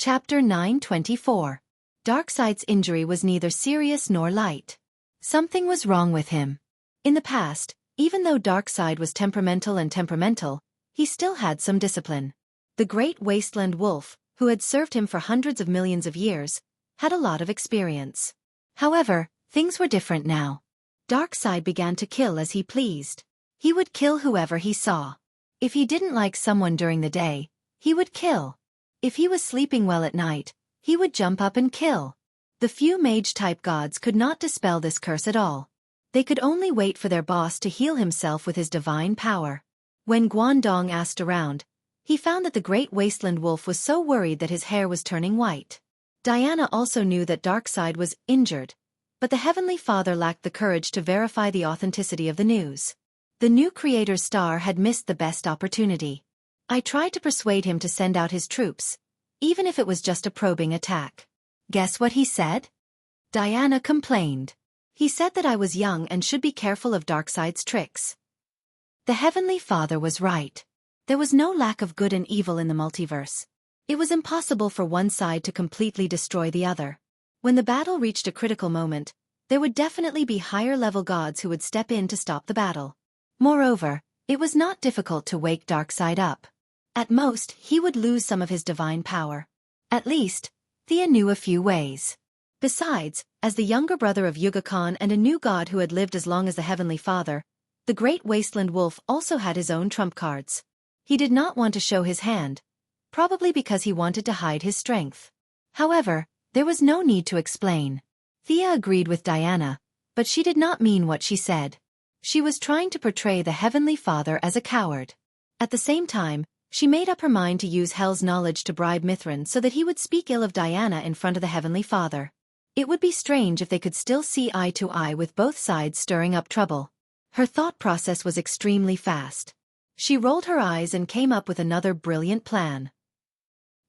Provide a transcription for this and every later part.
Chapter 924. Darkseid's injury was neither serious nor light. Something was wrong with him. In the past, even though Darkseid was temperamental, he still had some discipline. The great wasteland wolf, who had served him for hundreds of millions of years, had a lot of experience. However, things were different now. Darkseid began to kill as he pleased. He would kill whoever he saw. If he didn't like someone during the day, he would kill. If he was sleeping well at night, he would jump up and kill. The few mage-type gods could not dispel this curse at all. They could only wait for their boss to heal himself with his divine power. When Guangdong asked around, he found that the great wasteland wolf was so worried that his hair was turning white. Diana also knew that Darkseid was injured, but the Heavenly Father lacked the courage to verify the authenticity of the news. The new creator's star had missed the best opportunity. I tried to persuade him to send out his troops, even if it was just a probing attack. Guess what he said? Diana complained. He said that I was young and should be careful of Darkseid's tricks. The Heavenly Father was right. There was no lack of good and evil in the multiverse. It was impossible for one side to completely destroy the other. When the battle reached a critical moment, there would definitely be higher-level gods who would step in to stop the battle. Moreover, it was not difficult to wake Darkseid up. At most, he would lose some of his divine power. At least, Thea knew a few ways. Besides, as the younger brother of Yuga Khan and a new god who had lived as long as the Heavenly Father, the great wasteland wolf also had his own trump cards. He did not want to show his hand, probably because he wanted to hide his strength. However, there was no need to explain. Thea agreed with Diana, but she did not mean what she said. She was trying to portray the Heavenly Father as a coward. At the same time, she made up her mind to use Hell's knowledge to bribe Mithrin so that he would speak ill of Diana in front of the Heavenly Father. It would be strange if they could still see eye to eye with both sides stirring up trouble. Her thought process was extremely fast. She rolled her eyes and came up with another brilliant plan.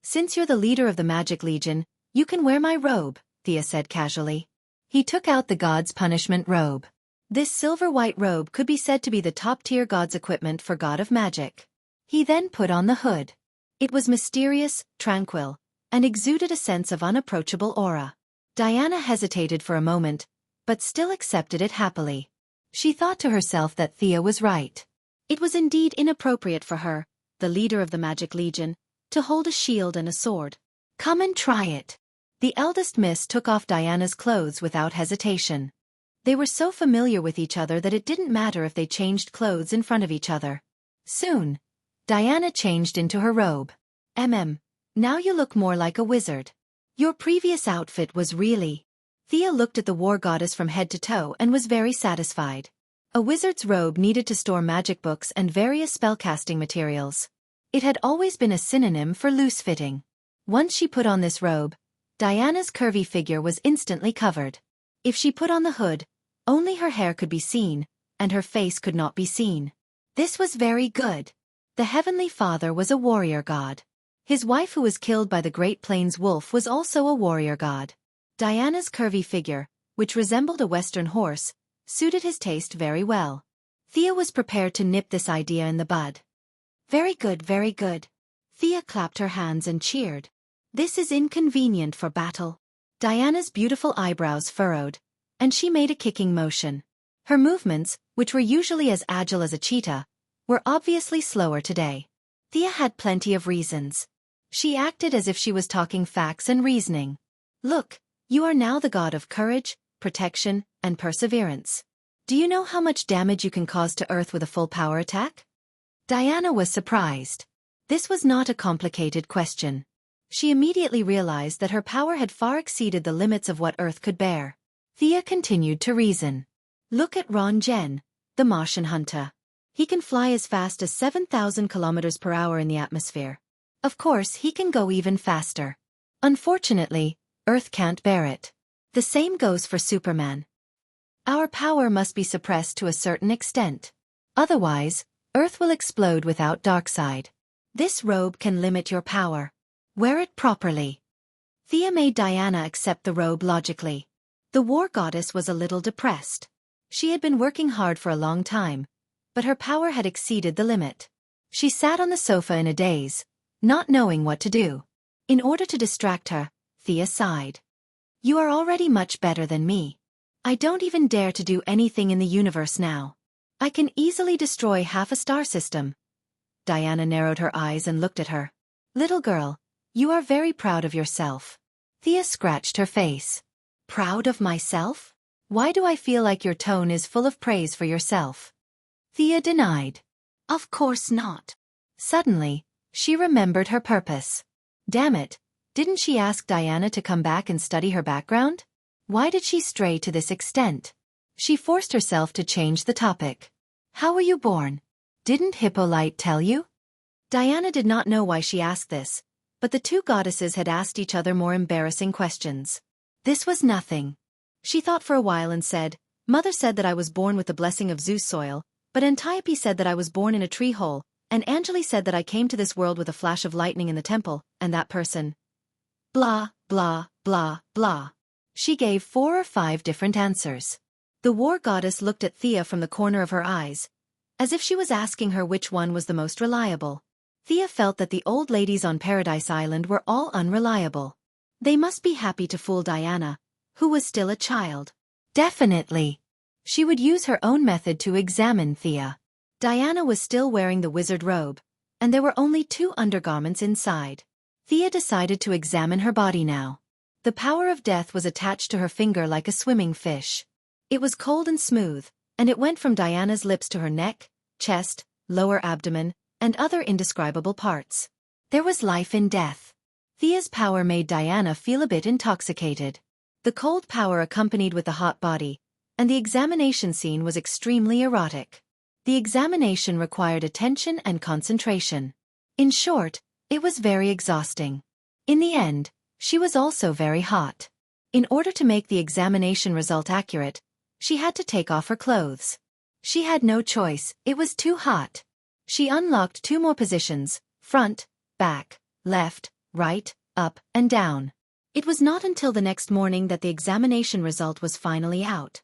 "Since you're the leader of the Magic Legion, you can wear my robe," Thea said casually. He took out the god's punishment robe. This silver-white robe could be said to be the top-tier god's equipment for God of Magic. He then put on the hood. It was mysterious, tranquil, and exuded a sense of unapproachable aura. Diana hesitated for a moment, but still accepted it happily. She thought to herself that Thea was right. It was indeed inappropriate for her, the leader of the Magic Legion, to hold a shield and a sword. "Come and try it." The eldest miss took off Diana's clothes without hesitation. They were so familiar with each other that it didn't matter if they changed clothes in front of each other. Soon, Diana changed into her robe. Now you look more like a wizard. Your previous outfit was really..." Thea looked at the war goddess from head to toe and was very satisfied. A wizard's robe needed to store magic books and various spellcasting materials. It had always been a synonym for loose-fitting. Once she put on this robe, Diana's curvy figure was instantly covered. If she put on the hood, only her hair could be seen, and her face could not be seen. This was very good. The Heavenly Father was a warrior god. His wife, who was killed by the Great Plains wolf, was also a warrior god. Diana's curvy figure, which resembled a western horse, suited his taste very well. Thea was prepared to nip this idea in the bud. Very good, very good." Thea clapped her hands and cheered. "This is inconvenient for battle." Diana's beautiful eyebrows furrowed, and she made a kicking motion. Her movements, which were usually as agile as a cheetah, were obviously slower today. Thea had plenty of reasons. She acted as if she was talking facts and reasoning. "Look, you are now the god of courage, protection, and perseverance. Do you know how much damage you can cause to Earth with a full power attack?" Diana was surprised. This was not a complicated question. She immediately realized that her power had far exceeded the limits of what Earth could bear. Thea continued to reason. "Look at Ron Jen, the Martian hunter. He can fly as fast as 7,000 kilometers per hour in the atmosphere. Of course, he can go even faster. Unfortunately, Earth can't bear it. The same goes for Superman. Our power must be suppressed to a certain extent. Otherwise, Earth will explode without Darkseid. This robe can limit your power. Wear it properly." Thea made Diana accept the robe logically. The war goddess was a little depressed. She had been working hard for a long time, but her power had exceeded the limit. She sat on the sofa in a daze, not knowing what to do. In order to distract her, Thea sighed. You are already much better than me. I don't even dare to do anything in the universe now. I can easily destroy half a star system. Diana narrowed her eyes and looked at her. Little girl, you are very proud of yourself. Thea scratched her face. Proud of myself? Why do I feel like your tone is full of praise for yourself? Thea denied. Of course not. Suddenly, she remembered her purpose. Damn it, didn't she ask Diana to come back and study her background? Why did she stray to this extent? She forced herself to change the topic. How were you born? Didn't Hippolyte tell you? Diana did not know why she asked this, but the two goddesses had asked each other more embarrassing questions. This was nothing. She thought for a while and said, Mother said that I was born with the blessing of Zeus soil, but Antiope said that I was born in a tree hole, and Angeli said that I came to this world with a flash of lightning in the temple, and that person. Blah, blah, blah, blah. She gave 4 or 5 different answers. The war goddess looked at Thea from the corner of her eyes, as if she was asking her which one was the most reliable. Thea felt that the old ladies on Paradise Island were all unreliable. They must be happy to fool Diana, who was still a child. Definitely. She would use her own method to examine Thea. Diana was still wearing the wizard robe, and there were only 2 undergarments inside. Thea decided to examine her body now. The power of death was attached to her finger like a swimming fish. It was cold and smooth, and it went from Diana's lips to her neck, chest, lower abdomen, and other indescribable parts. There was life in death. Thea's power made Diana feel a bit intoxicated. The cold power accompanied with the hot body, and the examination scene was extremely erotic. The examination required attention and concentration. In short, it was very exhausting. In the end, she was also very hot. In order to make the examination result accurate, she had to take off her clothes. She had no choice, it was too hot. She unlocked 2 more positions, front, back, left, right, up, and down. It was not until the next morning that the examination result was finally out.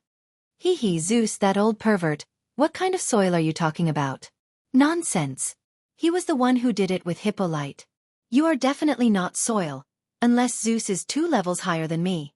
Hee hee, Zeus, that old pervert, what kind of soil are you talking about? Nonsense. He was the one who did it with Hippolyte. You are definitely not soil, unless Zeus is 2 levels higher than me.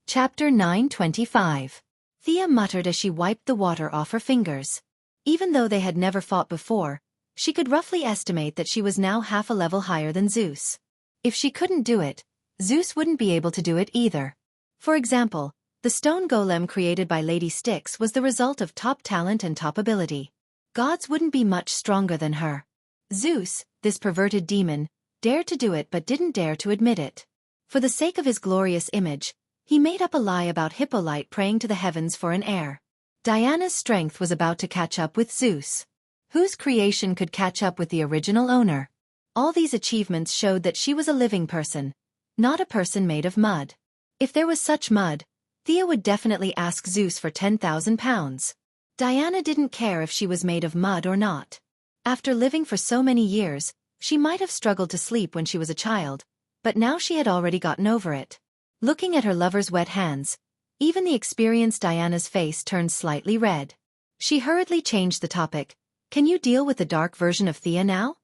Chapter 925. Thea muttered as she wiped the water off her fingers. Even though they had never fought before, she could roughly estimate that she was now half a level higher than Zeus. If she couldn't do it, Zeus wouldn't be able to do it either. For example, the stone golem created by Lady Styx was the result of top talent and top ability. Gods wouldn't be much stronger than her. Zeus, this perverted demon, dared to do it but didn't dare to admit it. For the sake of his glorious image, he made up a lie about Hippolyte praying to the heavens for an heir. Diana's strength was about to catch up with Zeus. Whose creation could catch up with the original owner? All these achievements showed that she was a living person, not a person made of mud. If there was such mud, Thea would definitely ask Zeus for 10,000 pounds. Diana didn't care if she was made of mud or not. After living for so many years, she might have struggled to sleep when she was a child, but now she had already gotten over it. Looking at her lover's wet hands, even the experienced Diana's face turned slightly red. She hurriedly changed the topic. Can you deal with the dark version of Thea now?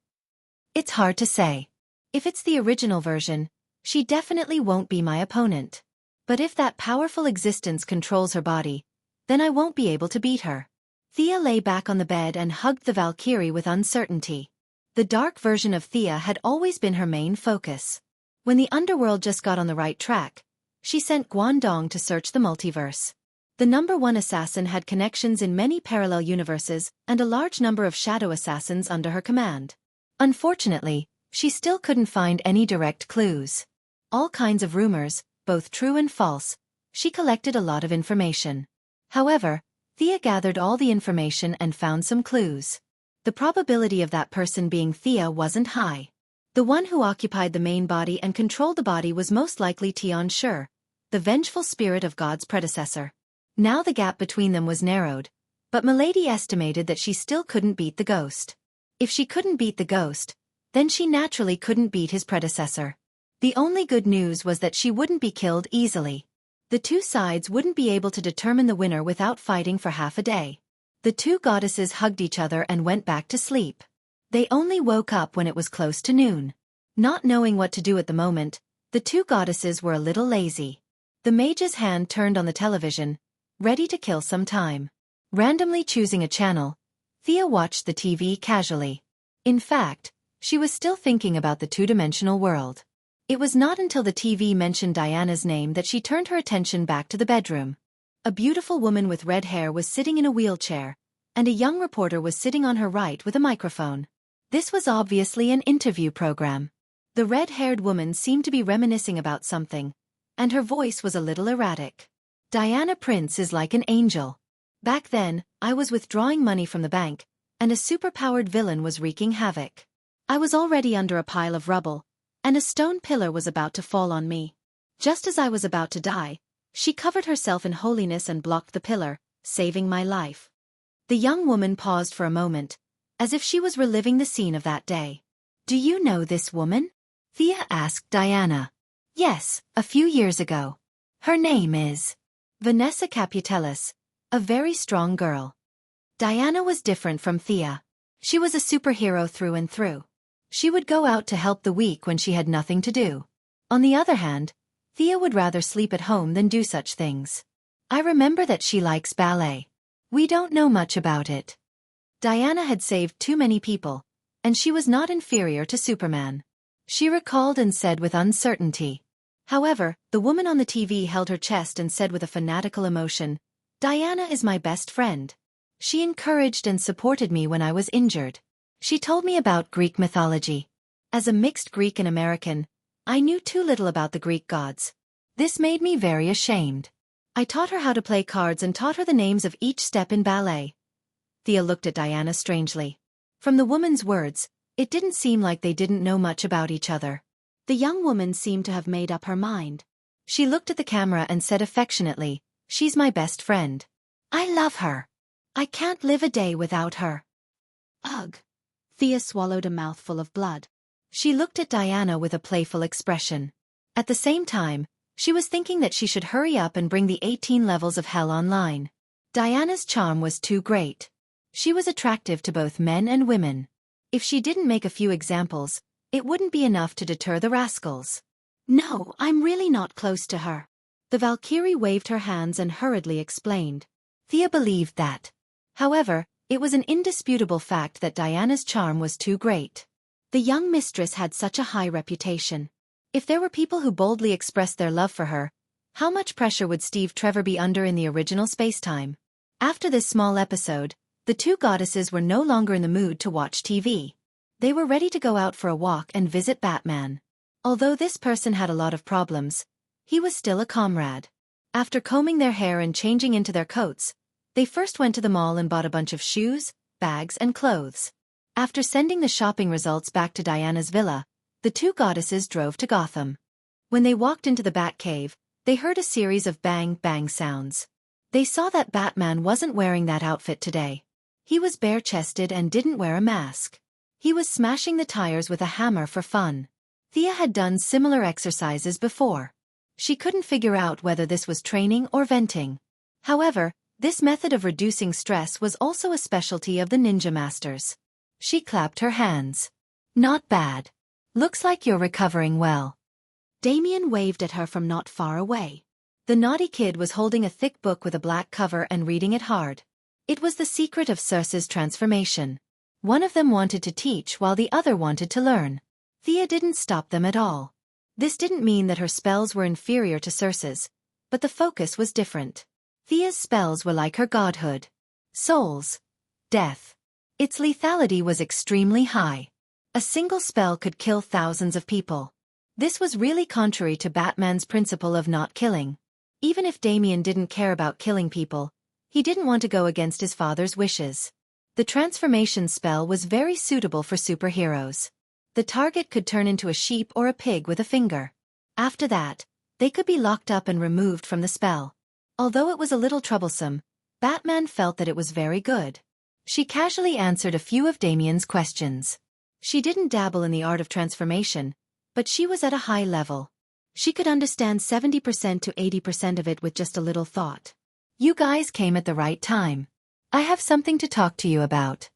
It's hard to say. If it's the original version, she definitely won't be my opponent. But if that powerful existence controls her body, then I won't be able to beat her. Thea lay back on the bed and hugged the Valkyrie with uncertainty. The dark version of Thea had always been her main focus. When the underworld just got on the right track, she sent Guangdong to search the multiverse. The #1 assassin had connections in many parallel universes and a large number of shadow assassins under her command. Unfortunately, she still couldn't find any direct clues. All kinds of rumors, both true and false, she collected a lot of information. However, Thea gathered all the information and found some clues. The probability of that person being Thea wasn't high. The one who occupied the main body and controlled the body was most likely Tian Shi, the vengeful spirit of God's predecessor. Now the gap between them was narrowed, but Milady estimated that she still couldn't beat the ghost. If she couldn't beat the ghost, then she naturally couldn't beat his predecessor. The only good news was that she wouldn't be killed easily. The two sides wouldn't be able to determine the winner without fighting for half a day. The 2 goddesses hugged each other and went back to sleep. They only woke up when it was close to noon. Not knowing what to do at the moment, the two goddesses were a little lazy. The mage's hand turned on the television, ready to kill some time. Randomly choosing a channel, Thea watched the TV casually. In fact, she was still thinking about the two-dimensional world. It was not until the TV mentioned Diana's name that she turned her attention back to the bedroom. A beautiful woman with red hair was sitting in a wheelchair, and a young reporter was sitting on her right with a microphone. This was obviously an interview program. The red-haired woman seemed to be reminiscing about something, and her voice was a little erratic. Diana Prince is like an angel. Back then, I was withdrawing money from the bank, and a superpowered villain was wreaking havoc. I was already under a pile of rubble, and a stone pillar was about to fall on me. Just as I was about to die, she covered herself in holiness and blocked the pillar, saving my life. The young woman paused for a moment, as if she was reliving the scene of that day. Do you know this woman? Thea asked Diana. Yes, a few years ago. Her name is Vanessa Caputelis, a very strong girl. Diana was different from Thea. She was a superhero through and through. She would go out to help the weak when she had nothing to do. On the other hand, Thea would rather sleep at home than do such things. I remember that she likes ballet. We don't know much about it. Diana had saved too many people, and she was not inferior to Superman. She recalled and said with uncertainty. However, the woman on the TV held her chest and said with a fanatical emotion, Diana is my best friend. She encouraged and supported me when I was injured. She told me about Greek mythology. As a mixed Greek and American, I knew too little about the Greek gods. This made me very ashamed. I taught her how to play cards and taught her the names of each step in ballet. Thea looked at Diana strangely. From the woman's words, it didn't seem like they didn't know much about each other. The young woman seemed to have made up her mind. She looked at the camera and said affectionately, She's my best friend. I love her. I can't live a day without her. Ugh. Thea swallowed a mouthful of blood. She looked at Diana with a playful expression. At the same time, she was thinking that she should hurry up and bring the 18 levels of hell online. Diana's charm was too great. She was attractive to both men and women. If she didn't make a few examples, it wouldn't be enough to deter the rascals. No, I'm really not close to her. The Valkyrie waved her hands and hurriedly explained. Thea believed that. However, it was an indisputable fact that Diana's charm was too great. The young mistress had such a high reputation. If there were people who boldly expressed their love for her, how much pressure would Steve Trevor be under in the original spacetime? After this small episode, the two goddesses were no longer in the mood to watch TV. They were ready to go out for a walk and visit Batman. Although this person had a lot of problems, he was still a comrade. After combing their hair and changing into their coats, they first went to the mall and bought a bunch of shoes, bags and clothes. After sending the shopping results back to Diana's villa, the two goddesses drove to Gotham. When they walked into the Batcave, they heard a series of bang-bang sounds. They saw that Batman wasn't wearing that outfit today. He was bare-chested and didn't wear a mask. He was smashing the tires with a hammer for fun. Thea had done similar exercises before. She couldn't figure out whether this was training or venting. However, this method of reducing stress was also a specialty of the ninja masters. She clapped her hands. Not bad. Looks like you're recovering well. Damien waved at her from not far away. The naughty kid was holding a thick book with a black cover and reading it hard. It was the secret of Circe's transformation. One of them wanted to teach while the other wanted to learn. Thea didn't stop them at all. This didn't mean that her spells were inferior to Circe's, but the focus was different. Thea's spells were like her godhood. Souls. Death. Its lethality was extremely high. A single spell could kill thousands of people. This was really contrary to Batman's principle of not killing. Even if Damien didn't care about killing people, he didn't want to go against his father's wishes. The transformation spell was very suitable for superheroes. The target could turn into a sheep or a pig with a finger. After that, they could be locked up and removed from the spell. Although it was a little troublesome, Batman felt that it was very good. She casually answered a few of Damien's questions. She didn't dabble in the art of transformation, but she was at a high level. She could understand 70% to 80% of it with just a little thought. You guys came at the right time. I have something to talk to you about.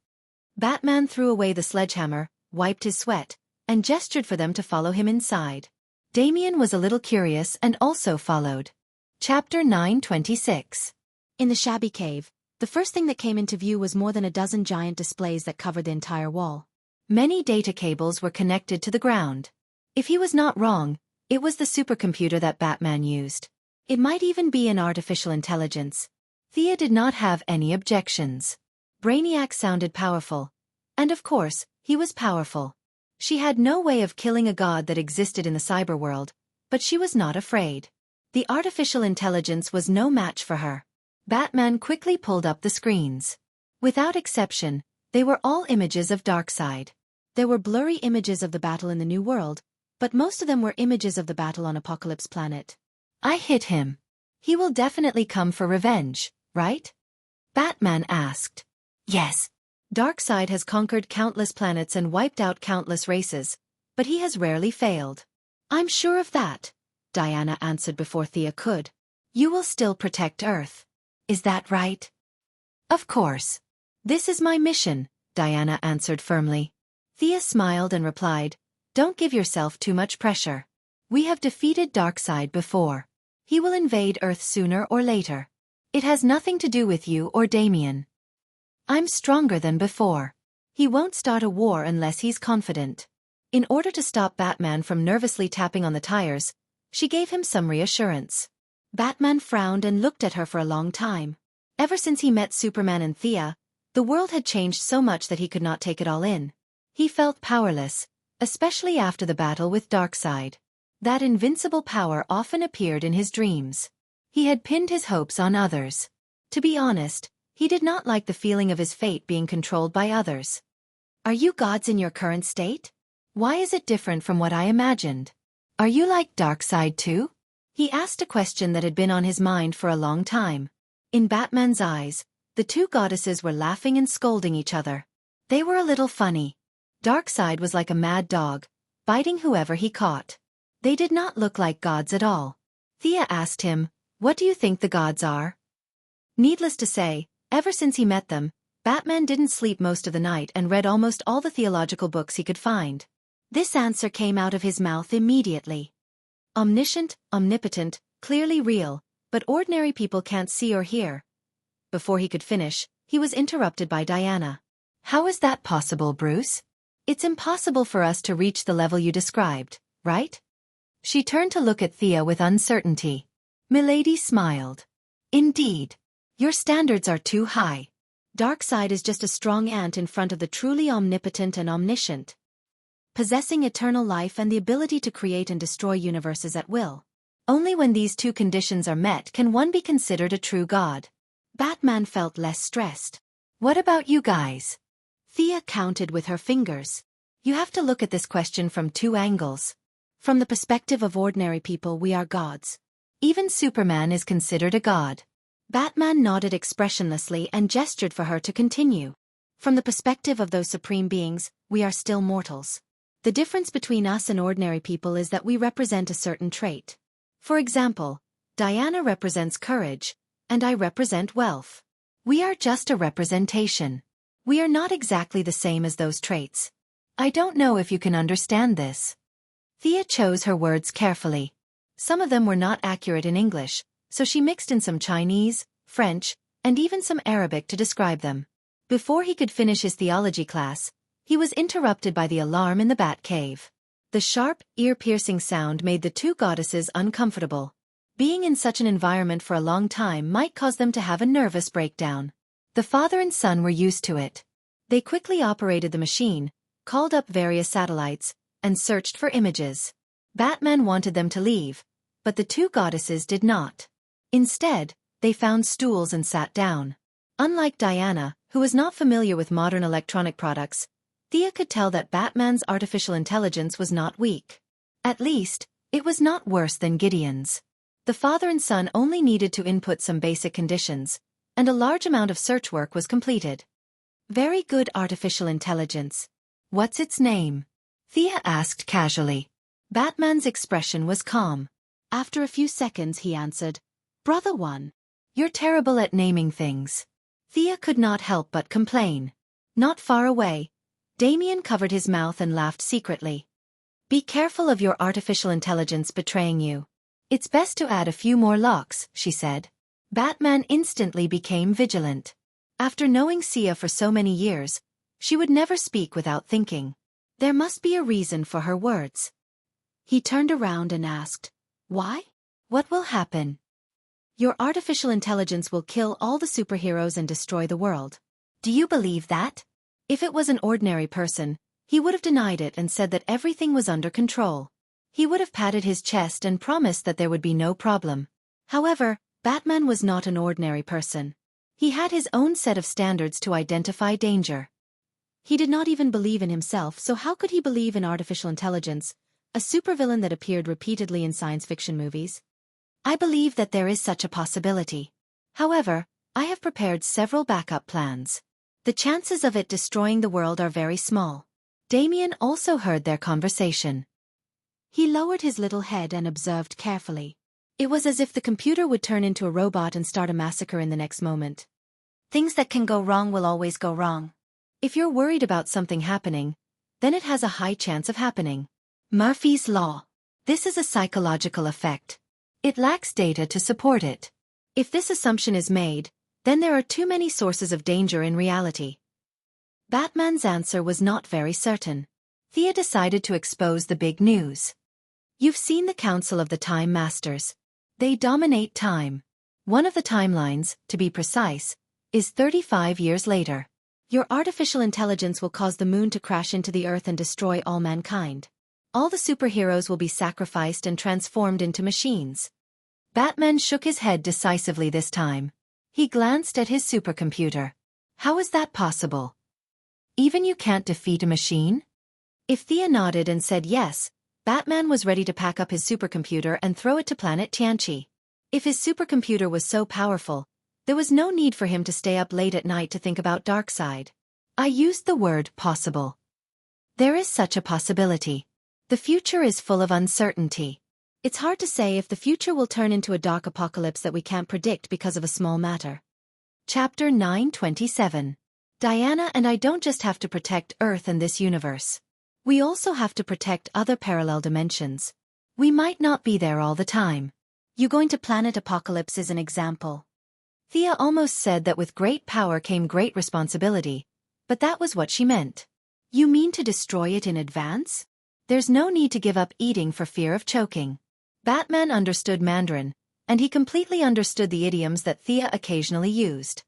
Batman threw away the sledgehammer, wiped his sweat, and gestured for them to follow him inside. Damien was a little curious and also followed. Chapter 9:26. In the shabby cave, the first thing that came into view was more than a dozen giant displays that covered the entire wall. Many data cables were connected to the ground. If he was not wrong, it was the supercomputer that Batman used. It might even be an artificial intelligence. Thea did not have any objections. Brainiac sounded powerful. And of course, he was powerful. She had no way of killing a god that existed in the cyber world, but she was not afraid. The artificial intelligence was no match for her. Batman quickly pulled up the screens. Without exception, they were all images of Darkseid. There were blurry images of the battle in the New World, but most of them were images of the battle on Apocalypse Planet. I hit him. He will definitely come for revenge, right? Batman asked. Yes. Darkseid has conquered countless planets and wiped out countless races, but he has rarely failed. I'm sure of that, Diana answered before Thea could. You will still protect Earth. Is that right? Of course. This is my mission, Diana answered firmly. Thea smiled and replied, Don't give yourself too much pressure. We have defeated Darkseid before. He will invade Earth sooner or later. It has nothing to do with you or Damien. I'm stronger than before. He won't start a war unless he's confident. In order to stop Batman from nervously tapping on the tires, she gave him some reassurance. Batman frowned and looked at her for a long time. Ever since he met Superman and Thea, the world had changed so much that he could not take it all in. He felt powerless, especially after the battle with Darkseid. That invincible power often appeared in his dreams. He had pinned his hopes on others. To be honest, he did not like the feeling of his fate being controlled by others. Are you gods in your current state? Why is it different from what I imagined? Are you like Darkseid too? He asked a question that had been on his mind for a long time. In Batman's eyes, the two goddesses were laughing and scolding each other. They were a little funny. Darkseid was like a mad dog, biting whoever he caught. They did not look like gods at all. Thea asked him, What do you think the gods are? Needless to say, ever since he met them, Batman didn't sleep most of the night and read almost all the theological books he could find. This answer came out of his mouth immediately. Omniscient, omnipotent, clearly real, but ordinary people can't see or hear. Before he could finish, he was interrupted by Diana. How is that possible, Bruce? It's impossible for us to reach the level you described, right? She turned to look at Thea with uncertainty. Milady smiled. Indeed. Your standards are too high. Darkseid is just a strong ant in front of the truly omnipotent and omniscient, possessing eternal life and the ability to create and destroy universes at will. Only when these two conditions are met can one be considered a true god. Batman felt less stressed. What about you guys? Thea counted with her fingers. You have to look at this question from two angles. From the perspective of ordinary people, we are gods. Even Superman is considered a god. Batman nodded expressionlessly and gestured for her to continue. From the perspective of those supreme beings, we are still mortals. The difference between us and ordinary people is that we represent a certain trait. For example, Diana represents courage, and I represent wealth. We are just a representation. We are not exactly the same as those traits. I don't know if you can understand this. Thea chose her words carefully. Some of them were not accurate in English, so she mixed in some Chinese, French, and even some Arabic to describe them. Before he could finish his theology class, he was interrupted by the alarm in the bat cave. The sharp, ear-piercing sound made the two goddesses uncomfortable. Being in such an environment for a long time might cause them to have a nervous breakdown. The father and son were used to it. They quickly operated the machine, called up various satellites, and searched for images. Batman wanted them to leave, but the two goddesses did not. Instead, they found stools and sat down. Unlike Diana, who was not familiar with modern electronic products, Thea could tell that Batman's artificial intelligence was not weak. At least, it was not worse than Gideon's. The father and son only needed to input some basic conditions, and a large amount of search work was completed. Very good artificial intelligence. What's its name? Thea asked casually. Batman's expression was calm. After a few seconds he answered, Brother One. You're terrible at naming things. Thea could not help but complain. Not far away, Damien covered his mouth and laughed secretly. Be careful of your artificial intelligence betraying you. It's best to add a few more locks, she said. Batman instantly became vigilant. After knowing Sia for so many years, she would never speak without thinking. There must be a reason for her words. He turned around and asked, "Why? What will happen?" "Your artificial intelligence will kill all the superheroes and destroy the world." "Do you believe that?" If it was an ordinary person, he would have denied it and said that everything was under control. He would have patted his chest and promised that there would be no problem. However, Batman was not an ordinary person. He had his own set of standards to identify danger. He did not even believe in himself, so how could he believe in artificial intelligence, a supervillain that appeared repeatedly in science fiction movies? "I believe that there is such a possibility. However, I have prepared several backup plans. The chances of it destroying the world are very small." Damien also heard their conversation. He lowered his little head and observed carefully. It was as if the computer would turn into a robot and start a massacre in the next moment. Things that can go wrong will always go wrong. If you're worried about something happening, then it has a high chance of happening. Murphy's Law. This is a psychological effect. It lacks data to support it. If this assumption is made, then there are too many sources of danger in reality. Batman's answer was not very certain. Thea decided to expose the big news. "You've seen the Council of the Time Masters. They dominate time. One of the timelines, to be precise, is 35 years later. Your artificial intelligence will cause the moon to crash into the earth and destroy all mankind. All the superheroes will be sacrificed and transformed into machines." Batman shook his head decisively this time. He glanced at his supercomputer. "How is that possible? Even you can't defeat a machine?" If Thea nodded and said yes, Batman was ready to pack up his supercomputer and throw it to planet Tianqi. If his supercomputer was so powerful, there was no need for him to stay up late at night to think about Darkseid. I used the word possible. There is such a possibility. The future is full of uncertainty. It's hard to say if the future will turn into a dark apocalypse that we can't predict because of a small matter. Chapter 927. Diana and I don't just have to protect Earth and this universe. We also have to protect other parallel dimensions. We might not be there all the time. You going to Planet Apocalypse is an example. Thea almost said that with great power came great responsibility, but that was what she meant. You mean to destroy it in advance? There's no need to give up eating for fear of choking. Batman understood Mandarin, and he completely understood the idioms that Thea occasionally used.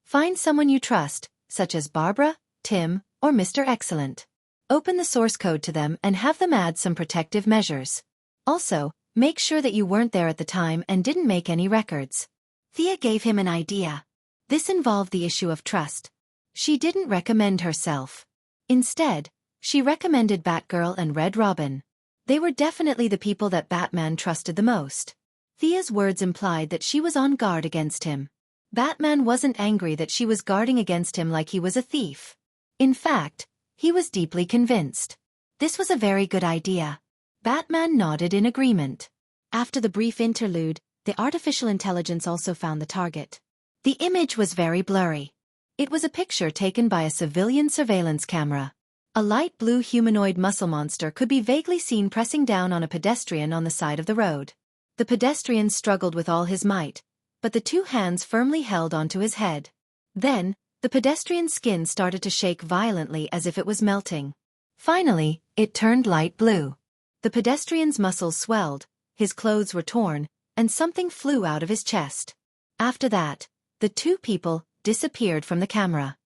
Find someone you trust, such as Barbara, Tim, or Mr. Excellent. Open the source code to them and have them add some protective measures. Also, make sure that you weren't there at the time and didn't make any records. Thea gave him an idea. This involved the issue of trust. She didn't recommend herself. Instead, she recommended Batgirl and Red Robin. They were definitely the people that Batman trusted the most. Thea's words implied that she was on guard against him. Batman wasn't angry that she was guarding against him like he was a thief. In fact, he was deeply convinced. This was a very good idea. Batman nodded in agreement. After the brief interlude, the artificial intelligence also found the target. The image was very blurry. It was a picture taken by a civilian surveillance camera. A light blue humanoid muscle monster could be vaguely seen pressing down on a pedestrian on the side of the road. The pedestrian struggled with all his might, but the two hands firmly held onto his head. Then, the pedestrian's skin started to shake violently as if it was melting. Finally, it turned light blue. The pedestrian's muscles swelled, his clothes were torn, and something flew out of his chest. After that, the two people disappeared from the camera.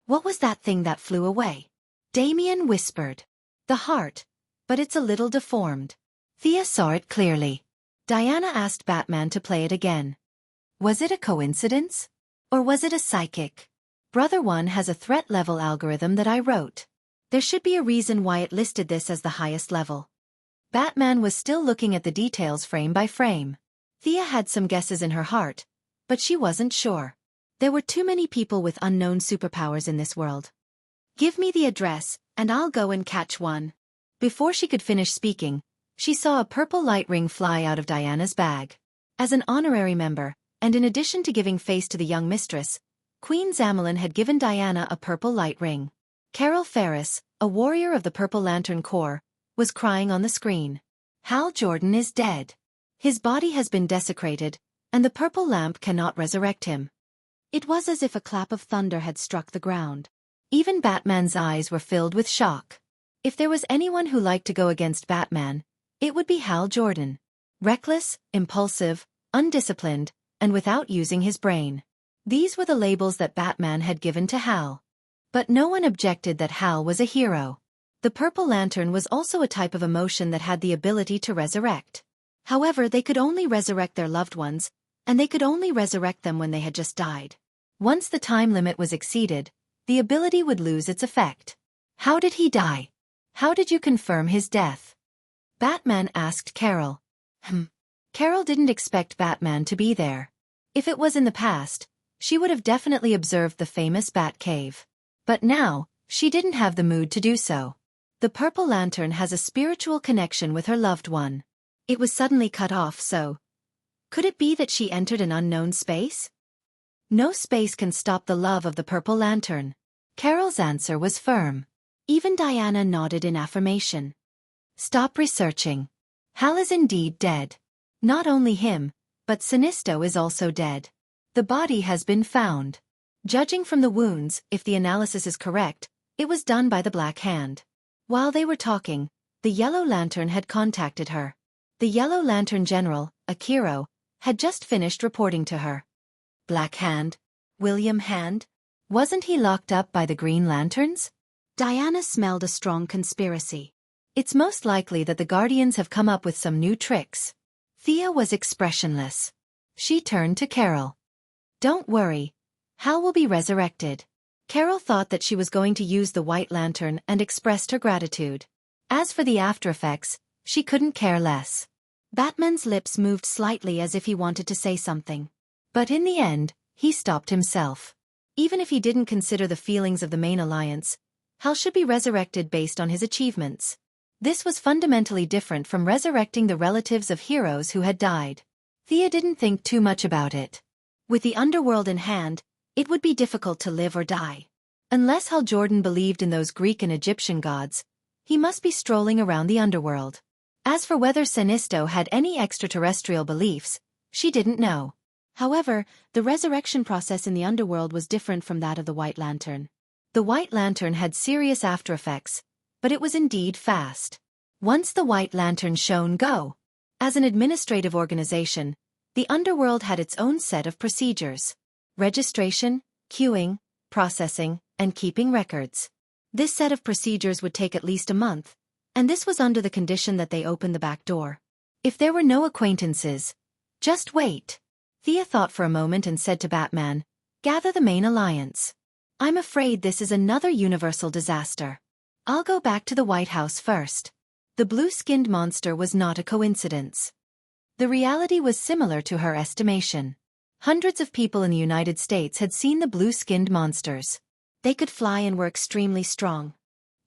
What was that thing that flew away? Damien whispered. The heart, but it's a little deformed. Thea saw it clearly. Diana asked Batman to play it again. Was it a coincidence? Or was it a psychic? Brother One has a threat level algorithm that I wrote. There should be a reason why it listed this as the highest level. Batman was still looking at the details frame by frame. Thea had some guesses in her heart, but she wasn't sure. There were too many people with unknown superpowers in this world. Give me the address, and I'll go and catch one. Before she could finish speaking, she saw a purple light ring fly out of Diana's bag. As an honorary member, and in addition to giving face to the young mistress, Queen Zamelin had given Diana a purple light ring. Carol Ferris, a warrior of the Purple Lantern Corps, was crying on the screen. Hal Jordan is dead. His body has been desecrated, and the purple lamp cannot resurrect him. It was as if a clap of thunder had struck the ground. Even Batman's eyes were filled with shock. If there was anyone who liked to go against Batman, it would be Hal Jordan. Reckless, impulsive, undisciplined, and without using his brain. These were the labels that Batman had given to Hal. But no one objected that Hal was a hero. The Purple Lantern was also a type of emotion that had the ability to resurrect. However, they could only resurrect their loved ones, and they could only resurrect them when they had just died. Once the time limit was exceeded, the ability would lose its effect. How did he die? How did you confirm his death? Batman asked Carol. Carol didn't expect Batman to be there. If it was in the past, she would have definitely observed the famous Batcave. But now, she didn't have the mood to do so. The Purple Lantern has a spiritual connection with her loved one. It was suddenly cut off, so could it be that she entered an unknown space? No space can stop the love of the Purple Lantern. Carol's answer was firm. Even Diana nodded in affirmation. Stop researching. Hal is indeed dead. Not only him, but Sinisto is also dead. The body has been found. Judging from the wounds, if the analysis is correct, it was done by the Black Hand. While they were talking, the Yellow Lantern had contacted her. The Yellow Lantern General, Akiro, had just finished reporting to her. Black Hand? William Hand? Wasn't he locked up by the Green Lanterns? Diana smelled a strong conspiracy. It's most likely that the Guardians have come up with some new tricks. Thea was expressionless. She turned to Carol. Don't worry. Hal will be resurrected. Carol thought that she was going to use the White Lantern and expressed her gratitude. As for the aftereffects, she couldn't care less. Batman's lips moved slightly as if he wanted to say something. But in the end, he stopped himself. Even if he didn't consider the feelings of the main alliance, Hal should be resurrected based on his achievements. This was fundamentally different from resurrecting the relatives of heroes who had died. Thea didn't think too much about it. With the underworld in hand, it would be difficult to live or die. Unless Hal Jordan believed in those Greek and Egyptian gods, he must be strolling around the underworld. As for whether Sinisto had any extraterrestrial beliefs, she didn't know. However, the resurrection process in the underworld was different from that of the White Lantern. The White Lantern had serious aftereffects, but it was indeed fast. Once the White Lantern shone go. As an administrative organization, the underworld had its own set of procedures. Registration, queuing, processing, and keeping records. This set of procedures would take at least a month, and this was under the condition that they opened the back door. If there were no acquaintances, just wait. Thea thought for a moment and said to Batman, gather the main alliance. I'm afraid this is another universal disaster. I'll go back to the White House first. The blue-skinned monster was not a coincidence. The reality was similar to her estimation. Hundreds of people in the United States had seen the blue-skinned monsters. They could fly and were extremely strong.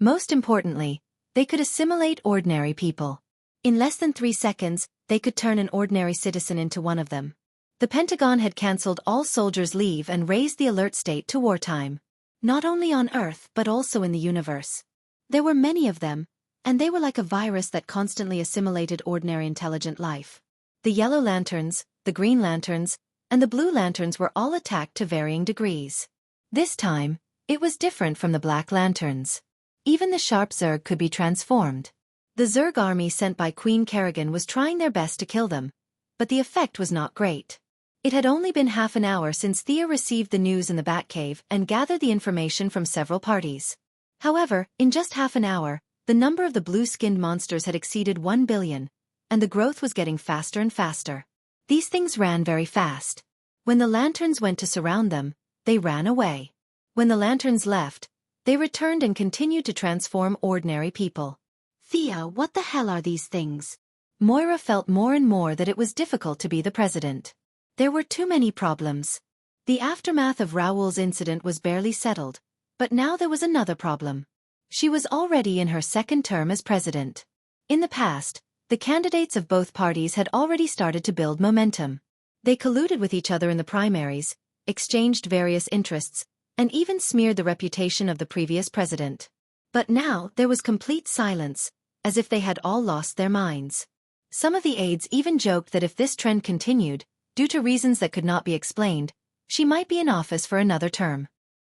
Most importantly, they could assimilate ordinary people. In less than 3 seconds, they could turn an ordinary citizen into one of them. The Pentagon had cancelled all soldiers' leave and raised the alert state to wartime. Not only on Earth but also in the universe. There were many of them, and they were like a virus that constantly assimilated ordinary intelligent life. The Yellow Lanterns, the Green Lanterns, and the Blue Lanterns were all attacked to varying degrees. This time, it was different from the Black Lanterns. Even the Sharp Zerg could be transformed. The Zerg army sent by Queen Kerrigan was trying their best to kill them, but the effect was not great. It had only been half an hour since Thea received the news in the Batcave and gathered the information from several parties. However, in just half an hour, the number of the blue-skinned monsters had exceeded 1 billion, and the growth was getting faster and faster. These things ran very fast. When the lanterns went to surround them, they ran away. When the lanterns left, they returned and continued to transform ordinary people. Thea, what the hell are these things? Moira felt more and more that it was difficult to be the president. There were too many problems. The aftermath of Raoul's incident was barely settled, but now there was another problem. She was already in her second term as president. In the past, the candidates of both parties had already started to build momentum. They colluded with each other in the primaries, exchanged various interests, and even smeared the reputation of the previous president. But now there was complete silence, as if they had all lost their minds. Some of the aides even joked that if this trend continued, due to reasons that could not be explained, she might be in office for another term.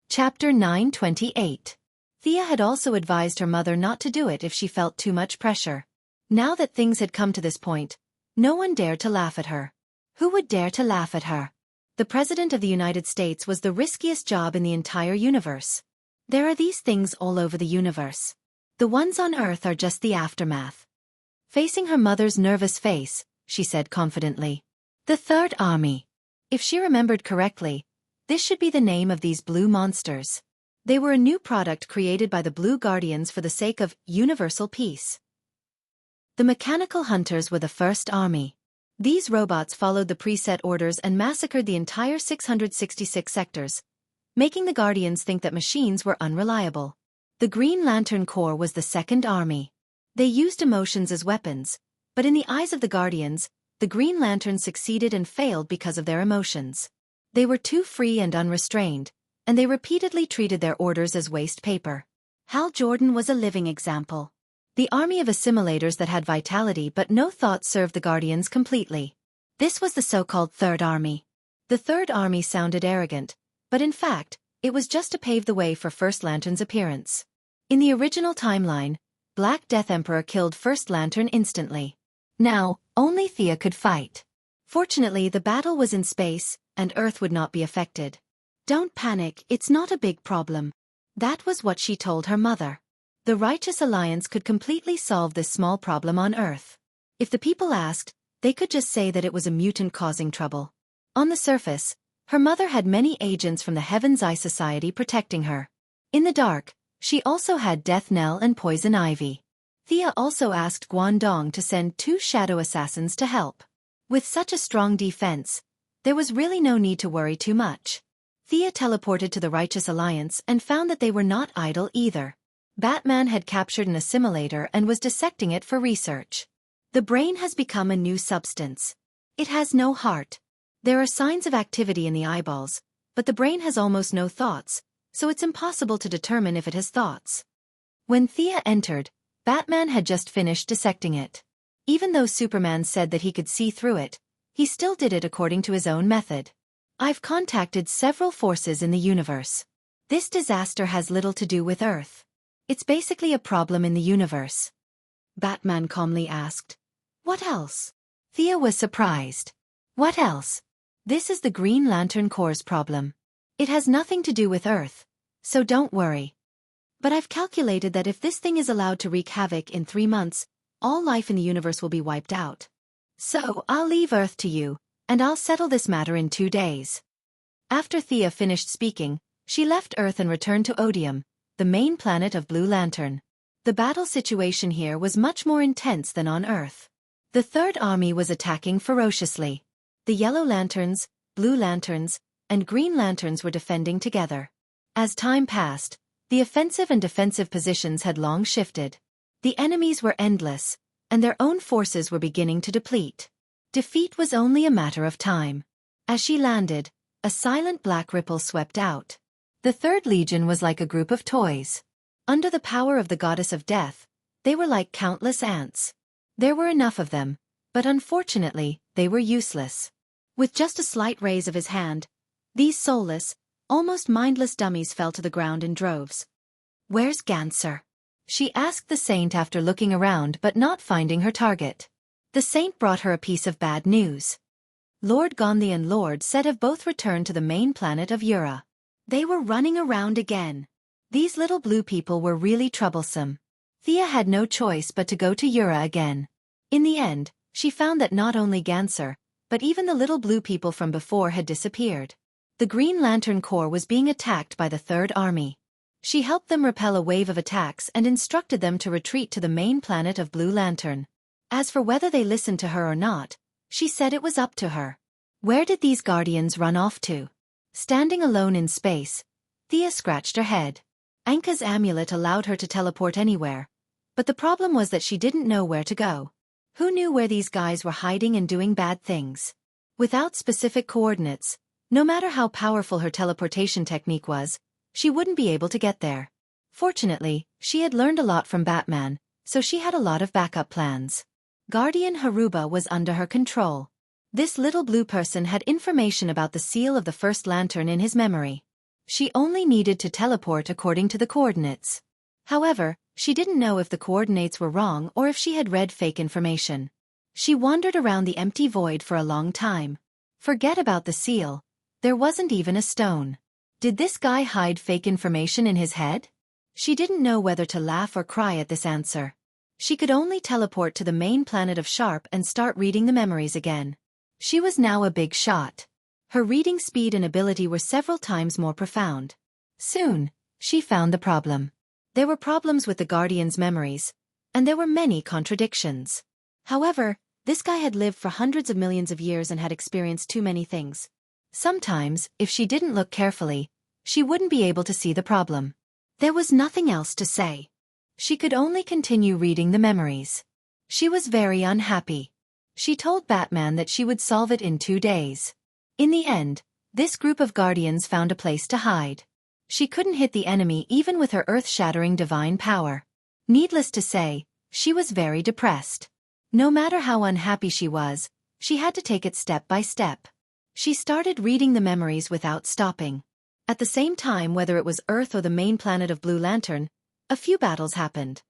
Chapter 928. Thea had also advised her mother not to do it if she felt too much pressure. Now that things had come to this point, no one dared to laugh at her. Who would dare to laugh at her? The President of the United States was the riskiest job in the entire universe. There are these things all over the universe. The ones on Earth are just the aftermath. Facing her mother's nervous face, she said confidently. The Third Army. If she remembered correctly, this should be the name of these blue monsters. They were a new product created by the Blue Guardians for the sake of universal peace. The mechanical hunters were the First Army. These robots followed the preset orders and massacred the entire 666 sectors, making the Guardians think that machines were unreliable. The Green Lantern Corps was the Second Army. They used emotions as weapons, but in the eyes of the Guardians, the Green Lanterns succeeded and failed because of their emotions. They were too free and unrestrained, and they repeatedly treated their orders as waste paper. Hal Jordan was a living example. The army of assimilators that had vitality but no thought served the Guardians completely. This was the so-called Third Army. The Third Army sounded arrogant, but in fact, it was just to pave the way for First Lantern's appearance. In the original timeline, Black Death Emperor killed First Lantern instantly. Now, only Thea could fight. Fortunately, the battle was in space, and Earth would not be affected. Don't panic, it's not a big problem. That was what she told her mother. The Righteous Alliance could completely solve this small problem on Earth. If the people asked, they could just say that it was a mutant causing trouble. On the surface, her mother had many agents from the Heaven's Eye Society protecting her. In the dark, she also had Death Knell and Poison Ivy. Thea also asked Guangdong to send 2 shadow assassins to help. With such a strong defense, there was really no need to worry too much. Thea teleported to the Righteous Alliance and found that they were not idle either. Batman had captured an assimilator and was dissecting it for research. The brain has become a new substance. It has no heart. There are signs of activity in the eyeballs, but the brain has almost no thoughts, so it's impossible to determine if it has thoughts. When Thea entered, Batman had just finished dissecting it. Even though Superman said that he could see through it, he still did it according to his own method. I've contacted several forces in the universe. This disaster has little to do with Earth. It's basically a problem in the universe. Batman calmly asked. What else? Thea was surprised. What else? This is the Green Lantern Corps' problem. It has nothing to do with Earth, so don't worry. But I've calculated that if this thing is allowed to wreak havoc in 3 months, all life in the universe will be wiped out. So I'll leave Earth to you, and I'll settle this matter in 2 days. After Thea finished speaking, she left Earth and returned to Odium, the main planet of Blue Lantern. The battle situation here was much more intense than on Earth. The Third Army was attacking ferociously. The Yellow Lanterns, Blue Lanterns, and Green Lanterns were defending together. As time passed, the offensive and defensive positions had long shifted. The enemies were endless, and their own forces were beginning to deplete. Defeat was only a matter of time. As she landed, a silent black ripple swept out. The Third Legion was like a group of toys. Under the power of the Goddess of Death, they were like countless ants. There were enough of them, but unfortunately, they were useless. With just a slight raise of his hand, these soulless, almost mindless dummies fell to the ground in droves. Where's Ganser? She asked the Saint after looking around but not finding her target. The Saint brought her a piece of bad news. Lord Gondhi and Lord Set have both returned to the main planet of Ura. They were running around again. These little blue people were really troublesome. Thea had no choice but to go to Ura again. In the end, she found that not only Ganser, but even the little blue people from before had disappeared. The Green Lantern Corps was being attacked by the Third Army. She helped them repel a wave of attacks and instructed them to retreat to the main planet of Blue Lantern. As for whether they listened to her or not, she said it was up to her. Where did these Guardians run off to? Standing alone in space, Thea scratched her head. Anka's amulet allowed her to teleport anywhere, but the problem was that she didn't know where to go. Who knew where these guys were hiding and doing bad things? Without specific coordinates, no matter how powerful her teleportation technique was, she wouldn't be able to get there. Fortunately, she had learned a lot from Batman, so she had a lot of backup plans. Guardian Haruba was under her control. This little blue person had information about the seal of the first lantern in his memory. She only needed to teleport according to the coordinates. However, she didn't know if the coordinates were wrong or if she had read fake information. She wandered around the empty void for a long time. Forget about the seal. There wasn't even a stone. Did this guy hide fake information in his head? She didn't know whether to laugh or cry at this answer. She could only teleport to the main planet of Sharp and start reading the memories again. She was now a big shot. Her reading speed and ability were several times more profound. Soon, she found the problem. There were problems with the Guardian's memories, and there were many contradictions. However, this guy had lived for hundreds of millions of years and had experienced too many things. Sometimes, if she didn't look carefully, she wouldn't be able to see the problem. There was nothing else to say. She could only continue reading the memories. She was very unhappy. She told Batman that she would solve it in 2 days. In the end, this group of Guardians found a place to hide. She couldn't hit the enemy even with her earth-shattering divine power. Needless to say, she was very depressed. No matter how unhappy she was, she had to take it step by step. She started reading the memories without stopping. At the same time, whether it was Earth or the main planet of Blue Lantern, a few battles happened.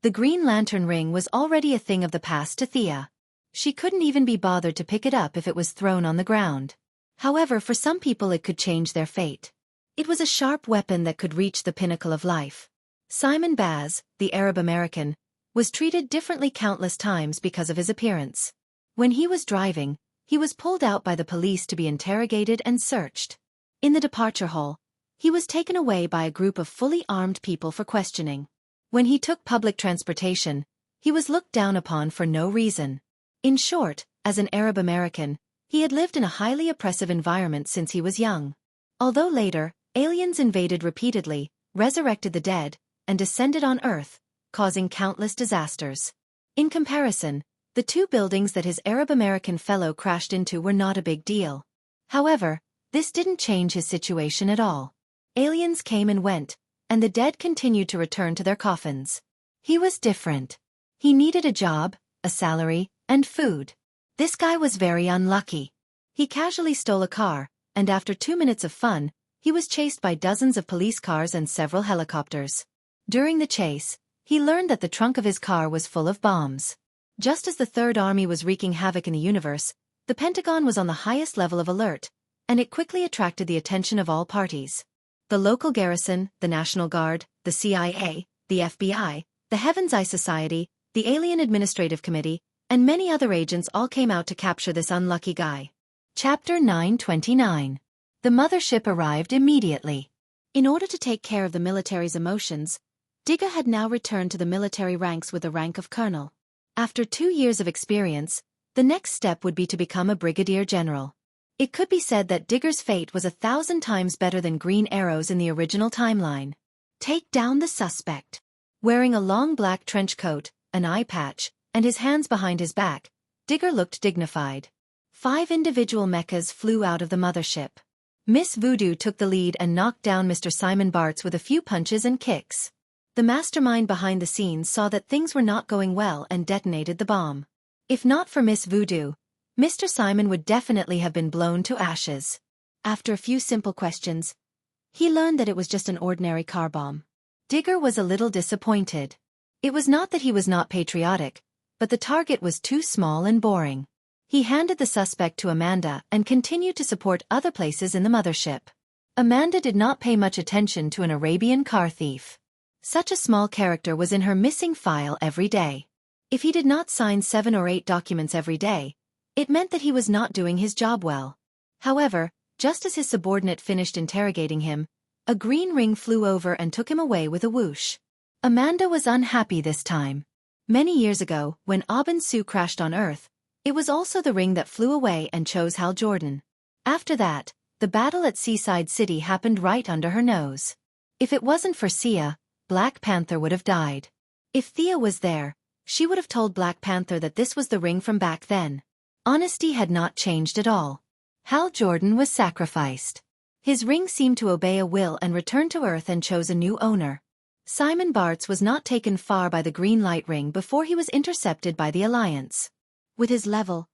The Green Lantern ring was already a thing of the past to Thea. She couldn't even be bothered to pick it up if it was thrown on the ground. However, for some people it could change their fate. It was a sharp weapon that could reach the pinnacle of life. Simon Baz, the Arab American, was treated differently countless times because of his appearance. When he was driving, he was pulled out by the police to be interrogated and searched. In the departure hall, he was taken away by a group of fully armed people for questioning. When he took public transportation, he was looked down upon for no reason. In short, as an Arab American, he had lived in a highly oppressive environment since he was young. Although later, aliens invaded repeatedly, resurrected the dead, and descended on Earth, causing countless disasters. In comparison, the 2 buildings that his Arab American fellow crashed into were not a big deal. However, this didn't change his situation at all. Aliens came and went, and the dead continued to return to their coffins. He was different. He needed a job, a salary, and food. This guy was very unlucky. He casually stole a car, and after 2 minutes of fun, he was chased by dozens of police cars and several helicopters. During the chase, he learned that the trunk of his car was full of bombs. Just as the Third Army was wreaking havoc in the universe, the Pentagon was on the highest level of alert, and it quickly attracted the attention of all parties. The local garrison, the National Guard, the CIA, the FBI, the Heaven's Eye Society, the Alien Administrative Committee, and many other agents all came out to capture this unlucky guy. Chapter 929. The mothership arrived immediately. In order to take care of the military's emotions, Digga had now returned to the military ranks with the rank of colonel. After 2 years of experience, the next step would be to become a brigadier general. It could be said that Digger's fate was 1,000 times better than Green Arrow's in the original timeline. Take down the suspect. Wearing a long black trench coat, an eye patch, and his hands behind his back, Digger looked dignified. 5 individual mechas flew out of the mothership. Miss Voodoo took the lead and knocked down Mr. Simon Bartz with a few punches and kicks. The mastermind behind the scenes saw that things were not going well and detonated the bomb. If not for Miss Voodoo, Mr. Simon would definitely have been blown to ashes. After a few simple questions, he learned that it was just an ordinary car bomb. Digger was a little disappointed. It was not that he was not patriotic, but the target was too small and boring. He handed the suspect to Amanda and continued to support other places in the mothership. Amanda did not pay much attention to an Arabian car thief. Such a small character was in her missing file every day. If he did not sign 7 or 8 documents every day, it meant that he was not doing his job well. However, just as his subordinate finished interrogating him, a green ring flew over and took him away with a whoosh. Amanda was unhappy this time. Many years ago, when Aubin Sue crashed on Earth, it was also the ring that flew away and chose Hal Jordan. After that, the battle at Seaside City happened right under her nose. If it wasn't for Sia, Black Panther would have died. If Thea was there, she would have told Black Panther that this was the ring from back then. Honesty had not changed at all. Hal Jordan was sacrificed. His ring seemed to obey a will and returned to Earth and chose a new owner. Simon Bart's was not taken far by the green light ring before he was intercepted by the Alliance. With his level,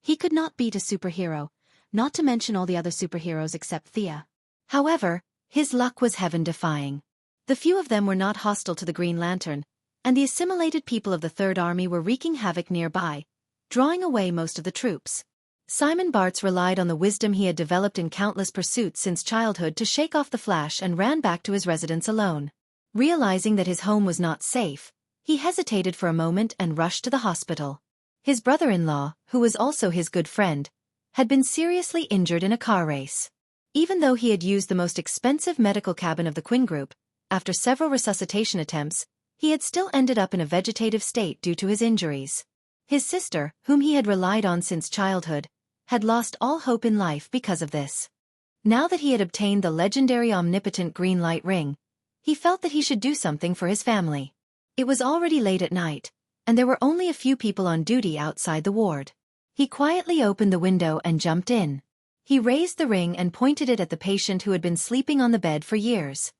he could not beat a superhero, not to mention all the other superheroes except Thea. However, his luck was heaven-defying. The few of them were not hostile to the Green Lantern, and the assimilated people of the Third Army were wreaking havoc nearby, drawing away most of the troops. Simon Bart's relied on the wisdom he had developed in countless pursuits since childhood to shake off the Flash and ran back to his residence alone. Realizing that his home was not safe, he hesitated for a moment and rushed to the hospital. His brother-in-law, who was also his good friend, had been seriously injured in a car race. Even though he had used the most expensive medical cabin of the Quinn Group, after several resuscitation attempts, he had still ended up in a vegetative state due to his injuries. His sister, whom he had relied on since childhood, had lost all hope in life because of this. Now that he had obtained the legendary omnipotent green light ring, he felt that he should do something for his family. It was already late at night, and there were only a few people on duty outside the ward. He quietly opened the window and jumped in. He raised the ring and pointed it at the patient who had been sleeping on the bed for years.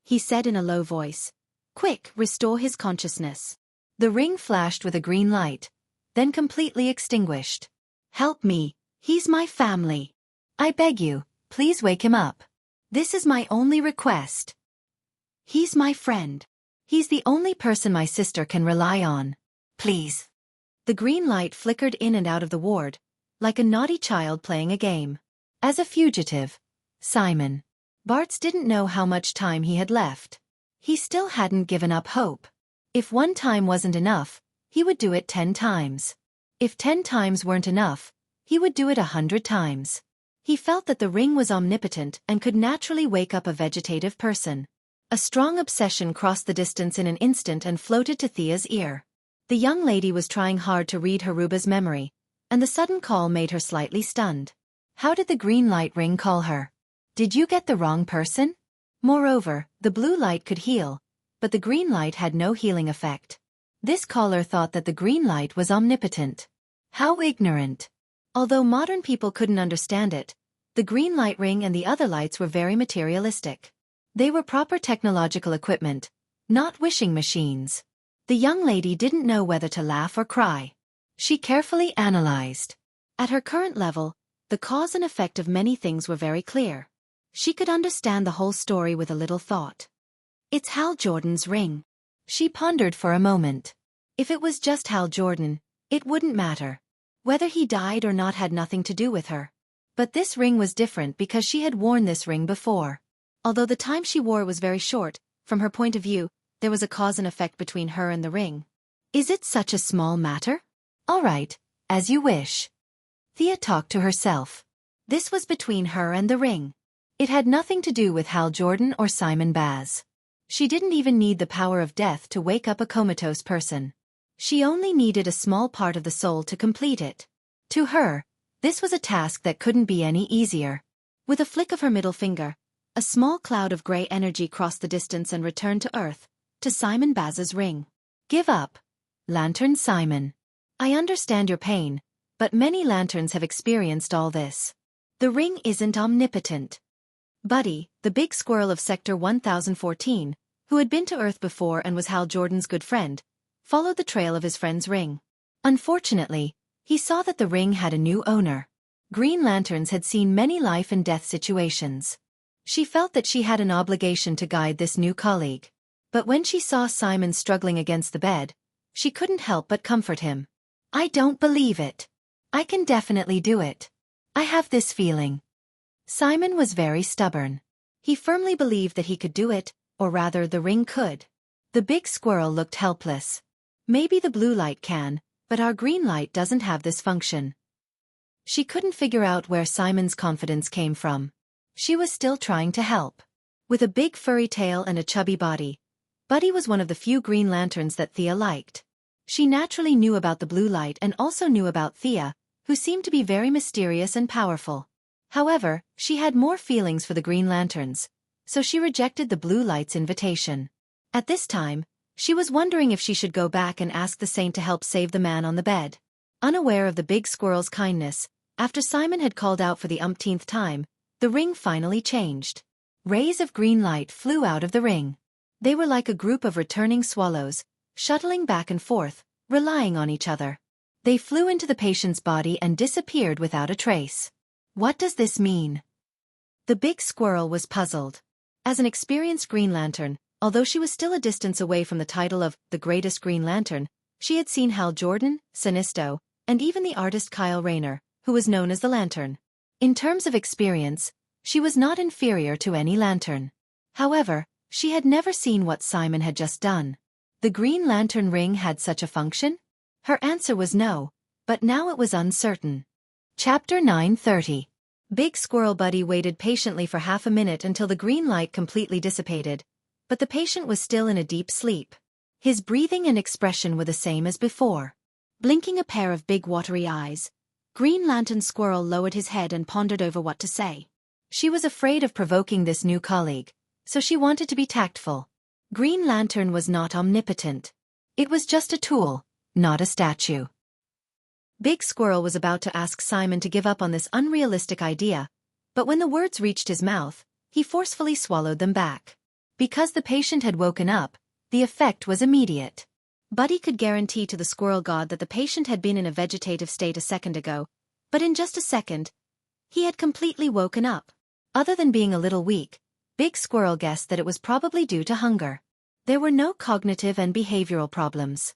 He said in a low voice, "Quick, restore his consciousness." The ring flashed with a green light, then completely extinguished. "Help me, he's my family. I beg you, please wake him up. This is my only request. He's my friend. He's the only person my sister can rely on. Please." The green light flickered in and out of the ward, like a naughty child playing a game. As a fugitive, Simon Bart's didn't know how much time he had left. He still hadn't given up hope. If one time wasn't enough, he would do it 10 times. If 10 times weren't enough, he would do it 100 times. He felt that the ring was omnipotent and could naturally wake up a vegetative person. A strong obsession crossed the distance in an instant and floated to Thea's ear. The young lady was trying hard to read Haruba's memory, and the sudden call made her slightly stunned. How did the green light ring call her? Did you get the wrong person? Moreover, the blue light could heal, but the green light had no healing effect. This caller thought that the green light was omnipotent. How ignorant. Although modern people couldn't understand it, the green light ring and the other lights were very materialistic. They were proper technological equipment, not wishing machines. The young lady didn't know whether to laugh or cry. She carefully analyzed. At her current level, the cause and effect of many things were very clear. She could understand the whole story with a little thought. It's Hal Jordan's ring. She pondered for a moment. If it was just Hal Jordan, it wouldn't matter. Whether he died or not had nothing to do with her. But this ring was different because she had worn this ring before. Although the time she wore was very short, from her point of view, there was a cause and effect between her and the ring. Is it such a small matter? All right, as you wish. Thea talked to herself. This was between her and the ring. It had nothing to do with Hal Jordan or Simon Baz. She didn't even need the power of death to wake up a comatose person. She only needed a small part of the soul to complete it. To her, this was a task that couldn't be any easier. With a flick of her middle finger, a small cloud of gray energy crossed the distance and returned to Earth, to Simon Baz's ring. Give up, Lantern Simon. I understand your pain, but many lanterns have experienced all this. The ring isn't omnipotent. Buddy, the big squirrel of Sector 1014, who had been to Earth before and was Hal Jordan's good friend, followed the trail of his friend's ring. Unfortunately, he saw that the ring had a new owner. Green Lanterns had seen many life and death situations. She felt that she had an obligation to guide this new colleague. But when she saw Simon struggling against the bed, she couldn't help but comfort him. I don't believe it. I can definitely do it. I have this feeling. Simon was very stubborn. He firmly believed that he could do it, or rather the ring could. The big squirrel looked helpless. Maybe the blue light can, but our green light doesn't have this function. She couldn't figure out where Simon's confidence came from. She was still trying to help. With a big furry tail and a chubby body, Buddy was one of the few Green Lanterns that Thea liked. She naturally knew about the blue light and also knew about Thea, who seemed to be very mysterious and powerful. However, she had more feelings for the Green Lanterns, so she rejected the blue light's invitation. At this time, she was wondering if she should go back and ask the saint to help save the man on the bed. Unaware of the big squirrel's kindness, after Simon had called out for the umpteenth time, the ring finally changed. Rays of green light flew out of the ring. They were like a group of returning swallows, shuttling back and forth, relying on each other. They flew into the patient's body and disappeared without a trace. What does this mean? The big squirrel was puzzled. As an experienced Green Lantern, although she was still a distance away from the title of the Greatest Green Lantern, she had seen Hal Jordan, Sinisto, and even the artist Kyle Rayner, who was known as the Lantern. In terms of experience, she was not inferior to any lantern. However, she had never seen what Simon had just done. The Green Lantern ring had such a function? Her answer was no, but now it was uncertain. Chapter 9:30. Big Squirrel Buddy waited patiently for half a minute until the green light completely dissipated, but the patient was still in a deep sleep. His breathing and expression were the same as before. Blinking a pair of big watery eyes, Green Lantern Squirrel lowered his head and pondered over what to say. She was afraid of provoking this new colleague, so she wanted to be tactful. Green Lantern was not omnipotent. It was just a tool, not a statue. Big Squirrel was about to ask Simon to give up on this unrealistic idea, but when the words reached his mouth, he forcefully swallowed them back. Because the patient had woken up, the effect was immediate. Buddy could guarantee to the squirrel god that the patient had been in a vegetative state a second ago, but in just a second, he had completely woken up. Other than being a little weak, Big Squirrel guessed that it was probably due to hunger. There were no cognitive and behavioral problems.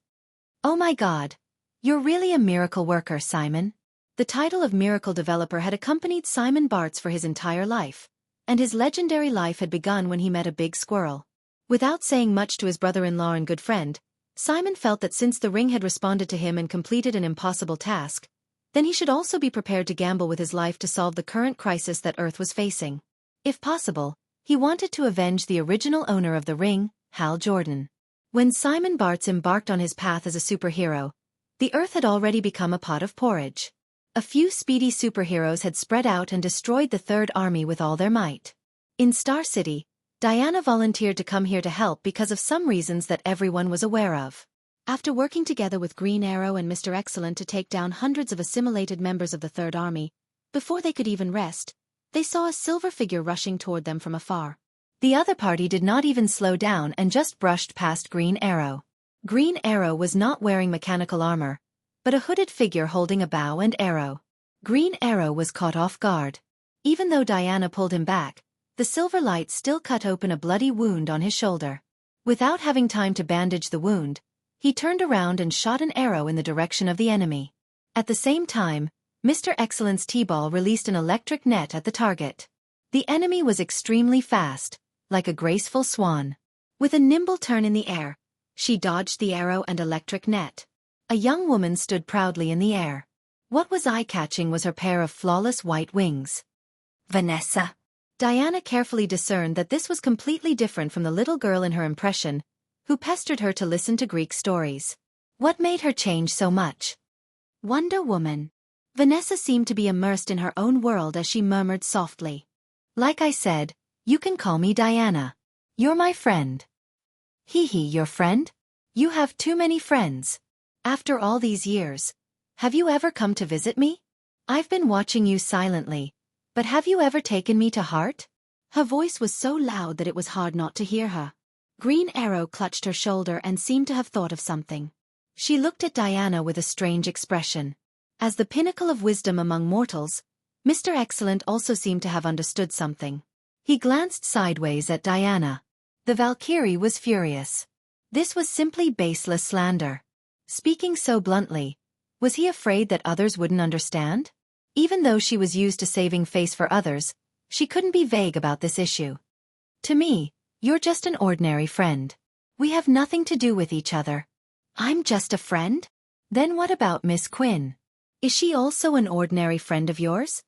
Oh my God! You're really a miracle worker, Simon. The title of miracle developer had accompanied Simon Bartz for his entire life, and his legendary life had begun when he met a big squirrel. Without saying much to his brother-in-law and good friend, Simon felt that since the ring had responded to him and completed an impossible task, then he should also be prepared to gamble with his life to solve the current crisis that Earth was facing. If possible, he wanted to avenge the original owner of the ring, Hal Jordan. When Simon Bartz embarked on his path as a superhero, the Earth had already become a pot of porridge. A few speedy superheroes had spread out and destroyed the Third Army with all their might. In Star City, Diana volunteered to come here to help because of some reasons that everyone was aware of. After working together with Green Arrow and Mr. Excellent to take down hundreds of assimilated members of the Third Army, before they could even rest, they saw a silver figure rushing toward them from afar. The other party did not even slow down and just brushed past Green Arrow. Green Arrow was not wearing mechanical armor, but a hooded figure holding a bow and arrow. Green Arrow was caught off guard. Even though Diana pulled him back, the silver light still cut open a bloody wound on his shoulder. Without having time to bandage the wound, he turned around and shot an arrow in the direction of the enemy. At the same time, Mr. Excellent's T-ball released an electric net at the target. The enemy was extremely fast, like a graceful swan. With a nimble turn in the air, she dodged the arrow and electric net. A young woman stood proudly in the air. What was eye-catching was her pair of flawless white wings. Vanessa. Diana carefully discerned that this was completely different from the little girl in her impression, who pestered her to listen to Greek stories. What made her change so much? Wonder Woman. Vanessa seemed to be immersed in her own world as she murmured softly. Like I said, you can call me Diana. You're my friend. Hee hee, your friend? You have too many friends. After all these years, have you ever come to visit me? I've been watching you silently, but have you ever taken me to heart? Her voice was so loud that it was hard not to hear her. Green Arrow clutched her shoulder and seemed to have thought of something. She looked at Diana with a strange expression. As the pinnacle of wisdom among mortals, Mr. Excellent also seemed to have understood something. He glanced sideways at Diana. The Valkyrie was furious. This was simply baseless slander. Speaking so bluntly, was he afraid that others wouldn't understand? Even though she was used to saving face for others, she couldn't be vague about this issue. To me, you're just an ordinary friend. We have nothing to do with each other. I'm just a friend? Then what about Miss Quinn? Is she also an ordinary friend of yours?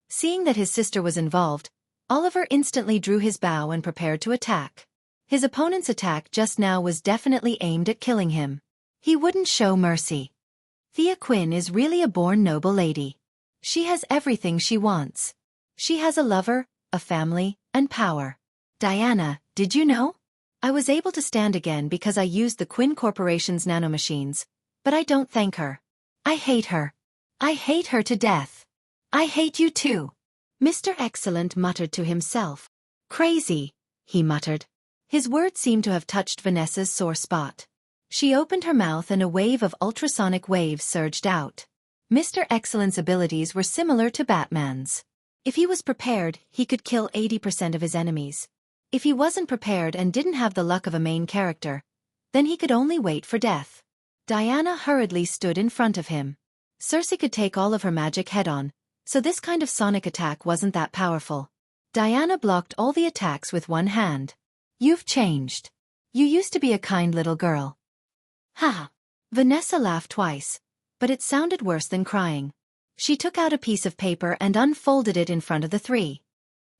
Seeing that his sister was involved, Oliver instantly drew his bow and prepared to attack. His opponent's attack just now was definitely aimed at killing him. He wouldn't show mercy. Thea Quinn is really a born noble lady. She has everything she wants. She has a lover, a family, and power. Diana, did you know? I was able to stand again because I used the Quinn Corporation's nanomachines, but I don't thank her. I hate her. I hate her to death. I hate you too. Mr. Excellent muttered to himself. Crazy, he muttered. His words seemed to have touched Vanessa's sore spot. She opened her mouth and a wave of ultrasonic waves surged out. Mr. Excellent's abilities were similar to Batman's. If he was prepared, he could kill 80% of his enemies. If he wasn't prepared and didn't have the luck of a main character, then he could only wait for death. Diana hurriedly stood in front of him. Circe could take all of her magic head-on, so this kind of sonic attack wasn't that powerful. Diana blocked all the attacks with one hand. "You've changed. You used to be a kind little girl." "Ha!" Vanessa laughed twice, but it sounded worse than crying. She took out a piece of paper and unfolded it in front of the three.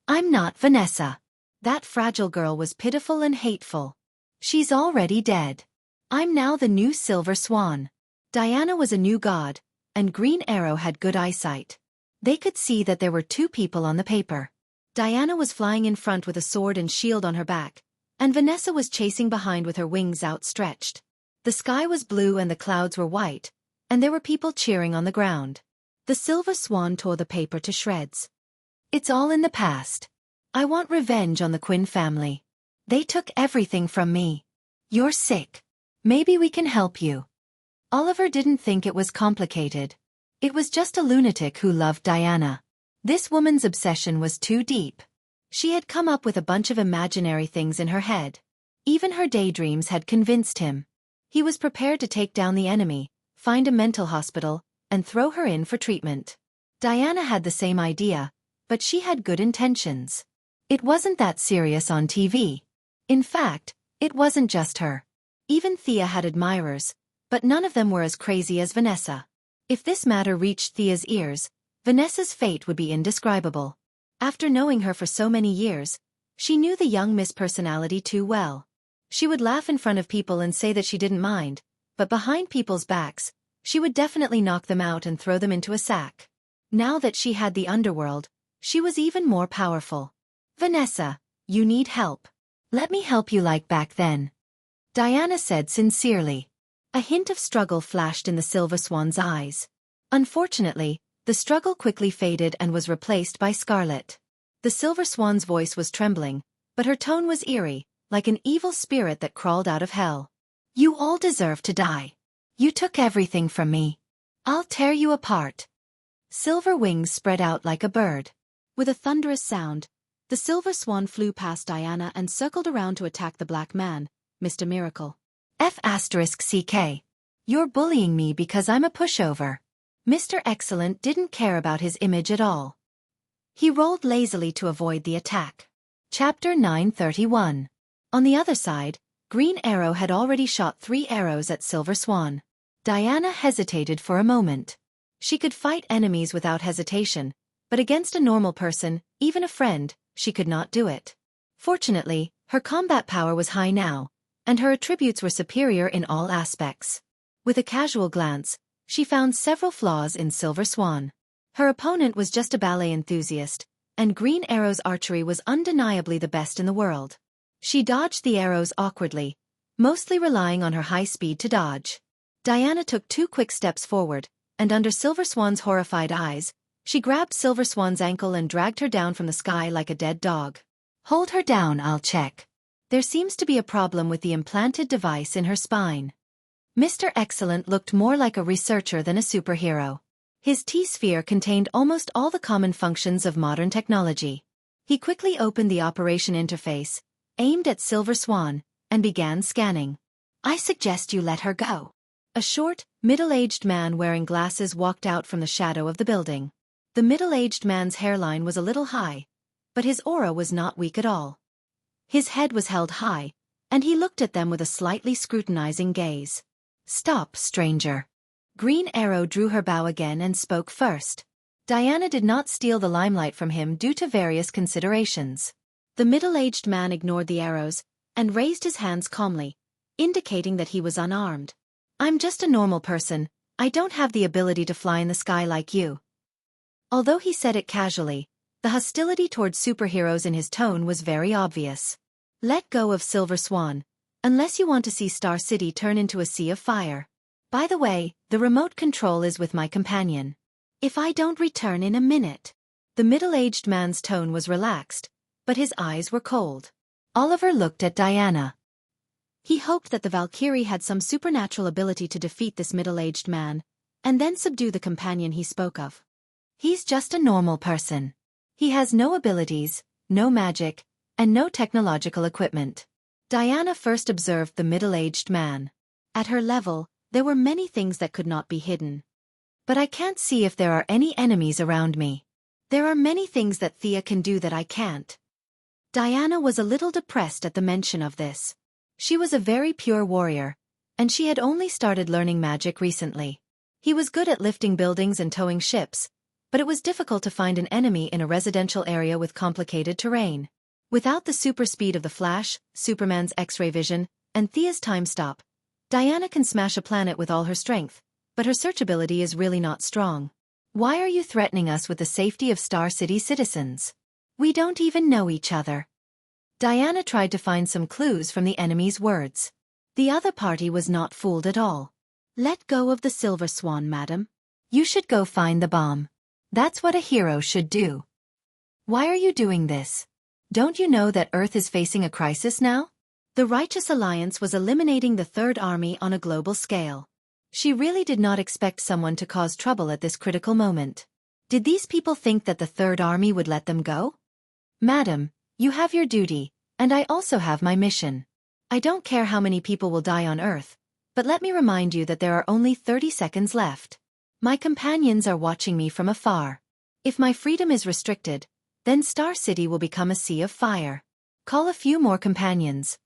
"I'm not Vanessa. That fragile girl was pitiful and hateful. She's already dead. I'm now the new Silver Swan." Diana was a new god, and Green Arrow had good eyesight. They could see that there were two people on the paper. Diana was flying in front with a sword and shield on her back, and Vanessa was chasing behind with her wings outstretched. The sky was blue and the clouds were white, and there were people cheering on the ground. The Silver Swan tore the paper to shreds. "It's all in the past. I want revenge on the Quinn family. They took everything from me. You're sick. Maybe we can help you." Oliver didn't think it was complicated. It was just a lunatic who loved Diana. This woman's obsession was too deep. She had come up with a bunch of imaginary things in her head. Even her daydreams had convinced him. He was prepared to take down the enemy, find a mental hospital, and throw her in for treatment. Diana had the same idea, but she had good intentions. It wasn't that serious on TV. In fact, it wasn't just her. Even Thea had admirers, but none of them were as crazy as Vanessa. If this matter reached Thea's ears, Vanessa's fate would be indescribable. After knowing her for so many years, she knew the young Miss Personality too well. She would laugh in front of people and say that she didn't mind, but behind people's backs, she would definitely knock them out and throw them into a sack. Now that she had the underworld, she was even more powerful. "Vanessa, you need help. Let me help you like back then," Diana said sincerely. A hint of struggle flashed in the Silver Swan's eyes. Unfortunately, the struggle quickly faded and was replaced by scarlet. The Silver Swan's voice was trembling, but her tone was eerie, like an evil spirit that crawled out of hell. "You all deserve to die. You took everything from me. I'll tear you apart." Silver wings spread out like a bird. With a thunderous sound, the Silver Swan flew past Diana and circled around to attack the black man, Mr. Miracle. F***CK. You're bullying me because I'm a pushover. Mr. Excellent didn't care about his image at all. He rolled lazily to avoid the attack. Chapter 931. On the other side, Green Arrow had already shot 3 arrows at Silver Swan. Diana hesitated for a moment. She could fight enemies without hesitation, but against a normal person, even a friend, she could not do it. Fortunately, her combat power was high now, and her attributes were superior in all aspects. With a casual glance, she found several flaws in Silver Swan. Her opponent was just a ballet enthusiast, and Green Arrow's archery was undeniably the best in the world. She dodged the arrows awkwardly, mostly relying on her high speed to dodge. Diana took 2 quick steps forward, and under Silver Swan's horrified eyes, she grabbed Silver Swan's ankle and dragged her down from the sky like a dead dog. "Hold her down, I'll check. There seems to be a problem with the implanted device in her spine." Mr. Excellent looked more like a researcher than a superhero. His T-sphere contained almost all the common functions of modern technology. He quickly opened the operation interface, aimed at Silver Swan, and began scanning. "I suggest you let her go." A short, middle-aged man wearing glasses walked out from the shadow of the building. The middle-aged man's hairline was a little high, but his aura was not weak at all. His head was held high, and he looked at them with a slightly scrutinizing gaze. "Stop, stranger." Green Arrow drew her bow again and spoke first. Diana did not steal the limelight from him due to various considerations. The middle-aged man ignored the arrows and raised his hands calmly, indicating that he was unarmed. "I'm just a normal person. I don't have the ability to fly in the sky like you." Although he said it casually, the hostility towards superheroes in his tone was very obvious. "Let go of Silver Swan, unless you want to see Star City turn into a sea of fire. By the way, the remote control is with my companion. If I don't return in a minute." The middle-aged man's tone was relaxed, but his eyes were cold. Oliver looked at Diana. He hoped that the Valkyrie had some supernatural ability to defeat this middle-aged man, and then subdue the companion he spoke of. He's just a normal person. He has no abilities, no magic, and no technological equipment. Diana first observed the middle-aged man. At her level, there were many things that could not be hidden. But I can't see if there are any enemies around me. There are many things that Thea can do that I can't. Diana was a little depressed at the mention of this. She was a very pure warrior, and she had only started learning magic recently. He was good at lifting buildings and towing ships, but it was difficult to find an enemy in a residential area with complicated terrain. Without the super speed of the Flash, Superman's X-ray vision, and Thea's time stop, Diana can smash a planet with all her strength, but her search ability is really not strong. Why are you threatening us with the safety of Star City citizens? We don't even know each other. Diana tried to find some clues from the enemy's words. The other party was not fooled at all. Let go of the Silver Swan, madam. You should go find the bomb. That's what a hero should do. Why are you doing this? Don't you know that Earth is facing a crisis now? The Righteous Alliance was eliminating the Third Army on a global scale. She really did not expect someone to cause trouble at this critical moment. Did these people think that the Third Army would let them go? Madam, you have your duty, and I also have my mission. I don't care how many people will die on Earth, but let me remind you that there are only 30 seconds left. My companions are watching me from afar. If my freedom is restricted, then Star City will become a sea of fire. Call a few more companions.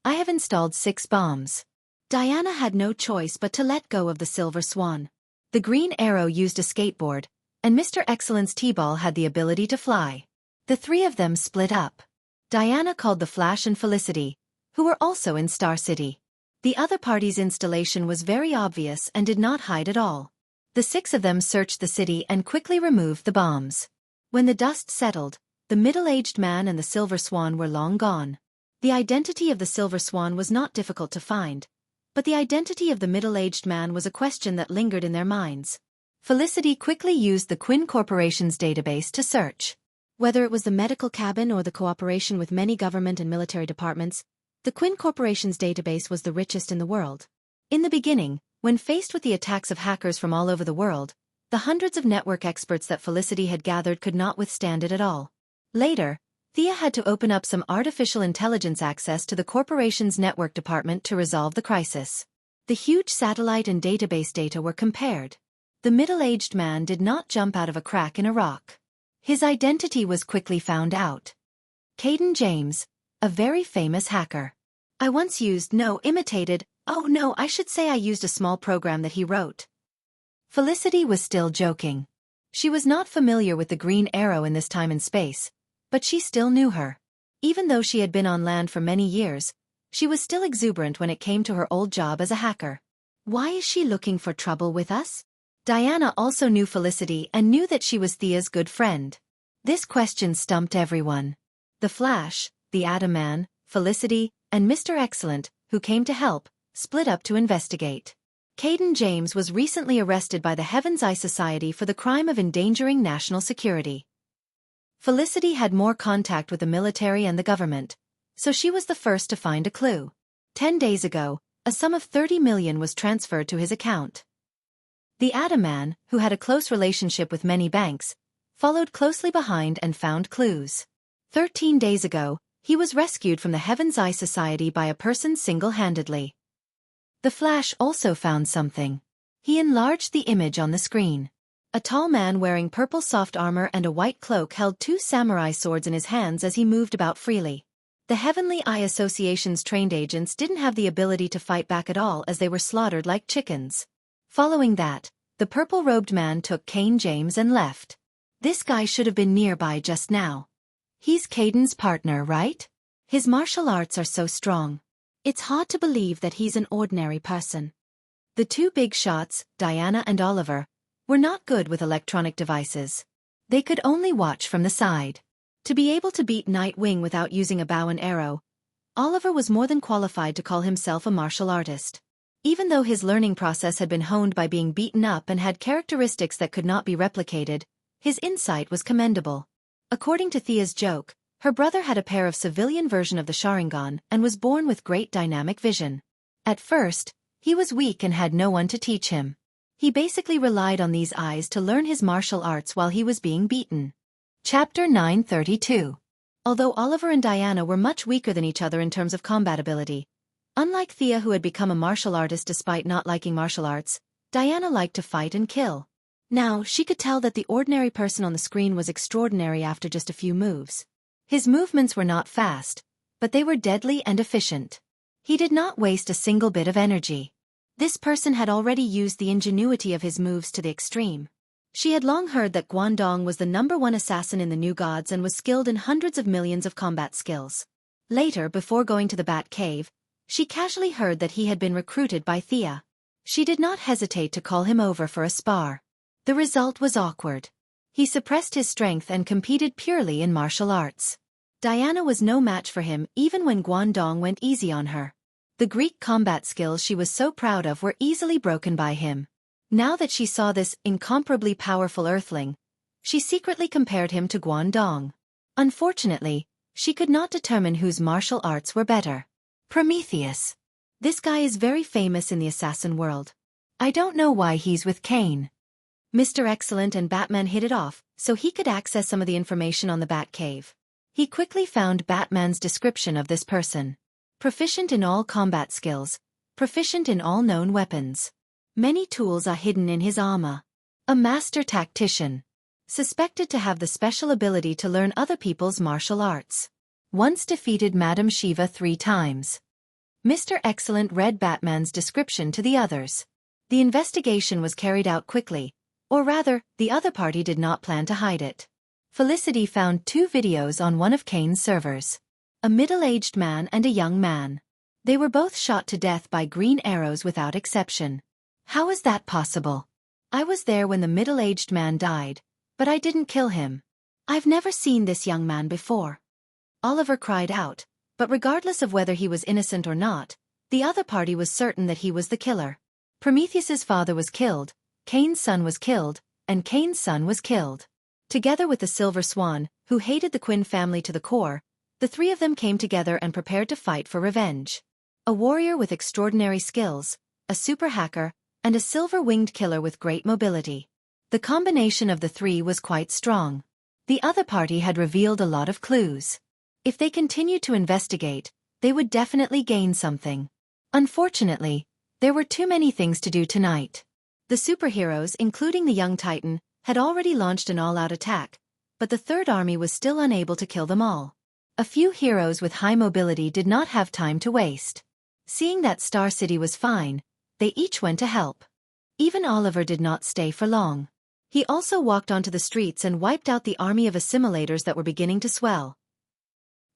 I have installed 6 bombs. Diana had no choice but to let go of the Silver Swan. The Green Arrow used a skateboard, and Mr. Excellence T-Ball had the ability to fly. The three of them split up. Diana called the Flash and Felicity, who were also in Star City. The other party's installation was very obvious and did not hide at all. The 6 of them searched the city and quickly removed the bombs. When the dust settled, the middle-aged man and the Silver Swan were long gone. The identity of the Silver Swan was not difficult to find, but the identity of the middle-aged man was a question that lingered in their minds. Felicity quickly used the Quinn Corporation's database to search. Whether it was the medical cabin or the cooperation with many government and military departments, the Quinn Corporation's database was the richest in the world. In the beginning, when faced with the attacks of hackers from all over the world, the hundreds of network experts that Felicity had gathered could not withstand it at all. Later, Thea had to open up some artificial intelligence access to the corporation's network department to resolve the crisis. The huge satellite and database data were compared. The middle-aged man did not jump out of a crack in a rock. His identity was quickly found out. Caden James, a very famous hacker. I once imitated, I should say I used a small program that he wrote. Felicity was still joking. She was not familiar with the Green Arrow in this time and space, but she still knew her. Even though she had been on land for many years, she was still exuberant when it came to her old job as a hacker. Why is she looking for trouble with us? Diana also knew Felicity and knew that she was Thea's good friend. This question stumped everyone. The Flash, the Atom Man, Felicity, and Mr. Excellent, who came to help, split up to investigate. Caden James was recently arrested by the Heaven's Eye Society for the crime of endangering national security. Felicity had more contact with the military and the government, so she was the first to find a clue. 10 days ago, a sum of $30 million was transferred to his account. The Atom Man, who had a close relationship with many banks, followed closely behind and found clues. 13 days ago, he was rescued from the Heaven's Eye Society by a person single-handedly. The Flash also found something. He enlarged the image on the screen. A tall man wearing purple soft armor and a white cloak held 2 samurai swords in his hands as he moved about freely. The Heavenly Eye Association's trained agents didn't have the ability to fight back at all as they were slaughtered like chickens. Following that, the purple-robed man took Caden James and left. This guy should have been nearby just now. He's Caden's partner, right? His martial arts are so strong. It's hard to believe that he's an ordinary person. The 2 big shots, Diana and Oliver, were not good with electronic devices. They could only watch from the side. To be able to beat Nightwing without using a bow and arrow, Oliver was more than qualified to call himself a martial artist. Even though his learning process had been honed by being beaten up and had characteristics that could not be replicated, his insight was commendable. According to Thea's joke, Her brother had a pair of civilian version of the Sharingan and was born with great dynamic vision. At first, he was weak and had no one to teach him. He basically relied on these eyes to learn his martial arts while he was being beaten. Chapter 932. Although Oliver and Diana were much weaker than each other in terms of combat ability, unlike Thea who had become a martial artist despite not liking martial arts, Diana liked to fight and kill. Now, she could tell that the ordinary person on the screen was extraordinary after just a few moves. His movements were not fast, but they were deadly and efficient. He did not waste a single bit of energy. This person had already used the ingenuity of his moves to the extreme. She had long heard that Guangdong was the #1 assassin in the New Gods and was skilled in hundreds of millions of combat skills. Later, before going to the Bat Cave, she casually heard that he had been recruited by Thea. She did not hesitate to call him over for a spar. The result was awkward. He suppressed his strength and competed purely in martial arts. Diana was no match for him even when Guangdong went easy on her. The Greek combat skills she was so proud of were easily broken by him. Now that she saw this incomparably powerful earthling, she secretly compared him to Guangdong. Unfortunately, she could not determine whose martial arts were better. Prometheus. This guy is very famous in the assassin world. I don't know why he's with Kane. Mr. Excellent and Batman hit it off, so he could access some of the information on the Bat Cave. He quickly found Batman's description of this person. Proficient in all combat skills, proficient in all known weapons. Many tools are hidden in his armor. A master tactician. Suspected to have the special ability to learn other people's martial arts. Once defeated Madame Shiva 3 times. Mr. Excellent read Batman's description to the others. The investigation was carried out quickly. Or rather, the other party did not plan to hide it. Felicity found 2 videos on one of Kane's servers. A middle-aged man and a young man. They were both shot to death by green arrows without exception. How is that possible? I was there when the middle-aged man died, but I didn't kill him. I've never seen this young man before. Oliver cried out, but regardless of whether he was innocent or not, the other party was certain that he was the killer. Prometheus's father was killed, Kane's son was killed, and Kane's son was killed. Together with the Silver Swan, who hated the Quinn family to the core, the 3 of them came together and prepared to fight for revenge. A warrior with extraordinary skills, a super hacker, and a silver-winged killer with great mobility. The combination of the 3 was quite strong. The other party had revealed a lot of clues. If they continued to investigate, they would definitely gain something. Unfortunately, there were too many things to do tonight. The superheroes, including the young Titan, had already launched an all-out attack, but the Third Army was still unable to kill them all. A few heroes with high mobility did not have time to waste. Seeing that Star City was fine, they each went to help. Even Oliver did not stay for long. He also walked onto the streets and wiped out the army of assimilators that were beginning to swell.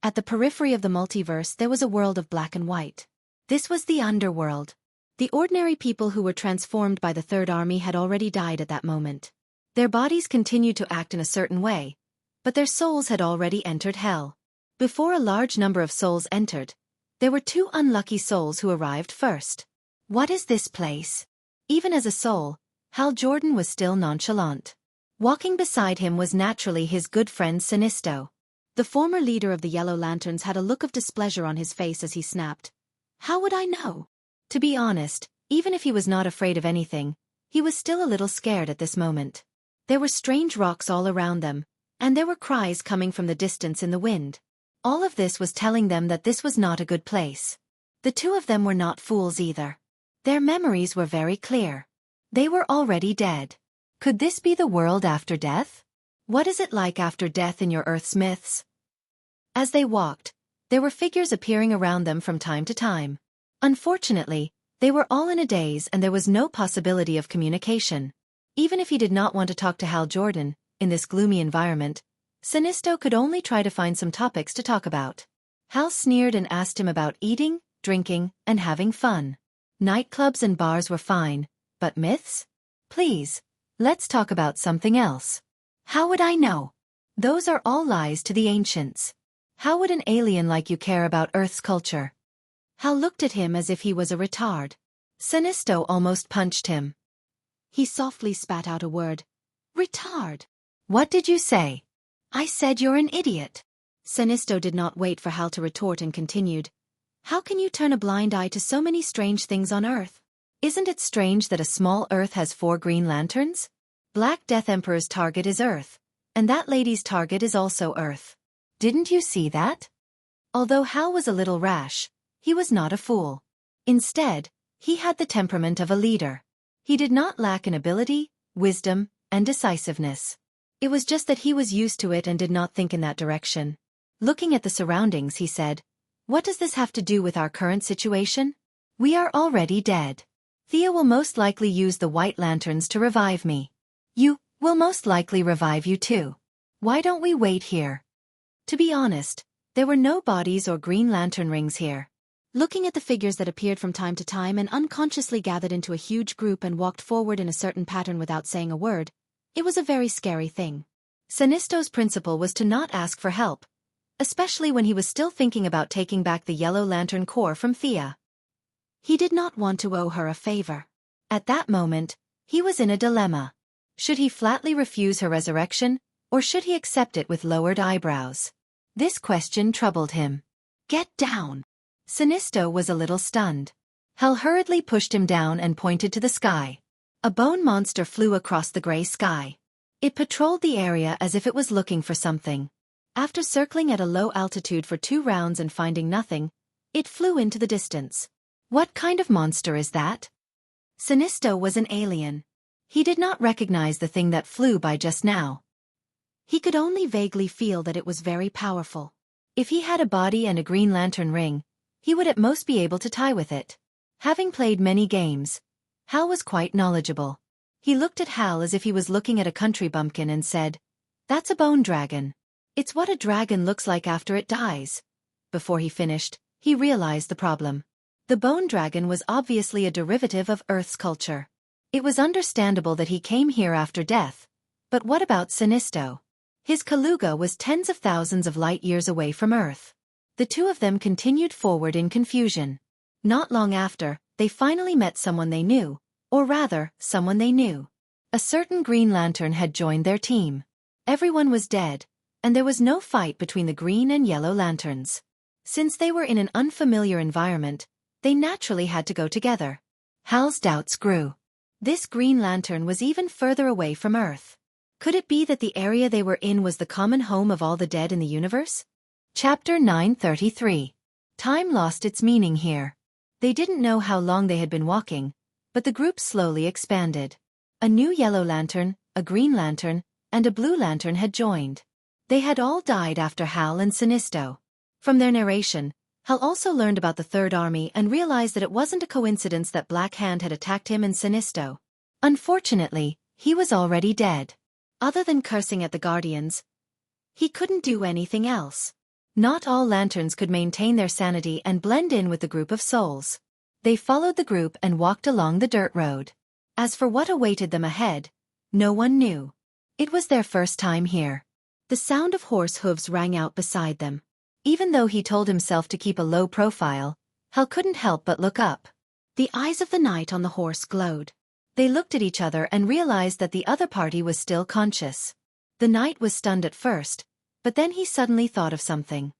At the periphery of the multiverse there was a world of black and white. This was the underworld. The ordinary people who were transformed by the Third Army had already died at that moment. Their bodies continued to act in a certain way, but their souls had already entered hell. Before a large number of souls entered, there were 2 unlucky souls who arrived first. What is this place? Even as a soul, Hal Jordan was still nonchalant. Walking beside him was naturally his good friend Sinisto. The former leader of the Yellow Lanterns had a look of displeasure on his face as he snapped. How would I know? To be honest, even if he was not afraid of anything, he was still a little scared at this moment. There were strange rocks all around them, and there were cries coming from the distance in the wind. All of this was telling them that this was not a good place. The 2 of them were not fools either. Their memories were very clear. They were already dead. Could this be the world after death? What is it like after death in your Earth's myths? As they walked, there were figures appearing around them from time to time. Unfortunately, they were all in a daze and there was no possibility of communication. Even if he did not want to talk to Hal Jordan, in this gloomy environment, Sinisto could only try to find some topics to talk about. Hal sneered and asked him about eating, drinking, and having fun. Nightclubs and bars were fine, but myths? Please, let's talk about something else. How would I know? Those are all lies to the ancients. How would an alien like you care about Earth's culture? Hal looked at him as if he was a retard. Sinisto almost punched him. He softly spat out a word. Retard. What did you say? I said you're an idiot. Sinisto did not wait for Hal to retort and continued. How can you turn a blind eye to so many strange things on Earth? Isn't it strange that a small Earth has 4 green lanterns? Black Death Emperor's target is Earth, and that lady's target is also Earth. Didn't you see that? Although Hal was a little rash, he was not a fool. Instead, he had the temperament of a leader. He did not lack in ability, wisdom, and decisiveness. It was just that he was used to it and did not think in that direction. Looking at the surroundings, he said, "What does this have to do with our current situation? We are already dead. Thea will most likely use the white lanterns to revive me. You will most likely revive you too. Why don't we wait here?" To be honest, there were no bodies or green lantern rings here. Looking at the figures that appeared from time to time and unconsciously gathered into a huge group and walked forward in a certain pattern without saying a word, it was a very scary thing. Sinisto's principle was to not ask for help, especially when he was still thinking about taking back the Yellow Lantern core from Thea. He did not want to owe her a favor. At that moment, he was in a dilemma. Should he flatly refuse her resurrection, or should he accept it with lowered eyebrows? This question troubled him. "Get down!" Sinisto was a little stunned. Hal hurriedly pushed him down and pointed to the sky. A bone monster flew across the gray sky. It patrolled the area as if it was looking for something. After circling at a low altitude for 2 rounds and finding nothing, it flew into the distance. What kind of monster is that? Sinisto was an alien. He did not recognize the thing that flew by just now. He could only vaguely feel that it was very powerful. If he had a body and a green lantern ring, he would at most be able to tie with it. Having played many games, Hal was quite knowledgeable. He looked at Hal as if he was looking at a country bumpkin and said, "That's a bone dragon. It's what a dragon looks like after it dies." Before he finished, he realized the problem. The bone dragon was obviously a derivative of Earth's culture. It was understandable that he came here after death, but what about Sinisto? His Kaluga was tens of thousands of light years away from Earth. The two of them continued forward in confusion. Not long after, they finally met someone they knew, or rather, someone they knew. A certain Green Lantern had joined their team. Everyone was dead, and there was no fight between the Green and Yellow Lanterns. Since they were in an unfamiliar environment, they naturally had to go together. Hal's doubts grew. This Green Lantern was even further away from Earth. Could it be that the area they were in was the common home of all the dead in the universe? Chapter 933. Time lost its meaning here. They didn't know how long they had been walking, but the group slowly expanded. A new Yellow Lantern, a Green Lantern, and a Blue Lantern had joined. They had all died after Hal and Sinisto. From their narration, Hal also learned about the Third Army and realized that it wasn't a coincidence that Black Hand had attacked him and Sinisto. Unfortunately, he was already dead. Other than cursing at the Guardians, he couldn't do anything else. Not all lanterns could maintain their sanity and blend in with the group of souls. They followed the group and walked along the dirt road. As for what awaited them ahead, no one knew. It was their first time here. The sound of horse hooves rang out beside them. Even though he told himself to keep a low profile, Hal couldn't help but look up. The eyes of the knight on the horse glowed. They looked at each other and realized that the other party was still conscious. The knight was stunned at first, but then he suddenly thought of something.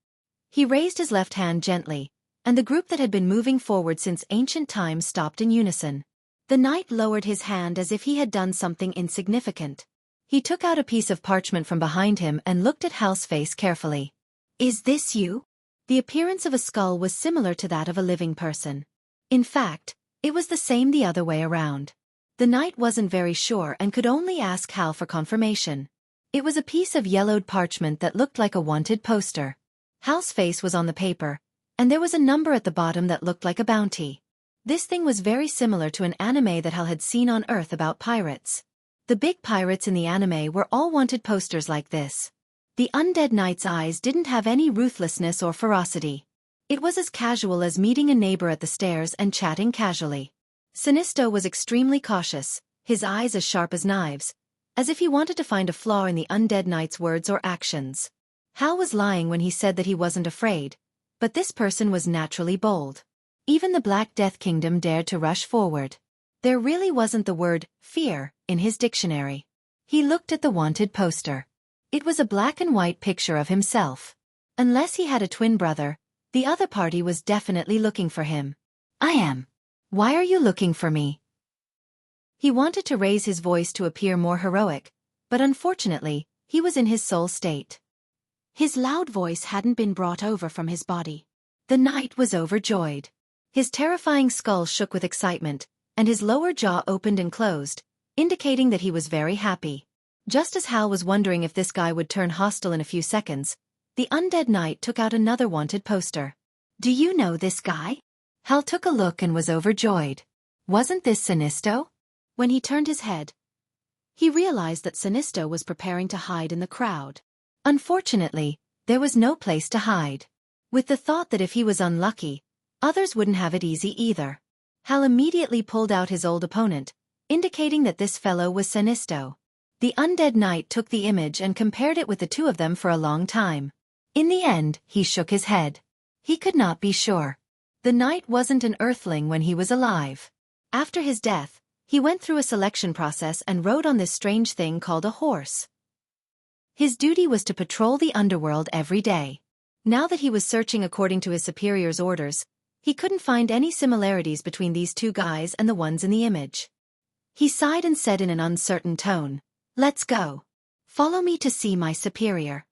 He raised his left hand gently, and the group that had been moving forward since ancient times stopped in unison. The knight lowered his hand as if he had done something insignificant. He took out a piece of parchment from behind him and looked at Hal's face carefully. "Is this you?" The appearance of a skull was similar to that of a living person. In fact, it was the same the other way around. The knight wasn't very sure and could only ask Hal for confirmation. It was a piece of yellowed parchment that looked like a wanted poster. Hal's face was on the paper, and there was a number at the bottom that looked like a bounty. This thing was very similar to an anime that Hal had seen on Earth about pirates. The big pirates in the anime were all wanted posters like this. The undead knight's eyes didn't have any ruthlessness or ferocity. It was as casual as meeting a neighbor at the stairs and chatting casually. Sinisto was extremely cautious, his eyes as sharp as knives, as if he wanted to find a flaw in the undead knight's words or actions. Hal was lying when he said that he wasn't afraid, but this person was naturally bold. Even the Black Death Kingdom dared to rush forward. There really wasn't the word fear in his dictionary. He looked at the wanted poster. It was a black and white picture of himself. Unless he had a twin brother, the other party was definitely looking for him. I am. Why are you looking for me? He wanted to raise his voice to appear more heroic, but unfortunately, he was in his soul state. His loud voice hadn't been brought over from his body. The knight was overjoyed. His terrifying skull shook with excitement, and his lower jaw opened and closed, indicating that he was very happy. Just as Hal was wondering if this guy would turn hostile in a few seconds, the undead knight took out another wanted poster. Do you know this guy? Hal took a look and was overjoyed. Wasn't this Sinisto? When he turned his head, he realized that Sinisto was preparing to hide in the crowd. Unfortunately, there was no place to hide. With the thought that if he was unlucky, others wouldn't have it easy either, Hal immediately pulled out his old opponent, indicating that this fellow was Sinisto. The undead knight took the image and compared it with the two of them for a long time. In the end, he shook his head. He could not be sure. The knight wasn't an earthling when he was alive. After his death, he went through a selection process and rode on this strange thing called a horse. His duty was to patrol the underworld every day. Now that he was searching according to his superior's orders, he couldn't find any similarities between these two guys and the ones in the image. He sighed and said in an uncertain tone, "Let's go. Follow me to see my superior."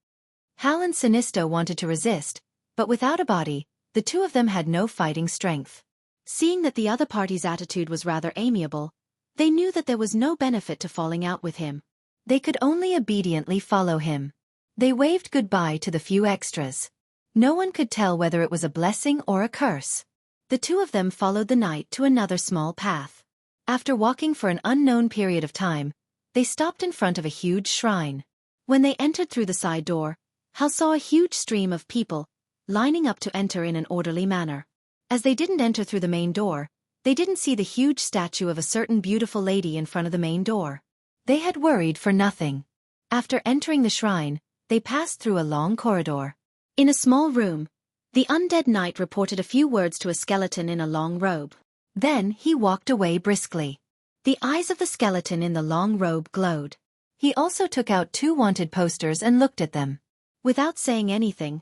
Hal and Sinisto wanted to resist, but without a body, the two of them had no fighting strength. Seeing that the other party's attitude was rather amiable, they knew that there was no benefit to falling out with him. They could only obediently follow him. They waved goodbye to the few extras. No one could tell whether it was a blessing or a curse. The two of them followed the knight to another small path. After walking for an unknown period of time, they stopped in front of a huge shrine. When they entered through the side door, Hal saw a huge stream of people, lining up to enter in an orderly manner. As they didn't enter through the main door, they didn't see the huge statue of a certain beautiful lady in front of the main door. They had worried for nothing. After entering the shrine, they passed through a long corridor. In a small room, the undead knight reported a few words to a skeleton in a long robe. Then he walked away briskly. The eyes of the skeleton in the long robe glowed. He also took out two wanted posters and looked at them. Without saying anything,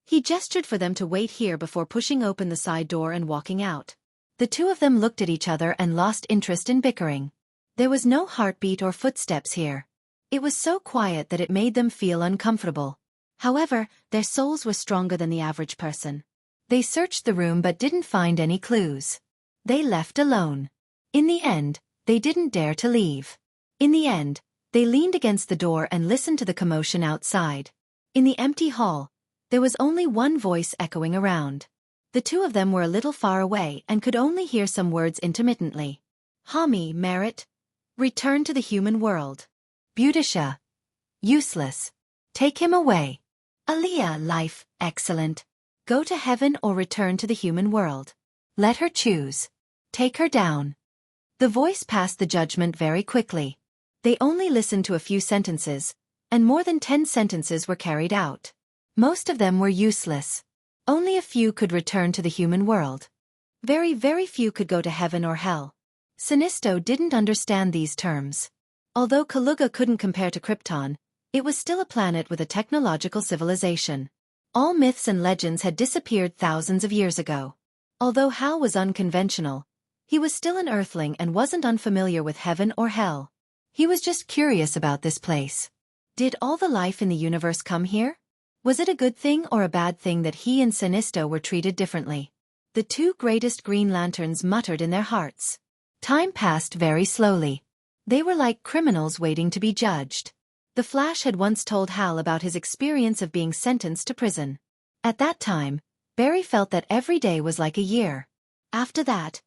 he gestured for them to wait here before pushing open the side door and walking out. The two of them looked at each other and lost interest in bickering. There was no heartbeat or footsteps here. It was so quiet that it made them feel uncomfortable. However, their souls were stronger than the average person. They searched the room but didn't find any clues. They left alone. In the end, they didn't dare to leave. In the end, they leaned against the door and listened to the commotion outside. In the empty hall, there was only one voice echoing around. The two of them were a little far away and could only hear some words intermittently. Hami, merit. Return to the human world. Beautisha. Useless. Take him away. Aliyah, life, excellent. Go to heaven or return to the human world. Let her choose. Take her down. The voice passed the judgment very quickly. They only listened to a few sentences, and more than 10 sentences were carried out. Most of them were useless. Only a few could return to the human world. Very, very few could go to heaven or hell. Sinisto didn't understand these terms. Although Kaluga couldn't compare to Krypton, it was still a planet with a technological civilization. All myths and legends had disappeared thousands of years ago. Although Hal was unconventional, he was still an Earthling and wasn't unfamiliar with heaven or hell. He was just curious about this place. Did all the life in the universe come here? Was it a good thing or a bad thing that he and Sinisto were treated differently? The two greatest Green Lanterns muttered in their hearts. Time passed very slowly. They were like criminals waiting to be judged. The Flash had once told Hal about his experience of being sentenced to prison. At that time, Barry felt that every day was like a year. After that,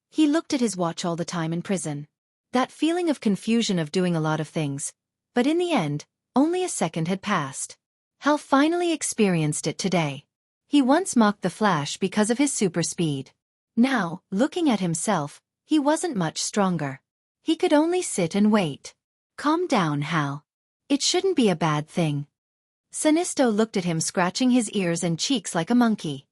he looked at his watch all the time in prison. That feeling of confusion of doing a lot of things. But in the end, only a second had passed. Hal finally experienced it today. He once mocked the Flash because of his super speed. Now, looking at himself, he wasn't much stronger. He could only sit and wait. Calm down, Hal. It shouldn't be a bad thing. Sinisto looked at him, scratching his ears and cheeks like a monkey.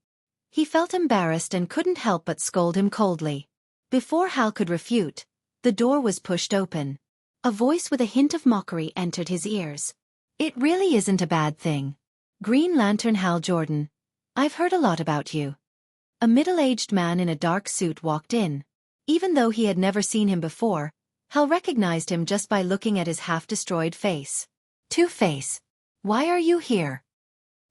He felt embarrassed and couldn't help but scold him coldly. Before Hal could refute, the door was pushed open. A voice with a hint of mockery entered his ears. It really isn't a bad thing. Green Lantern Hal Jordan. I've heard a lot about you. A middle-aged man in a dark suit walked in. Even though he had never seen him before, Hal recognized him just by looking at his half-destroyed face. Two-Face. Why are you here?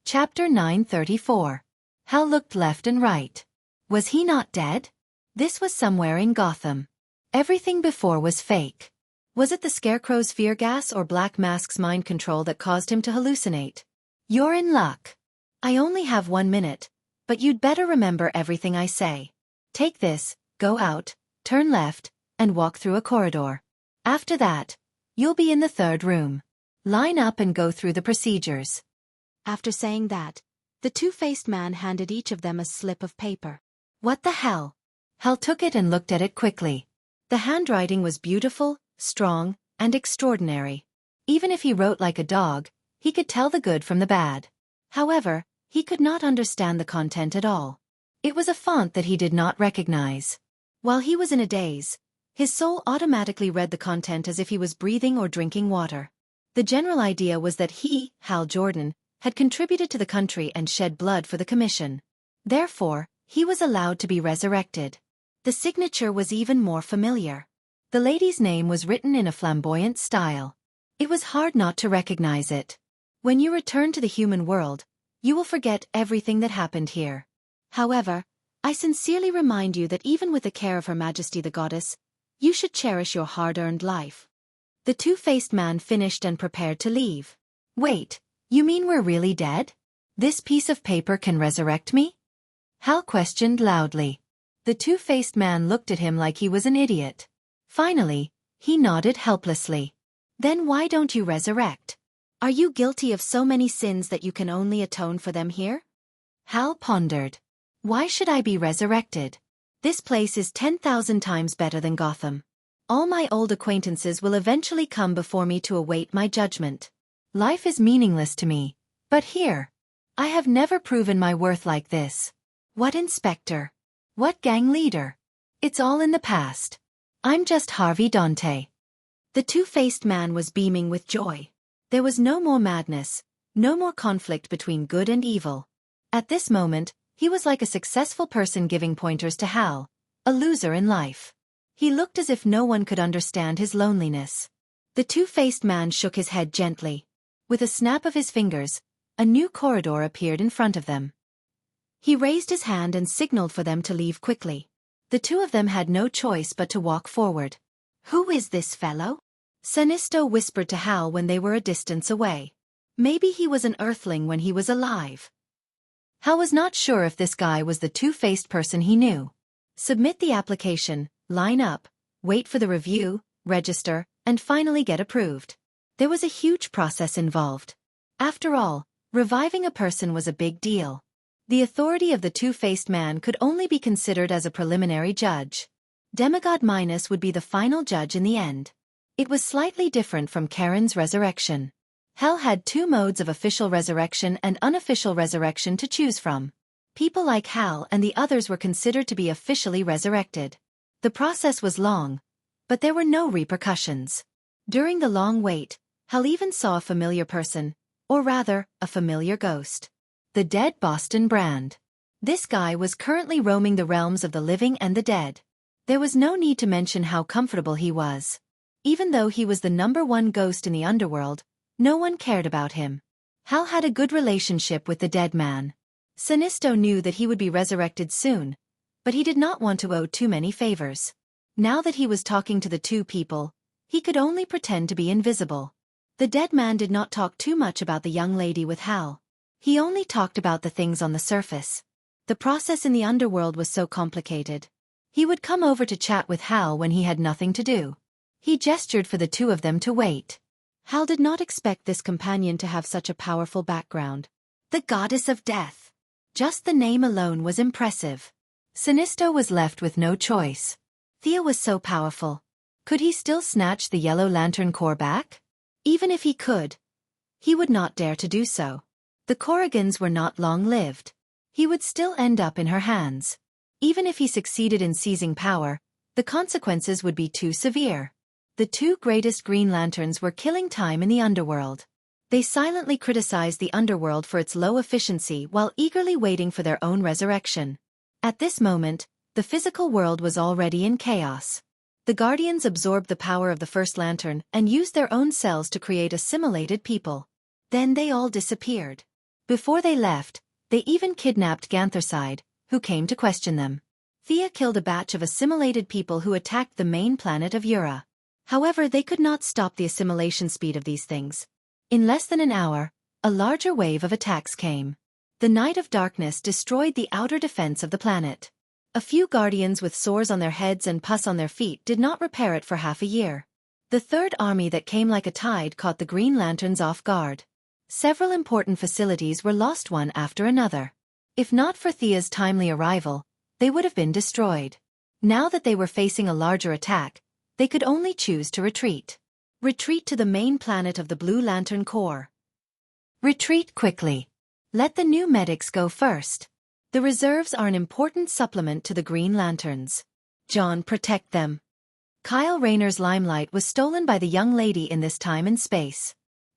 Chapter 934. Hal looked left and right. Was he not dead? This was somewhere in Gotham. Everything before was fake. Was it the Scarecrow's fear gas or Black Mask's mind control that caused him to hallucinate? You're in luck. I only have 1 minute, but you'd better remember everything I say. Take this, go out, turn left, and walk through a corridor. After that, you'll be in the 3rd room. Line up and go through the procedures. After saying that, the two-faced man handed each of them a slip of paper. What the hell? Hal took it and looked at it quickly. The handwriting was beautiful, strong, and extraordinary. Even if he wrote like a dog, he could tell the good from the bad. However, he could not understand the content at all. It was a font that he did not recognize. While he was in a daze, his soul automatically read the content as if he was breathing or drinking water. The general idea was that he, Hal Jordan, had contributed to the country and shed blood for the commission. Therefore, he was allowed to be resurrected. The signature was even more familiar. The lady's name was written in a flamboyant style. It was hard not to recognize it. When you return to the human world, you will forget everything that happened here. However, I sincerely remind you that even with the care of Her Majesty the Goddess, you should cherish your hard-earned life. The two-faced man finished and prepared to leave. Wait, you mean we're really dead? This piece of paper can resurrect me? Hal questioned loudly. The two-faced man looked at him like he was an idiot. Finally, he nodded helplessly. Then why don't you resurrect? Are you guilty of so many sins that you can only atone for them here? Hal pondered. Why should I be resurrected? This place is 10,000 times better than Gotham. All my old acquaintances will eventually come before me to await my judgment. Life is meaningless to me, but here, I have never proven my worth like this. What inspector? What gang leader? It's all in the past. I'm just Harvey Dante. The two-faced man was beaming with joy. There was no more madness, no more conflict between good and evil. At this moment, he was like a successful person giving pointers to Hal, a loser in life. He looked as if no one could understand his loneliness. The two-faced man shook his head gently. With a snap of his fingers, a new corridor appeared in front of them. He raised his hand and signaled for them to leave quickly. The two of them had no choice but to walk forward. Who is this fellow? Sinisto whispered to Hal when they were a distance away. Maybe he was an Earthling when he was alive. Hal was not sure if this guy was the two-faced person he knew. Submit the application, line up, wait for the review, register, and finally get approved. There was a huge process involved. After all, reviving a person was a big deal. The authority of the two-faced man could only be considered as a preliminary judge. Demigod Minus would be the final judge in the end. It was slightly different from Karen's resurrection. Hal had 2 modes of official resurrection and unofficial resurrection to choose from. People like Hal and the others were considered to be officially resurrected. The process was long, but there were no repercussions. During the long wait, Hal even saw a familiar person, or rather, a familiar ghost. The dead Boston Brand. This guy was currently roaming the realms of the living and the dead. There was no need to mention how comfortable he was. Even though he was the #1 ghost in the underworld, no one cared about him. Hal had a good relationship with the dead man. Sinisto knew that he would be resurrected soon, but he did not want to owe too many favors. Now that he was talking to the two people, he could only pretend to be invisible. The dead man did not talk too much about the young lady with Hal. He only talked about the things on the surface. The process in the underworld was so complicated. He would come over to chat with Hal when he had nothing to do. He gestured for the two of them to wait. Hal did not expect this companion to have such a powerful background. The Goddess of Death. Just the name alone was impressive. Sinisto was left with no choice. Thea was so powerful. Could he still snatch the Yellow Lantern Corps back? Even if he could, he would not dare to do so. The Corrigans were not long-lived. He would still end up in her hands. Even if he succeeded in seizing power, the consequences would be too severe. The 2 greatest Green Lanterns were killing time in the underworld. They silently criticized the underworld for its low efficiency while eagerly waiting for their own resurrection. At this moment, the physical world was already in chaos. The Guardians absorbed the power of the first lantern and used their own cells to create assimilated people. Then they all disappeared. Before they left, they even kidnapped Ganthercide, who came to question them. Thea killed a batch of assimilated people who attacked the main planet of Ura. However, they could not stop the assimilation speed of these things. In less than an hour, a larger wave of attacks came. The Night of Darkness destroyed the outer defense of the planet. A few Guardians with sores on their heads and pus on their feet did not repair it for half a year. The Third Army that came like a tide caught the Green Lanterns off guard. Several important facilities were lost one after another. If not for Thea's timely arrival, they would have been destroyed. Now that they were facing a larger attack, they could only choose to retreat. Retreat to the main planet of the Blue Lantern Corps. Retreat quickly. Let the new medics go first. The reserves are an important supplement to the Green Lanterns. John, protect them. Kyle Rayner's limelight was stolen by the young lady in this time and space.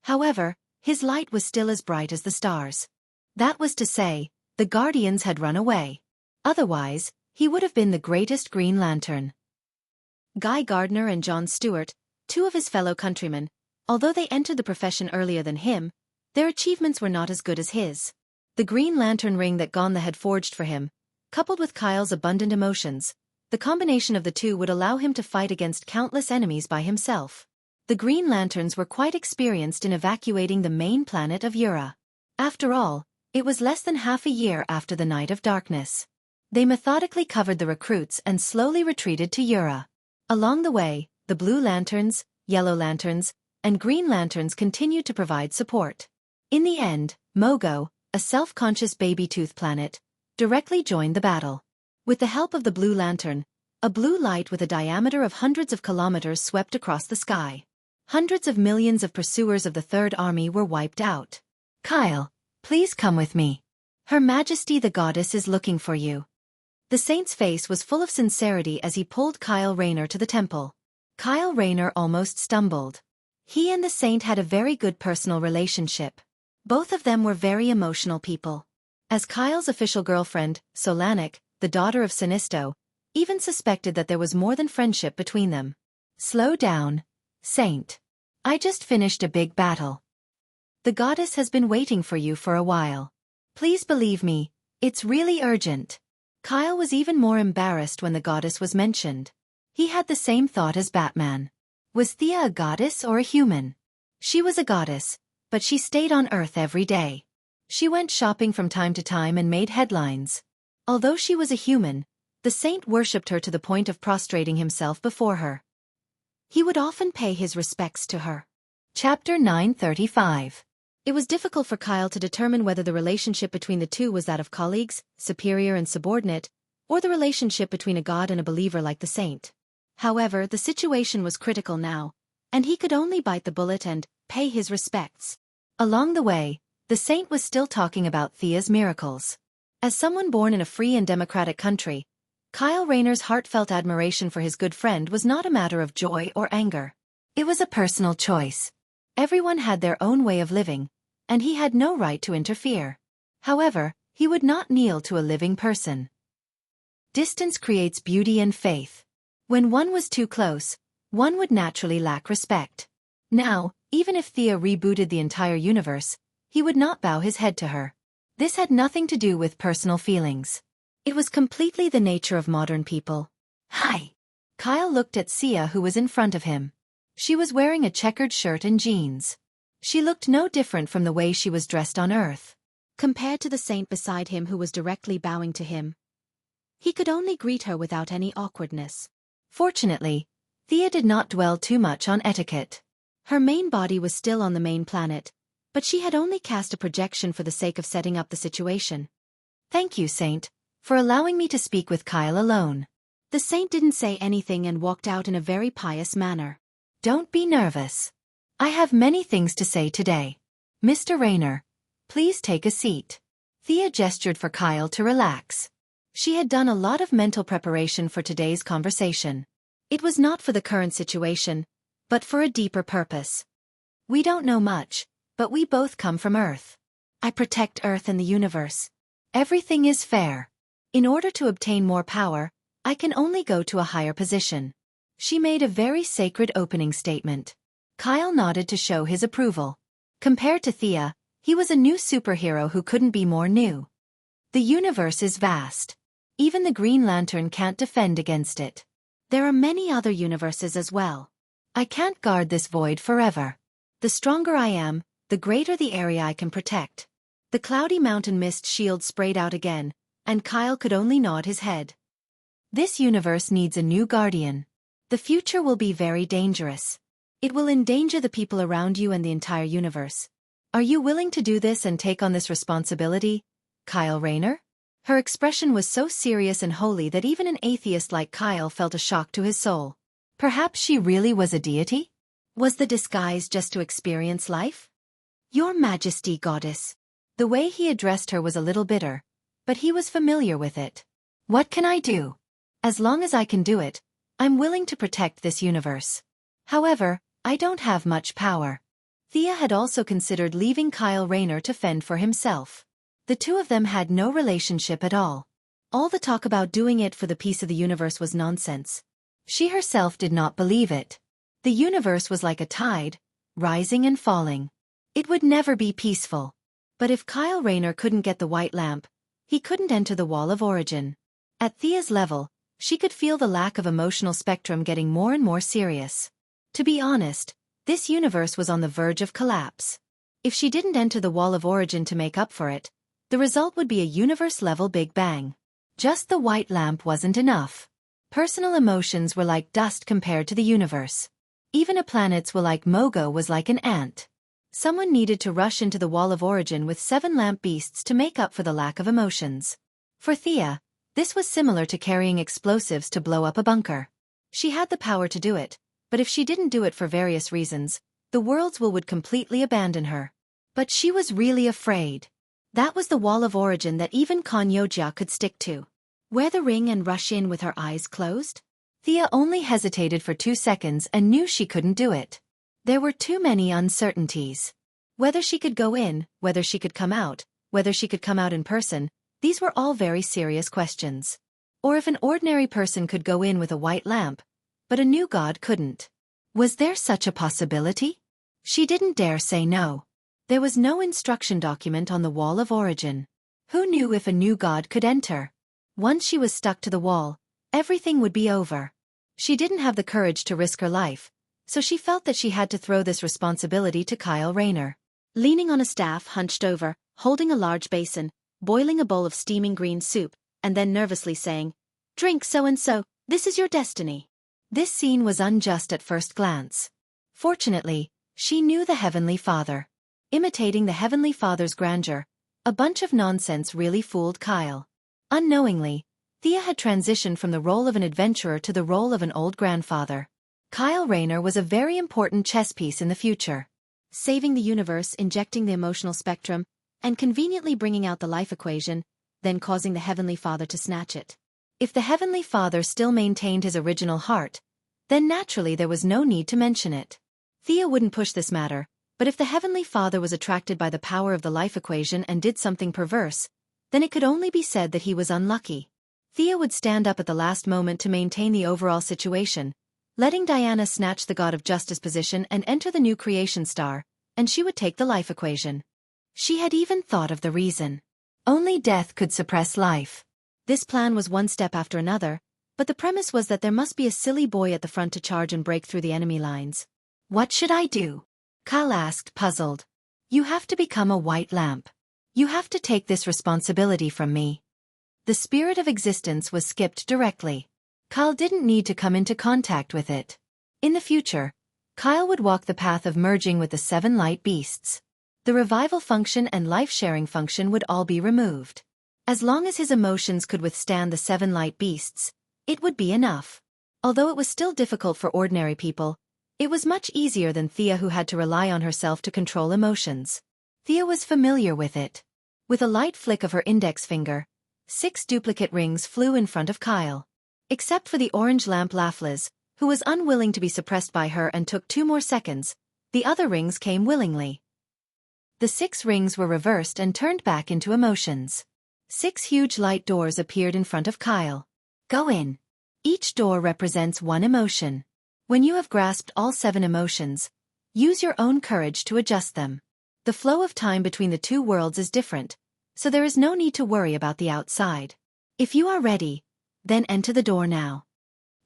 However, his light was still as bright as the stars. That was to say, the Guardians had run away. Otherwise, he would have been the greatest Green Lantern. Guy Gardner and John Stewart, two of his fellow countrymen, although they entered the profession earlier than him, their achievements were not as good as his. The Green Lantern ring that Gonda had forged for him, coupled with Kyle's abundant emotions, the combination of the two would allow him to fight against countless enemies by himself. The Green Lanterns were quite experienced in evacuating the main planet of Ura. After all, it was less than half a year after the Night of Darkness. They methodically covered the recruits and slowly retreated to Ura. Along the way, the Blue Lanterns, Yellow Lanterns, and Green Lanterns continued to provide support. In the end, Mogo, a self-conscious baby-tooth planet, directly joined the battle. With the help of the Blue Lantern, a blue light with a diameter of hundreds of kilometers swept across the sky. Hundreds of millions of pursuers of the Third Army were wiped out. Kyle, please come with me. Her Majesty the Goddess is looking for you. The Saint's face was full of sincerity as he pulled Kyle Rayner to the temple. Kyle Rayner almost stumbled. He and the Saint had a very good personal relationship. Both of them were very emotional people. As Kyle's official girlfriend, Solanik, the daughter of Sinisto, even suspected that there was more than friendship between them. Slow down, Saint. I just finished a big battle. The goddess has been waiting for you for a while. Please believe me, it's really urgent. Kyle was even more embarrassed when the goddess was mentioned. He had the same thought as Batman. Was Thea a goddess or a human? She was a goddess, but she stayed on Earth every day. She went shopping from time to time and made headlines. Although she was a human, the Saint worshipped her to the point of prostrating himself before her. He would often pay his respects to her. Chapter 935. It was difficult for Kyle to determine whether the relationship between the two was that of colleagues, superior and subordinate, or the relationship between a god and a believer like the Saint. However, the situation was critical now, and he could only bite the bullet and pay his respects. Along the way, the Saint was still talking about Thea's miracles. As someone born in a free and democratic country, Kyle Rayner's heartfelt admiration for his good friend was not a matter of joy or anger. It was a personal choice. Everyone had their own way of living, and he had no right to interfere. However, he would not kneel to a living person. Distance creates beauty and faith. When one was too close, one would naturally lack respect. Now, even if Thea rebooted the entire universe, he would not bow his head to her. This had nothing to do with personal feelings. It was completely the nature of modern people. Hi. Kyle looked at Sia, who was in front of him. She was wearing a checkered shirt and jeans. She looked no different from the way she was dressed on Earth. Compared to the Saint beside him who was directly bowing to him, he could only greet her without any awkwardness. Fortunately, Thea did not dwell too much on etiquette. Her main body was still on the main planet, but she had only cast a projection for the sake of setting up the situation. Thank you, Saint, for allowing me to speak with Kyle alone. The Saint didn't say anything and walked out in a very pious manner. Don't be nervous. I have many things to say today. Mr. Rayner, please take a seat. Thea gestured for Kyle to relax. She had done a lot of mental preparation for today's conversation. It was not for the current situation, but for a deeper purpose. We don't know much, But we both come from Earth. I protect Earth and the universe. Everything is fair. In order to obtain more power, I can only go to a higher position. She made a very sacred opening statement. Kyle nodded to show his approval. Compared to Thea, he was a new superhero who couldn't be more new. The universe is vast. Even the Green Lantern can't defend against it. There are many other universes as well. I can't guard this void forever. The stronger I am, the greater the area I can protect. The cloudy mountain mist shield sprayed out again, and Kyle could only nod his head. This universe needs a new guardian. The future will be very dangerous. It will endanger the people around you and the entire universe. Are you willing to do this and take on this responsibility, Kyle Rayner? Her expression was so serious and holy that even an atheist like Kyle felt a shock to his soul. Perhaps she really was a deity? Was the disguise just to experience life? Your Majesty, Goddess. The way he addressed her was a little bitter, but he was familiar with it. What can I do? As long as I can do it, I'm willing to protect this universe. However, I don't have much power. Thea had also considered leaving Kyle Rayner to fend for himself. The two of them had no relationship at all. All the talk about doing it for the peace of the universe was nonsense. She herself did not believe it. The universe was like a tide, rising and falling. It would never be peaceful. But if Kyle Rayner couldn't get the white lamp, he couldn't enter the wall of origin. At Thea's level, she could feel the lack of emotional spectrum getting more and more serious. To be honest, this universe was on the verge of collapse. If she didn't enter the wall of origin to make up for it, the result would be a universe-level Big Bang. Just the white lamp wasn't enough. Personal emotions were like dust compared to the universe. Even a planet's will like Mogo was like an ant. Someone needed to rush into the wall of origin with 7 lamp beasts to make up for the lack of emotions. For Thea, this was similar to carrying explosives to blow up a bunker. She had the power to do it, but if she didn't do it for various reasons, the world's will would completely abandon her. But she was really afraid. That was the wall of origin that even Kanyojia could stick to. Wear the ring and rush in with her eyes closed? Thea only hesitated for 2 seconds and knew she couldn't do it. There were too many uncertainties. Whether she could go in, whether she could come out, whether she could come out in person, these were all very serious questions. Or if an ordinary person could go in with a white lamp, but a new god couldn't. Was there such a possibility? She didn't dare say no. There was no instruction document on the wall of origin. Who knew if a new god could enter? Once she was stuck to the wall, everything would be over. She didn't have the courage to risk her life, so she felt that she had to throw this responsibility to Kyle Rayner. Leaning on a staff hunched over, holding a large basin, boiling a bowl of steaming green soup, and then nervously saying, "Drink so-and-so, this is your destiny." This scene was unjust at first glance. Fortunately, she knew the Heavenly Father. Imitating the Heavenly Father's grandeur, a bunch of nonsense really fooled Kyle. Unknowingly, Thea had transitioned from the role of an adventurer to the role of an old grandfather. Kyle Rayner was a very important chess piece in the future. Saving the universe, injecting the emotional spectrum, and conveniently bringing out the life equation, then causing the Heavenly Father to snatch it. If the Heavenly Father still maintained his original heart, then naturally there was no need to mention it. Thea wouldn't push this matter, but if the Heavenly Father was attracted by the power of the life equation and did something perverse, then it could only be said that he was unlucky. Thea would stand up at the last moment to maintain the overall situation, letting Diana snatch the God of Justice position and enter the new creation star, and she would take the life equation. She had even thought of the reason. Only death could suppress life. This plan was one step after another, but the premise was that there must be a silly boy at the front to charge and break through the enemy lines. What should I do? Kyle asked, puzzled. You have to become a white lamp. You have to take this responsibility from me. The spirit of existence was skipped directly. Kyle didn't need to come into contact with it. In the future, Kyle would walk the path of merging with the 7 light beasts. The revival function and life-sharing function would all be removed. As long as his emotions could withstand the 7 light beasts, it would be enough. Although it was still difficult for ordinary people, it was much easier than Thea, who had to rely on herself to control emotions. Thea was familiar with it. With a light flick of her index finger, 6 duplicate rings flew in front of Kyle. Except for the orange lamp Laflas, who was unwilling to be suppressed by her and took 2 more seconds, the other rings came willingly. The 6 rings were reversed and turned back into emotions. 6 huge light doors appeared in front of Kyle. Go in. Each door represents one emotion. When you have grasped all 7 emotions, use your own courage to adjust them. The flow of time between the 2 worlds is different, so there is no need to worry about the outside. If you are ready, then enter the door now.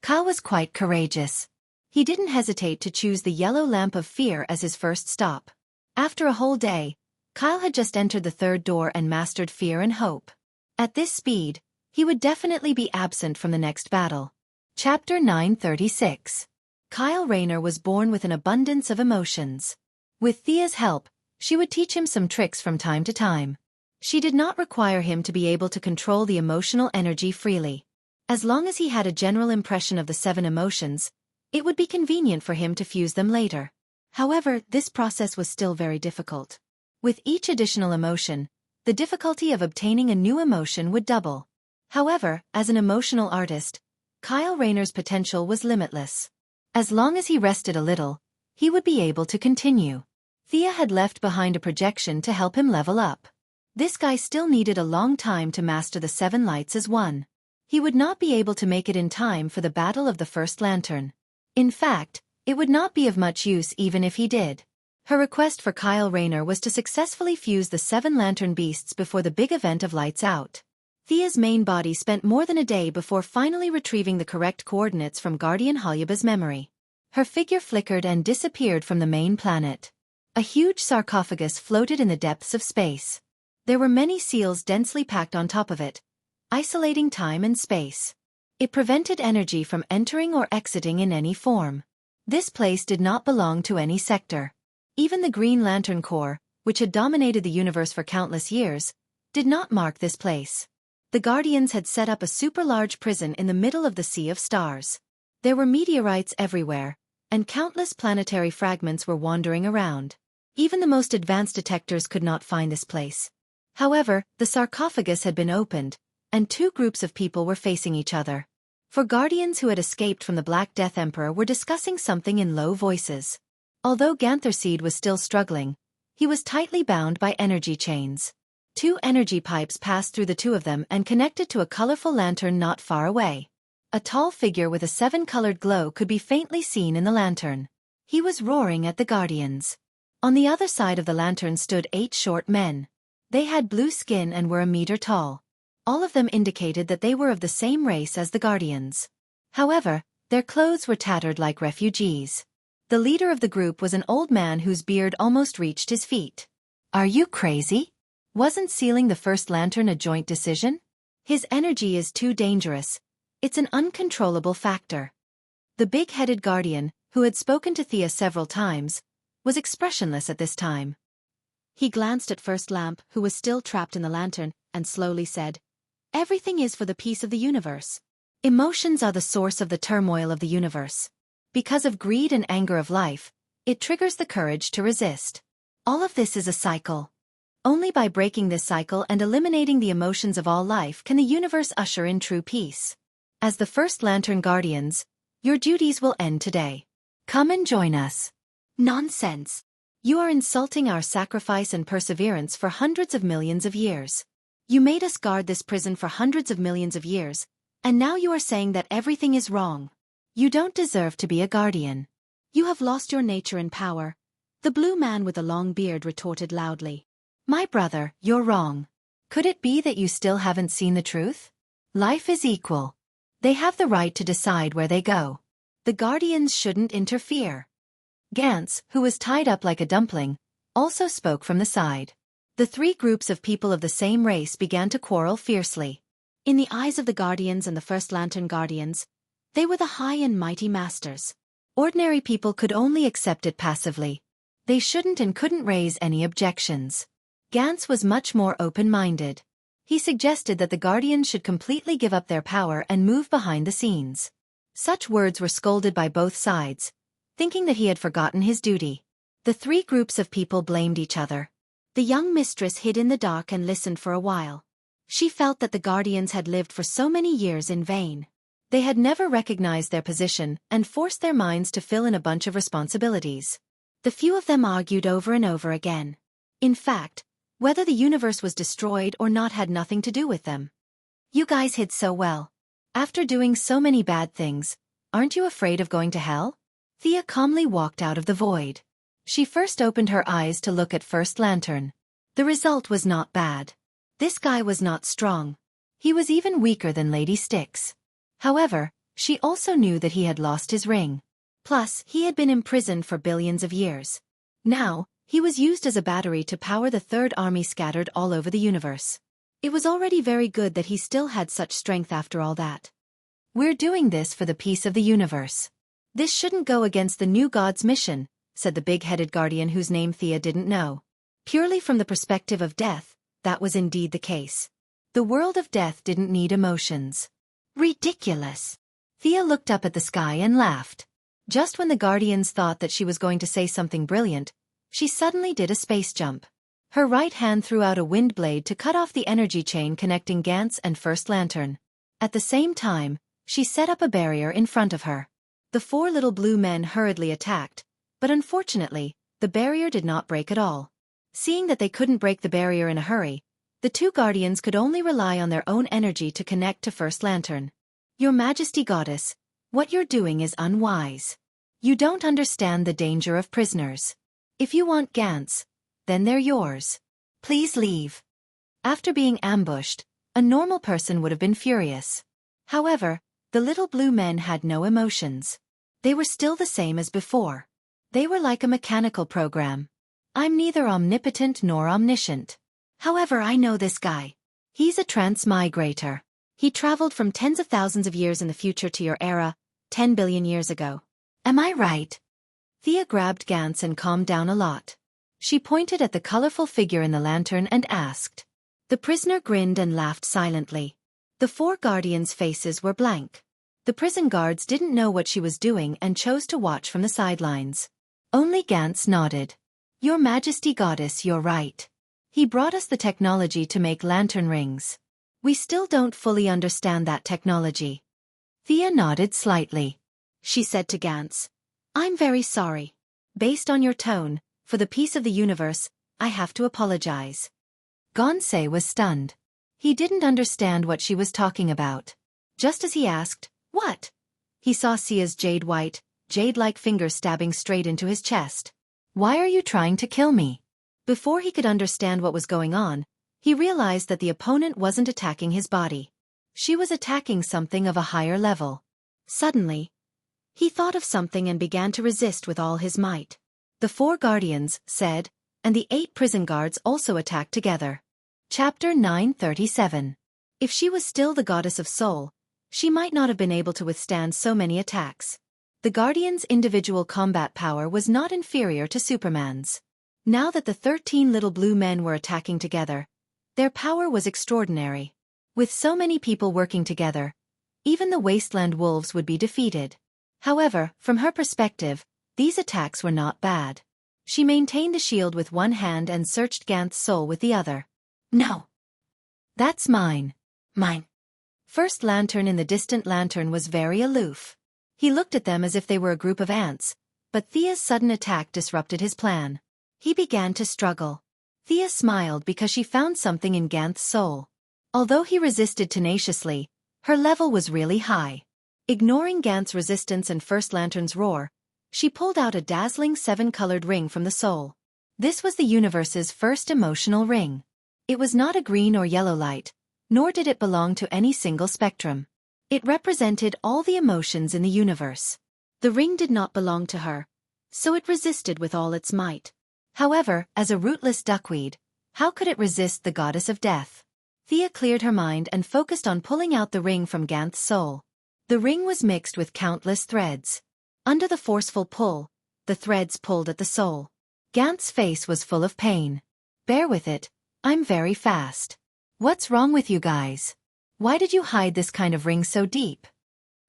Kyle was quite courageous. He didn't hesitate to choose the yellow lamp of fear as his first stop. After a whole day, Kyle had just entered the 3rd door and mastered fear and hope. At this speed, he would definitely be absent from the next battle. Chapter 936. Kyle Rayner was born with an abundance of emotions. With Thea's help, she would teach him some tricks from time to time. She did not require him to be able to control the emotional energy freely. As long as he had a general impression of the 7 emotions, it would be convenient for him to fuse them later. However, this process was still very difficult. With each additional emotion, the difficulty of obtaining a new emotion would double. However, as an emotional artist, Kyle Rayner's potential was limitless. As long as he rested a little, he would be able to continue. Thea had left behind a projection to help him level up. This guy still needed a long time to master the 7 lights as one. He would not be able to make it in time for the Battle of the First Lantern. In fact, it would not be of much use even if he did. Her request for Kyle Rayner was to successfully fuse the 7 lantern beasts before the big event of Lights Out. Thea's main body spent more than a day before finally retrieving the correct coordinates from Guardian Halyaba's memory. Her figure flickered and disappeared from the main planet. A huge sarcophagus floated in the depths of space. There were many seals densely packed on top of it, isolating time and space. It prevented energy from entering or exiting in any form. This place did not belong to any sector. Even the Green Lantern Corps, which had dominated the universe for countless years, did not mark this place. The Guardians had set up a super-large prison in the middle of the Sea of Stars. There were meteorites everywhere, and countless planetary fragments were wandering around. Even the most advanced detectors could not find this place. However, the sarcophagus had been opened, and 2 groups of people were facing each other. For Guardians who had escaped from the Black Death Emperor were discussing something in low voices. Although Gantherseed was still struggling, he was tightly bound by energy chains. 2 energy pipes passed through the 2 of them and connected to a colorful lantern not far away. A tall figure with a 7-colored glow could be faintly seen in the lantern. He was roaring at the Guardians. On the other side of the lantern stood 8 short men. They had blue skin and were a meter tall. All of them indicated that they were of the same race as the Guardians. However, their clothes were tattered like refugees. The leader of the group was an old man whose beard almost reached his feet. Are you crazy? Wasn't sealing the first lantern a joint decision? His energy is too dangerous. It's an uncontrollable factor. The big-headed Guardian, who had spoken to Thea several times, was expressionless at this time. He glanced at First Lamp, who was still trapped in the lantern, and slowly said, "Everything is for the peace of the universe. Emotions are the source of the turmoil of the universe. Because of greed and anger of life, it triggers the courage to resist. All of this is a cycle. Only by breaking this cycle and eliminating the emotions of all life can the universe usher in true peace. As the First Lantern Guardians, your duties will end today. Come and join us." Nonsense. You are insulting our sacrifice and perseverance for hundreds of millions of years. You made us guard this prison for hundreds of millions of years, and now you are saying that everything is wrong. You don't deserve to be a guardian. You have lost your nature and power, the blue man with the long beard retorted loudly. My brother, you're wrong. Could it be that you still haven't seen the truth? Life is equal. They have the right to decide where they go. The guardians shouldn't interfere. Gantz, who was tied up like a dumpling, also spoke from the side. The 3 groups of people of the same race began to quarrel fiercely. In the eyes of the Guardians and the First Lantern Guardians, they were the high and mighty masters. Ordinary people could only accept it passively. They shouldn't and couldn't raise any objections. Gantz was much more open-minded. He suggested that the Guardians should completely give up their power and move behind the scenes. Such words were scolded by both sides, thinking that he had forgotten his duty. The 3 groups of people blamed each other. The young mistress hid in the dark and listened for a while. She felt that the Guardians had lived for so many years in vain. They had never recognized their position and forced their minds to fill in a bunch of responsibilities. The few of them argued over and over again. In fact, whether the universe was destroyed or not had nothing to do with them. You guys hid so well. After doing so many bad things, aren't you afraid of going to hell? Thea calmly walked out of the void. She first opened her eyes to look at First Lantern. The result was not bad. This guy was not strong. He was even weaker than Lady Styx. However, she also knew that he had lost his ring. Plus, he had been imprisoned for billions of years. Now, he was used as a battery to power the Third Army scattered all over the universe. It was already very good that he still had such strength after all that. We're doing this for the peace of the universe. This shouldn't go against the new god's mission, said the big-headed guardian whose name Thea didn't know. Purely from the perspective of death, that was indeed the case. The world of death didn't need emotions. Ridiculous. Thea looked up at the sky and laughed. Just when the guardians thought that she was going to say something brilliant, she suddenly did a space jump. Her right hand threw out a wind blade to cut off the energy chain connecting Gantz and First Lantern. At the same time, she set up a barrier in front of her. The four little blue men hurriedly attacked, but unfortunately, the barrier did not break at all. Seeing that they couldn't break the barrier in a hurry, the two guardians could only rely on their own energy to connect to First Lantern. Your Majesty Goddess, what you're doing is unwise. You don't understand the danger of prisoners. If you want Gantz, then they're yours. Please leave. After being ambushed, a normal person would have been furious. However, the little blue men had no emotions. They were still the same as before. They were like a mechanical program. I'm neither omnipotent nor omniscient. However, I know this guy. He's a transmigrator. He traveled from tens of thousands of years in the future to your era, 10 billion years ago. Am I right? Thea grabbed Gantz and calmed down a lot. She pointed at the colorful figure in the lantern and asked. The prisoner grinned and laughed silently. The four guardians' faces were blank. The prison guards didn't know what she was doing and chose to watch from the sidelines. Only Gantz nodded. Your Majesty Goddess, you're right. He brought us the technology to make lantern rings. We still don't fully understand that technology. Thea nodded slightly. She said to Gantz, I'm very sorry. Based on your tone, for the peace of the universe, I have to apologize. Gonsei was stunned. He didn't understand what she was talking about. Just as he asked, what? He saw Sia's jade-white, jade-like fingers stabbing straight into his chest. Why are you trying to kill me? Before he could understand what was going on, he realized that the opponent wasn't attacking his body. She was attacking something of a higher level. Suddenly, he thought of something and began to resist with all his might. The four guardians said, and the 8 prison guards also attacked together. Chapter 937. If she was still the goddess of soul, she might not have been able to withstand so many attacks. The Guardians' individual combat power was not inferior to Superman's. Now that the 13 little blue men were attacking together, their power was extraordinary. With so many people working together, even the Wasteland Wolves would be defeated. However, from her perspective, these attacks were not bad. She maintained the shield with one hand and searched Gantz's soul with the other. No. That's mine. Mine. First Lantern in the distant lantern was very aloof. He looked at them as if they were a group of ants, but Thea's sudden attack disrupted his plan. He began to struggle. Thea smiled because she found something in Gantz's soul. Although he resisted tenaciously, her level was really high. Ignoring Gantz's resistance and First Lantern's roar, she pulled out a dazzling 7-colored ring from the soul. This was the universe's first emotional ring. It was not a green or yellow light, nor did it belong to any single spectrum. It represented all the emotions in the universe. The ring did not belong to her, so it resisted with all its might. However, as a rootless duckweed, how could it resist the goddess of death? Thea cleared her mind and focused on pulling out the ring from Gantz's soul. The ring was mixed with countless threads. Under the forceful pull, the threads pulled at the soul. Gantz's face was full of pain. Bear with it, I'm very fast. What's wrong with you guys? Why did you hide this kind of ring so deep?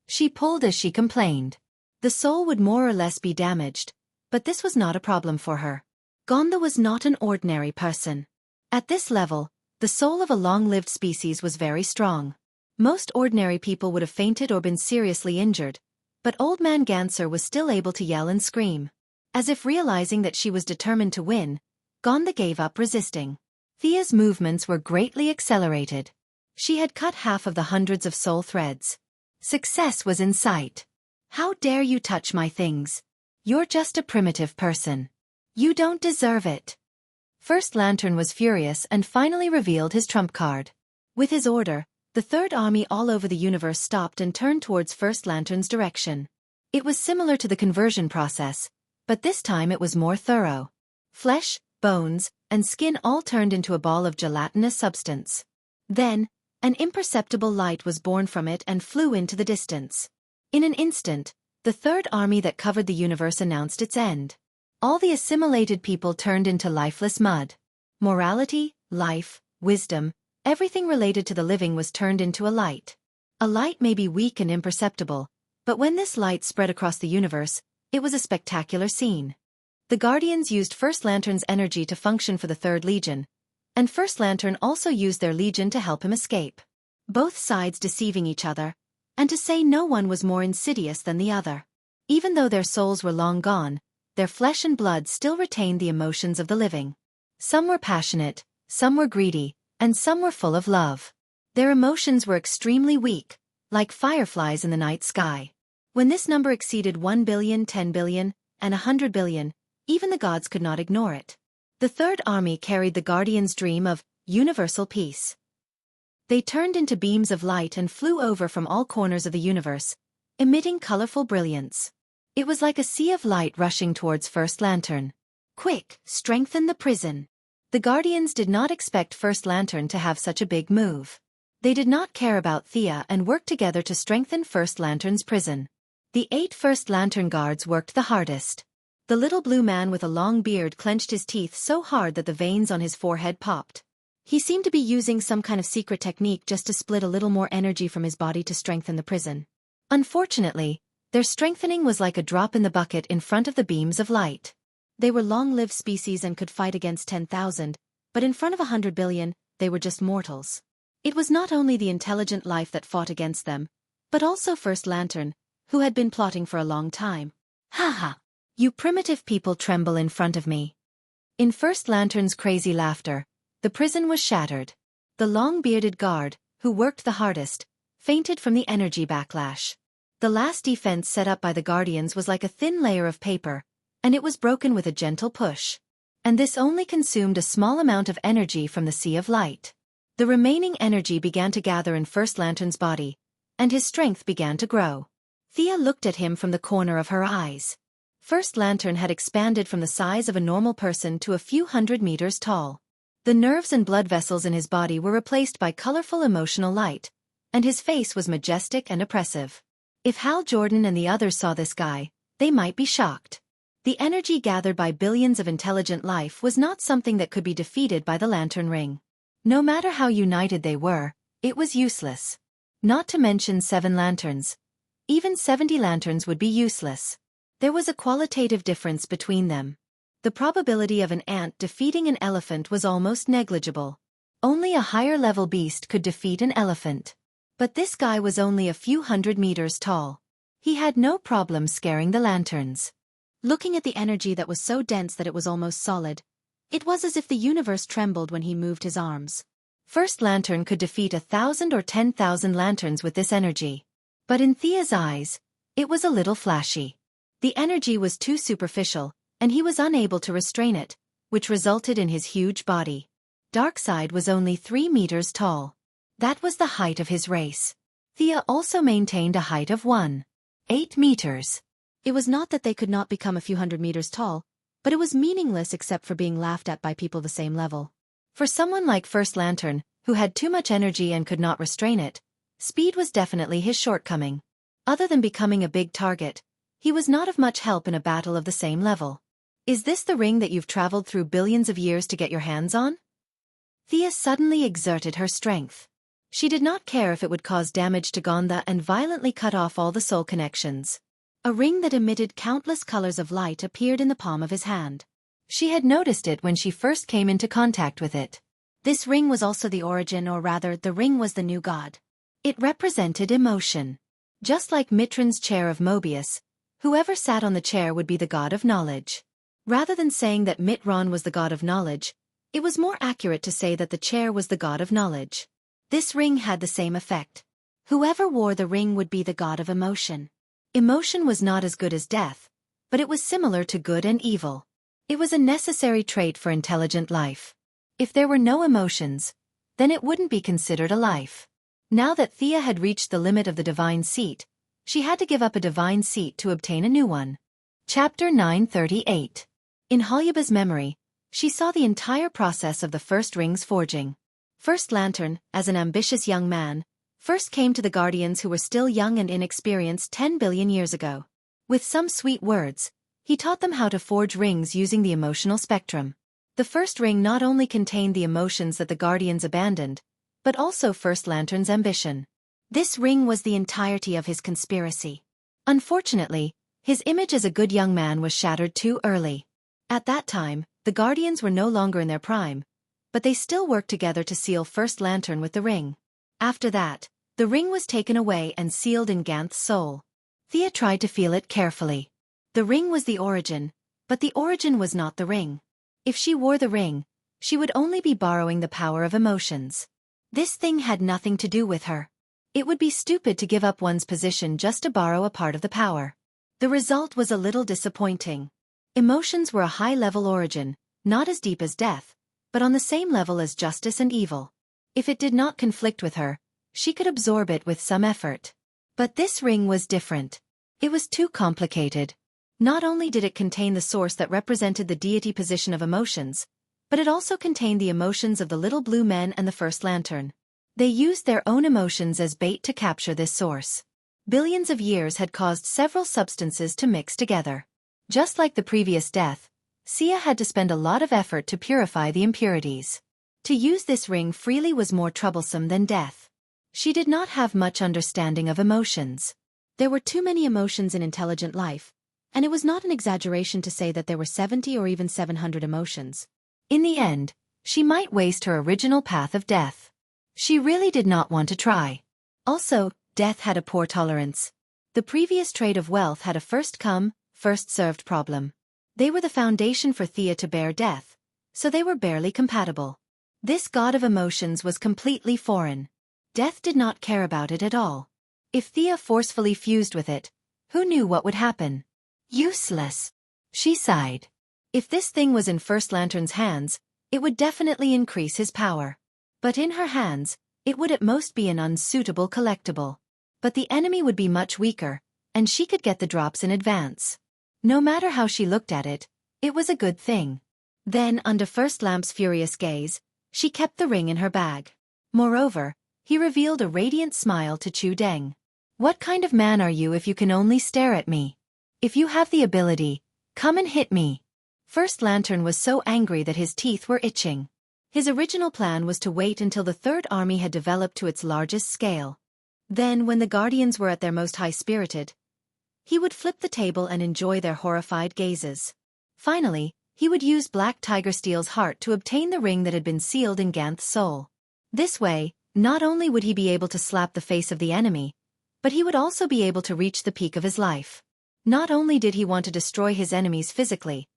She pulled as she complained. The soul would more or less be damaged, but this was not a problem for her. Gonda was not an ordinary person. At this level, the soul of a long-lived species was very strong. Most ordinary people would have fainted or been seriously injured, but Old Man Gantzer was still able to yell and scream. As if realizing that she was determined to win, Gonda gave up resisting. Thea's movements were greatly accelerated. She had cut half of the hundreds of soul threads. Success was in sight. How dare you touch my things? You're just a primitive person. You don't deserve it. First Lantern was furious and finally revealed his trump card. With his order, the Third Army all over the universe stopped and turned towards First Lantern's direction. It was similar to the conversion process, but this time it was more thorough. Flesh, bones, and skin all turned into a ball of gelatinous substance. Then, an imperceptible light was born from it and flew into the distance. In an instant, the Third Army that covered the universe announced its end. All the assimilated people turned into lifeless mud. Morality, life, wisdom, everything related to the living was turned into a light. A light may be weak and imperceptible, but when this light spread across the universe, it was a spectacular scene. The Guardians used First Lantern's energy to function for the Third Legion, and First Lantern also used their Legion to help him escape. Both sides deceiving each other, and to say no one was more insidious than the other. Even though their souls were long gone, their flesh and blood still retained the emotions of the living. Some were passionate, some were greedy, and some were full of love. Their emotions were extremely weak, like fireflies in the night sky. When this number exceeded 1 billion, 10 billion, and 100 billion, even the gods could not ignore it. The Third Army carried the Guardians' dream of universal peace. They turned into beams of light and flew over from all corners of the universe, emitting colorful brilliance. It was like a sea of light rushing towards First Lantern. Quick, strengthen the prison. The Guardians did not expect First Lantern to have such a big move. They did not care about Thea and worked together to strengthen First Lantern's prison. The 8 First Lantern guards worked the hardest. The little blue man with a long beard clenched his teeth so hard that the veins on his forehead popped. He seemed to be using some kind of secret technique just to split a little more energy from his body to strengthen the prison. Unfortunately, their strengthening was like a drop in the bucket in front of the beams of light. They were long-lived species and could fight against 10,000, but in front of 100 billion, they were just mortals. It was not only the intelligent life that fought against them, but also First Lantern, who had been plotting for a long time. Ha ha! You primitive people tremble in front of me. In First Lantern's crazy laughter, the prison was shattered. The long-bearded guard, who worked the hardest, fainted from the energy backlash. The last defense set up by the Guardians was like a thin layer of paper, and it was broken with a gentle push. And this only consumed a small amount of energy from the sea of light. The remaining energy began to gather in First Lantern's body, and his strength began to grow. Thea looked at him from the corner of her eyes. First Lantern had expanded from the size of a normal person to a few hundred meters tall. The nerves and blood vessels in his body were replaced by colorful emotional light, and his face was majestic and oppressive. If Hal Jordan and the others saw this guy, they might be shocked. The energy gathered by billions of intelligent life was not something that could be defeated by the Lantern Ring. No matter how united they were, it was useless. Not to mention 7 lanterns. Even 70 lanterns would be useless. There was a qualitative difference between them. The probability of an ant defeating an elephant was almost negligible. Only a higher-level beast could defeat an elephant. But this guy was only a few hundred meters tall. He had no problem scaring the lanterns. Looking at the energy that was so dense that it was almost solid, it was as if the universe trembled when he moved his arms. First Lantern could defeat 1,000 or 10,000 lanterns with this energy. But in Thea's eyes, it was a little flashy. The energy was too superficial, and he was unable to restrain it, which resulted in his huge body. Darkseid was only 3 meters tall. That was the height of his race. Thea also maintained a height of 1.8 meters. It was not that they could not become a few hundred meters tall, but it was meaningless except for being laughed at by people the same level. For someone like First Lantern, who had too much energy and could not restrain it, speed was definitely his shortcoming. Other than becoming a big target, he was not of much help in a battle of the same level. Is this the ring that you've traveled through billions of years to get your hands on? Thea suddenly exerted her strength. She did not care if it would cause damage to Gonda and violently cut off all the soul connections. A ring that emitted countless colors of light appeared in the palm of his hand. She had noticed it when she first came into contact with it. This ring was also the origin, or rather, the ring was the new god. It represented emotion. Just like Mitron's chair of Mobius, whoever sat on the chair would be the god of knowledge. Rather than saying that Mitron was the god of knowledge, it was more accurate to say that the chair was the god of knowledge. This ring had the same effect. Whoever wore the ring would be the god of emotion. Emotion was not as good as death, but it was similar to good and evil. It was a necessary trait for intelligent life. If there were no emotions, then it wouldn't be considered a life. Now that Thea had reached the limit of the divine seat, she had to give up a divine seat to obtain a new one. Chapter 938. In Holyaba's memory, she saw the entire process of the first ring's forging. First Lantern, as an ambitious young man, first came to the Guardians who were still young and inexperienced 10 billion years ago. With some sweet words, he taught them how to forge rings using the emotional spectrum. The first ring not only contained the emotions that the Guardians abandoned, but also First Lantern's ambition. This ring was the entirety of his conspiracy. Unfortunately, his image as a good young man was shattered too early. At that time, the Guardians were no longer in their prime, but they still worked together to seal First Lantern with the ring. After that, the ring was taken away and sealed in Ganth's soul. Thea tried to feel it carefully. The ring was the origin, but the origin was not the ring. If she wore the ring, she would only be borrowing the power of emotions. This thing had nothing to do with her. It would be stupid to give up one's position just to borrow a part of the power. The result was a little disappointing. Emotions were a high-level origin, not as deep as death, but on the same level as justice and evil. If it did not conflict with her, she could absorb it with some effort. But this ring was different. It was too complicated. Not only did it contain the source that represented the deity position of emotions, but it also contained the emotions of the little blue men and the First Lantern. They used their own emotions as bait to capture this source. Billions of years had caused several substances to mix together. Just like the previous death, Sia had to spend a lot of effort to purify the impurities. To use this ring freely was more troublesome than death. She did not have much understanding of emotions. There were too many emotions in intelligent life, and it was not an exaggeration to say that there were 70 or even 700 emotions. In the end, she might waste her original path of death. She really did not want to try. Also, death had a poor tolerance. The previous trait of wealth had a first-come, first-served problem. They were the foundation for Thea to bear death, so they were barely compatible. This god of emotions was completely foreign. Death did not care about it at all. If Thea forcefully fused with it, who knew what would happen? Useless. She sighed. If this thing was in First Lantern's hands, it would definitely increase his power. But in her hands, it would at most be an unsuitable collectible. But the enemy would be much weaker, and she could get the drops in advance. No matter how she looked at it, it was a good thing. Then, under First Lamp's furious gaze, she kept the ring in her bag. Moreover, he revealed a radiant smile to Chu Deng. What kind of man are you if you can only stare at me? If you have the ability, come and hit me. First Lantern was so angry that his teeth were itching. His original plan was to wait until the Third Army had developed to its largest scale. Then, when the Guardians were at their most high-spirited, he would flip the table and enjoy their horrified gazes. Finally, he would use Black Tiger Steel's heart to obtain the ring that had been sealed in Ganth's soul. This way, not only would he be able to slap the face of the enemy, but he would also be able to reach the peak of his life. Not only did he want to destroy his enemies physically,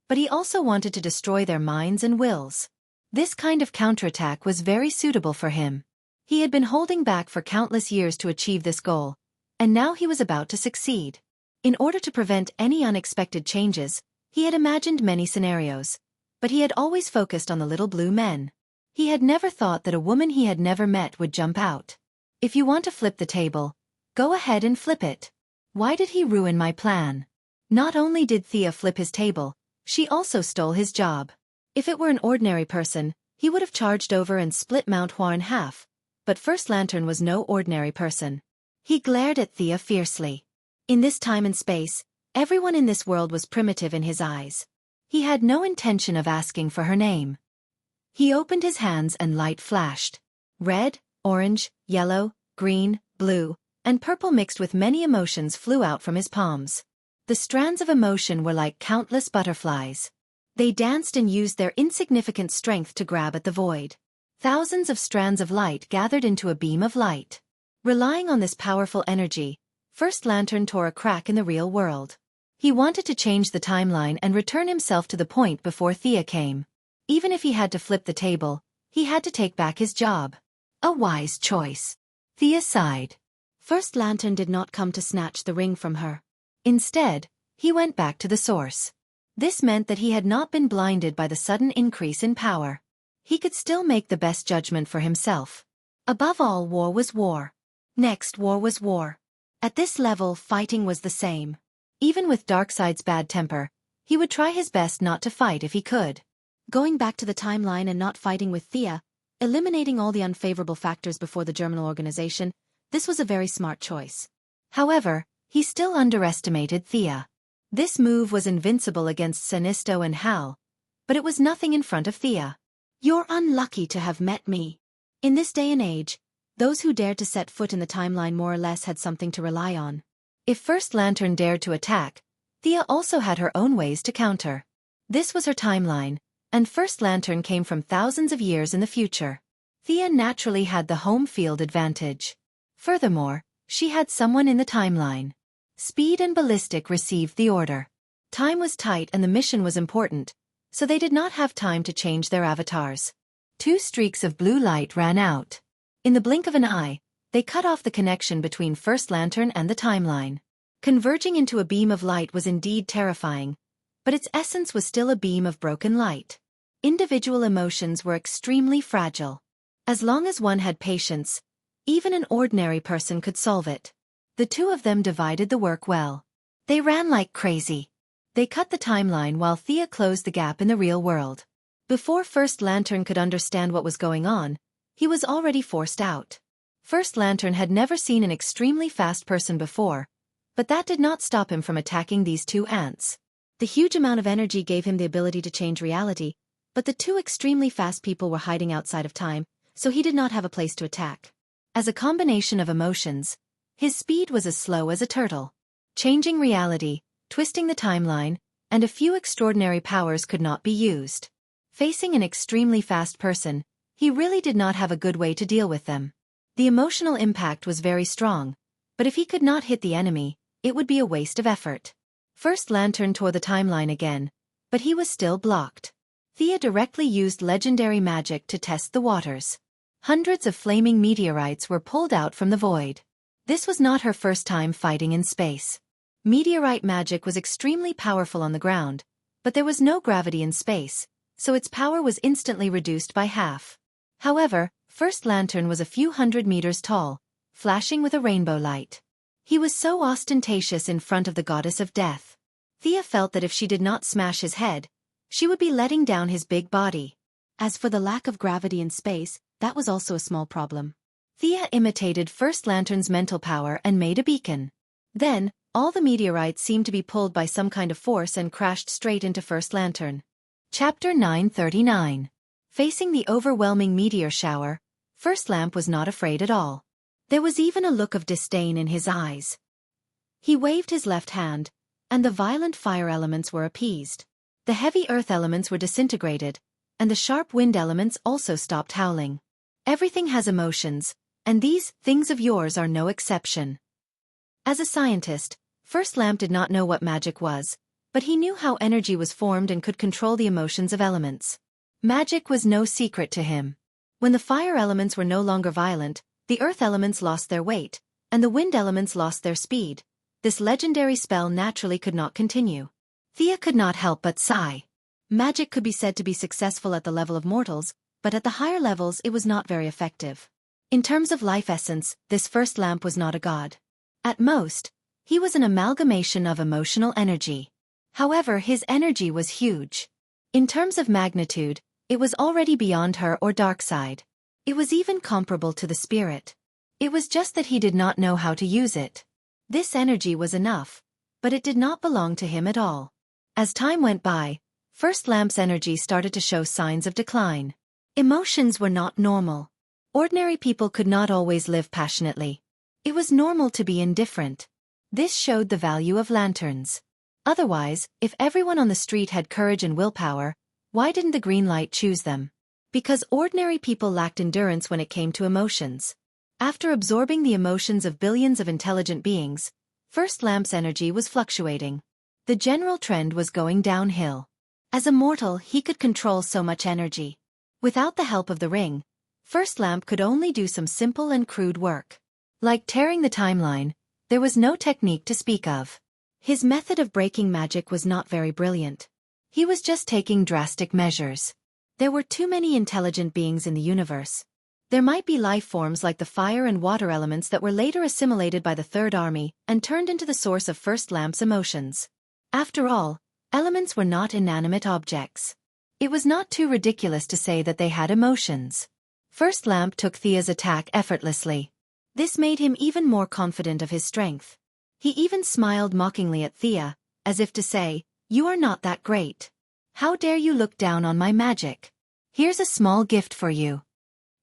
but he also wanted to destroy their minds and wills. This kind of counterattack was very suitable for him. He had been holding back for countless years to achieve this goal, and now he was about to succeed. In order to prevent any unexpected changes, he had imagined many scenarios, but he had always focused on the little blue men. He had never thought that a woman he had never met would jump out. If you want to flip the table, go ahead and flip it. Why did he ruin my plan? Not only did Thea flip his table, she also stole his job. If it were an ordinary person, he would have charged over and split Mount Hua in half, but First Lantern was no ordinary person. He glared at Thea fiercely. In this time and space, everyone in this world was primitive in his eyes. He had no intention of asking for her name. He opened his hands and light flashed. Red, orange, yellow, green, blue, and purple mixed with many emotions flew out from his palms. The strands of emotion were like countless butterflies. They danced and used their insignificant strength to grab at the void. Thousands of strands of light gathered into a beam of light. Relying on this powerful energy, First Lantern tore a crack in the real world. He wanted to change the timeline and return himself to the point before Thea came. Even if he had to flip the table, he had to take back his job. A wise choice. Thea sighed. First Lantern did not come to snatch the ring from her. Instead, he went back to the source. This meant that he had not been blinded by the sudden increase in power. He could still make the best judgment for himself. Above all, war was war. Next, war was war. At this level, fighting was the same. Even with Darkseid's bad temper, he would try his best not to fight if he could. Going back to the timeline and not fighting with Thea, eliminating all the unfavorable factors before the Germinal organization, this was a very smart choice. However, he still underestimated Thea. This move was invincible against Sinisto and Hal, but it was nothing in front of Thea. You're unlucky to have met me. In this day and age, those who dared to set foot in the timeline more or less had something to rely on. If First Lantern dared to attack, Thea also had her own ways to counter. This was her timeline, and First Lantern came from thousands of years in the future. Thea naturally had the home field advantage. Furthermore, she had someone in the timeline. Speed and Ballistic received the order. Time was tight and the mission was important, so they did not have time to change their avatars. 2 streaks of blue light ran out. In the blink of an eye, they cut off the connection between First Lantern and the timeline. Converging into a beam of light was indeed terrifying, but its essence was still a beam of broken light. Individual emotions were extremely fragile. As long as one had patience, even an ordinary person could solve it. The two of them divided the work well. They ran like crazy. They cut the timeline while Thea closed the gap in the real world. Before First Lantern could understand what was going on, he was already forced out. First Lantern had never seen an extremely fast person before, but that did not stop him from attacking these 2 ants. The huge amount of energy gave him the ability to change reality, but the 2 extremely fast people were hiding outside of time, so he did not have a place to attack. As a combination of emotions, his speed was as slow as a turtle. Changing reality, twisting the timeline, and a few extraordinary powers could not be used. Facing an extremely fast person, he really did not have a good way to deal with them. The emotional impact was very strong, but if he could not hit the enemy, it would be a waste of effort. First Lantern tore the timeline again, but he was still blocked. Thea directly used legendary magic to test the waters. Hundreds of flaming meteorites were pulled out from the void. This was not her first time fighting in space. Meteorite magic was extremely powerful on the ground, but there was no gravity in space, so its power was instantly reduced by half. However, First Lantern was a few hundred meters tall, flashing with a rainbow light. He was so ostentatious in front of the goddess of death. Thea felt that if she did not smash his head, she would be letting down his big body. As for the lack of gravity in space, that was also a small problem. Thea imitated First Lantern's mental power and made a beacon. Then, all the meteorites seemed to be pulled by some kind of force and crashed straight into First Lantern. Chapter 939. Facing the overwhelming meteor shower, First Lamp was not afraid at all. There was even a look of disdain in his eyes. He waved his left hand, and the violent fire elements were appeased. The heavy earth elements were disintegrated, and the sharp wind elements also stopped howling. Everything has emotions, and these things of yours are no exception. As a scientist, First Lamp did not know what magic was, but he knew how energy was formed and could control the emotions of elements. Magic was no secret to him. When the fire elements were no longer violent, the earth elements lost their weight, and the wind elements lost their speed. This legendary spell naturally could not continue. Thea could not help but sigh. Magic could be said to be successful at the level of mortals, but at the higher levels it was not very effective. In terms of life essence, this First Lamp was not a god. At most, he was an amalgamation of emotional energy. However, his energy was huge. In terms of magnitude, it was already beyond her or Darkseid. It was even comparable to the spirit. It was just that he did not know how to use it. This energy was enough, but it did not belong to him at all. As time went by, First Lamp's energy started to show signs of decline. Emotions were not normal. Ordinary people could not always live passionately. It was normal to be indifferent. This showed the value of lanterns. Otherwise, if everyone on the street had courage and willpower, why didn't the green light choose them? Because ordinary people lacked endurance when it came to emotions. After absorbing the emotions of billions of intelligent beings, First Lamp's energy was fluctuating. The general trend was going downhill. As a mortal, he could control so much energy. Without the help of the ring, First Lamp could only do some simple and crude work. Like tearing the timeline, there was no technique to speak of. His method of breaking magic was not very brilliant. He was just taking drastic measures. There were too many intelligent beings in the universe. There might be life forms like the fire and water elements that were later assimilated by the Third Army and turned into the source of First Lamp's emotions. After all, elements were not inanimate objects. It was not too ridiculous to say that they had emotions. First Lamp took Thea's attack effortlessly. This made him even more confident of his strength. He even smiled mockingly at Thea, as if to say, "You are not that great. How dare you look down on my magic? Here's a small gift for you."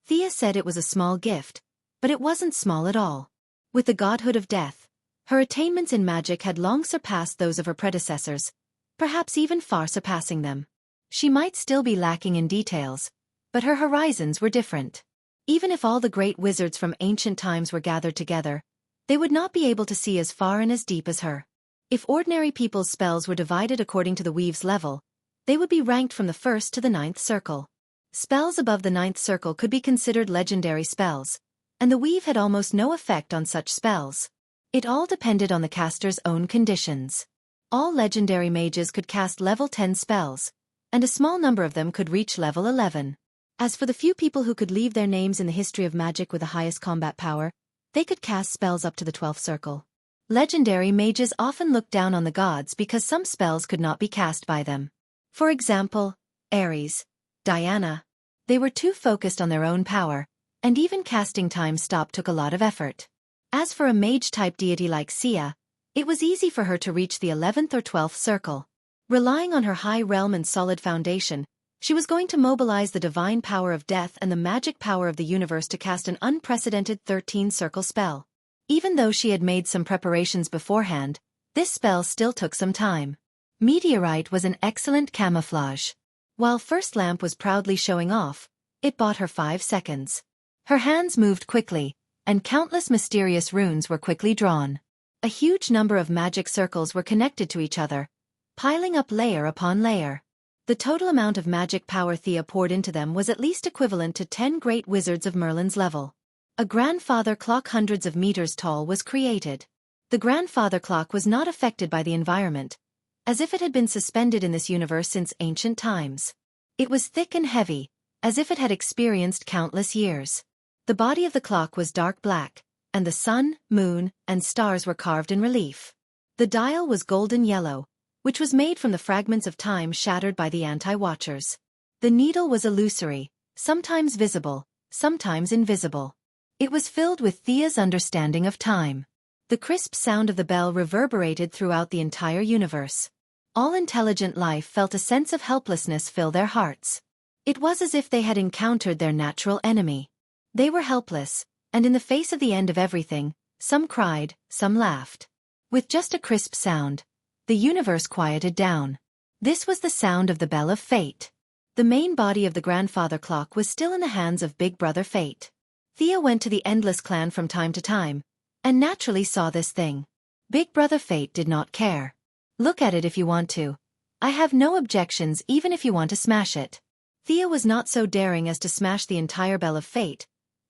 Thea said it was a small gift, but it wasn't small at all. With the godhood of death, her attainments in magic had long surpassed those of her predecessors, perhaps even far surpassing them. She might still be lacking in details, but her horizons were different. Even if all the great wizards from ancient times were gathered together, they would not be able to see as far and as deep as her. If ordinary people's spells were divided according to the weave's level, they would be ranked from the 1st to the 9th circle. Spells above the 9th circle could be considered legendary spells, and the weave had almost no effect on such spells. It all depended on the caster's own conditions. All legendary mages could cast level 10 spells, and a small number of them could reach level 11. As for the few people who could leave their names in the history of magic with the highest combat power, they could cast spells up to the 12th circle. Legendary mages often looked down on the gods because some spells could not be cast by them. For example, Ares, Diana. They were too focused on their own power, and even casting time stop took a lot of effort. As for a mage-type deity like Sia, it was easy for her to reach the 11th or 12th circle. Relying on her high realm and solid foundation, she was going to mobilize the divine power of death and the magic power of the universe to cast an unprecedented 13-circle spell. Even though she had made some preparations beforehand, this spell still took some time. Meteorite was an excellent camouflage. While First Lamp was proudly showing off, it bought her 5 seconds. Her hands moved quickly, and countless mysterious runes were quickly drawn. A huge number of magic circles were connected to each other, piling up layer upon layer. The total amount of magic power Thea poured into them was at least equivalent to 10 great wizards of Merlin's level. A grandfather clock hundreds of meters tall was created. The grandfather clock was not affected by the environment, as if it had been suspended in this universe since ancient times. It was thick and heavy, as if it had experienced countless years. The body of the clock was dark black, and the sun, moon, and stars were carved in relief. The dial was golden yellow, which was made from the fragments of time shattered by the anti-watchers. The needle was illusory, sometimes visible, sometimes invisible. It was filled with Thea's understanding of time. The crisp sound of the bell reverberated throughout the entire universe. All intelligent life felt a sense of helplessness fill their hearts. It was as if they had encountered their natural enemy. They were helpless, and in the face of the end of everything, some cried, some laughed. With just a crisp sound, the universe quieted down. This was the sound of the Bell of Fate. The main body of the grandfather clock was still in the hands of Big Brother Fate. Thea went to the Endless Clan from time to time, and naturally saw this thing. Big Brother Fate did not care. "Look at it if you want to. I have no objections even if you want to smash it." Thea was not so daring as to smash the entire Bell of Fate,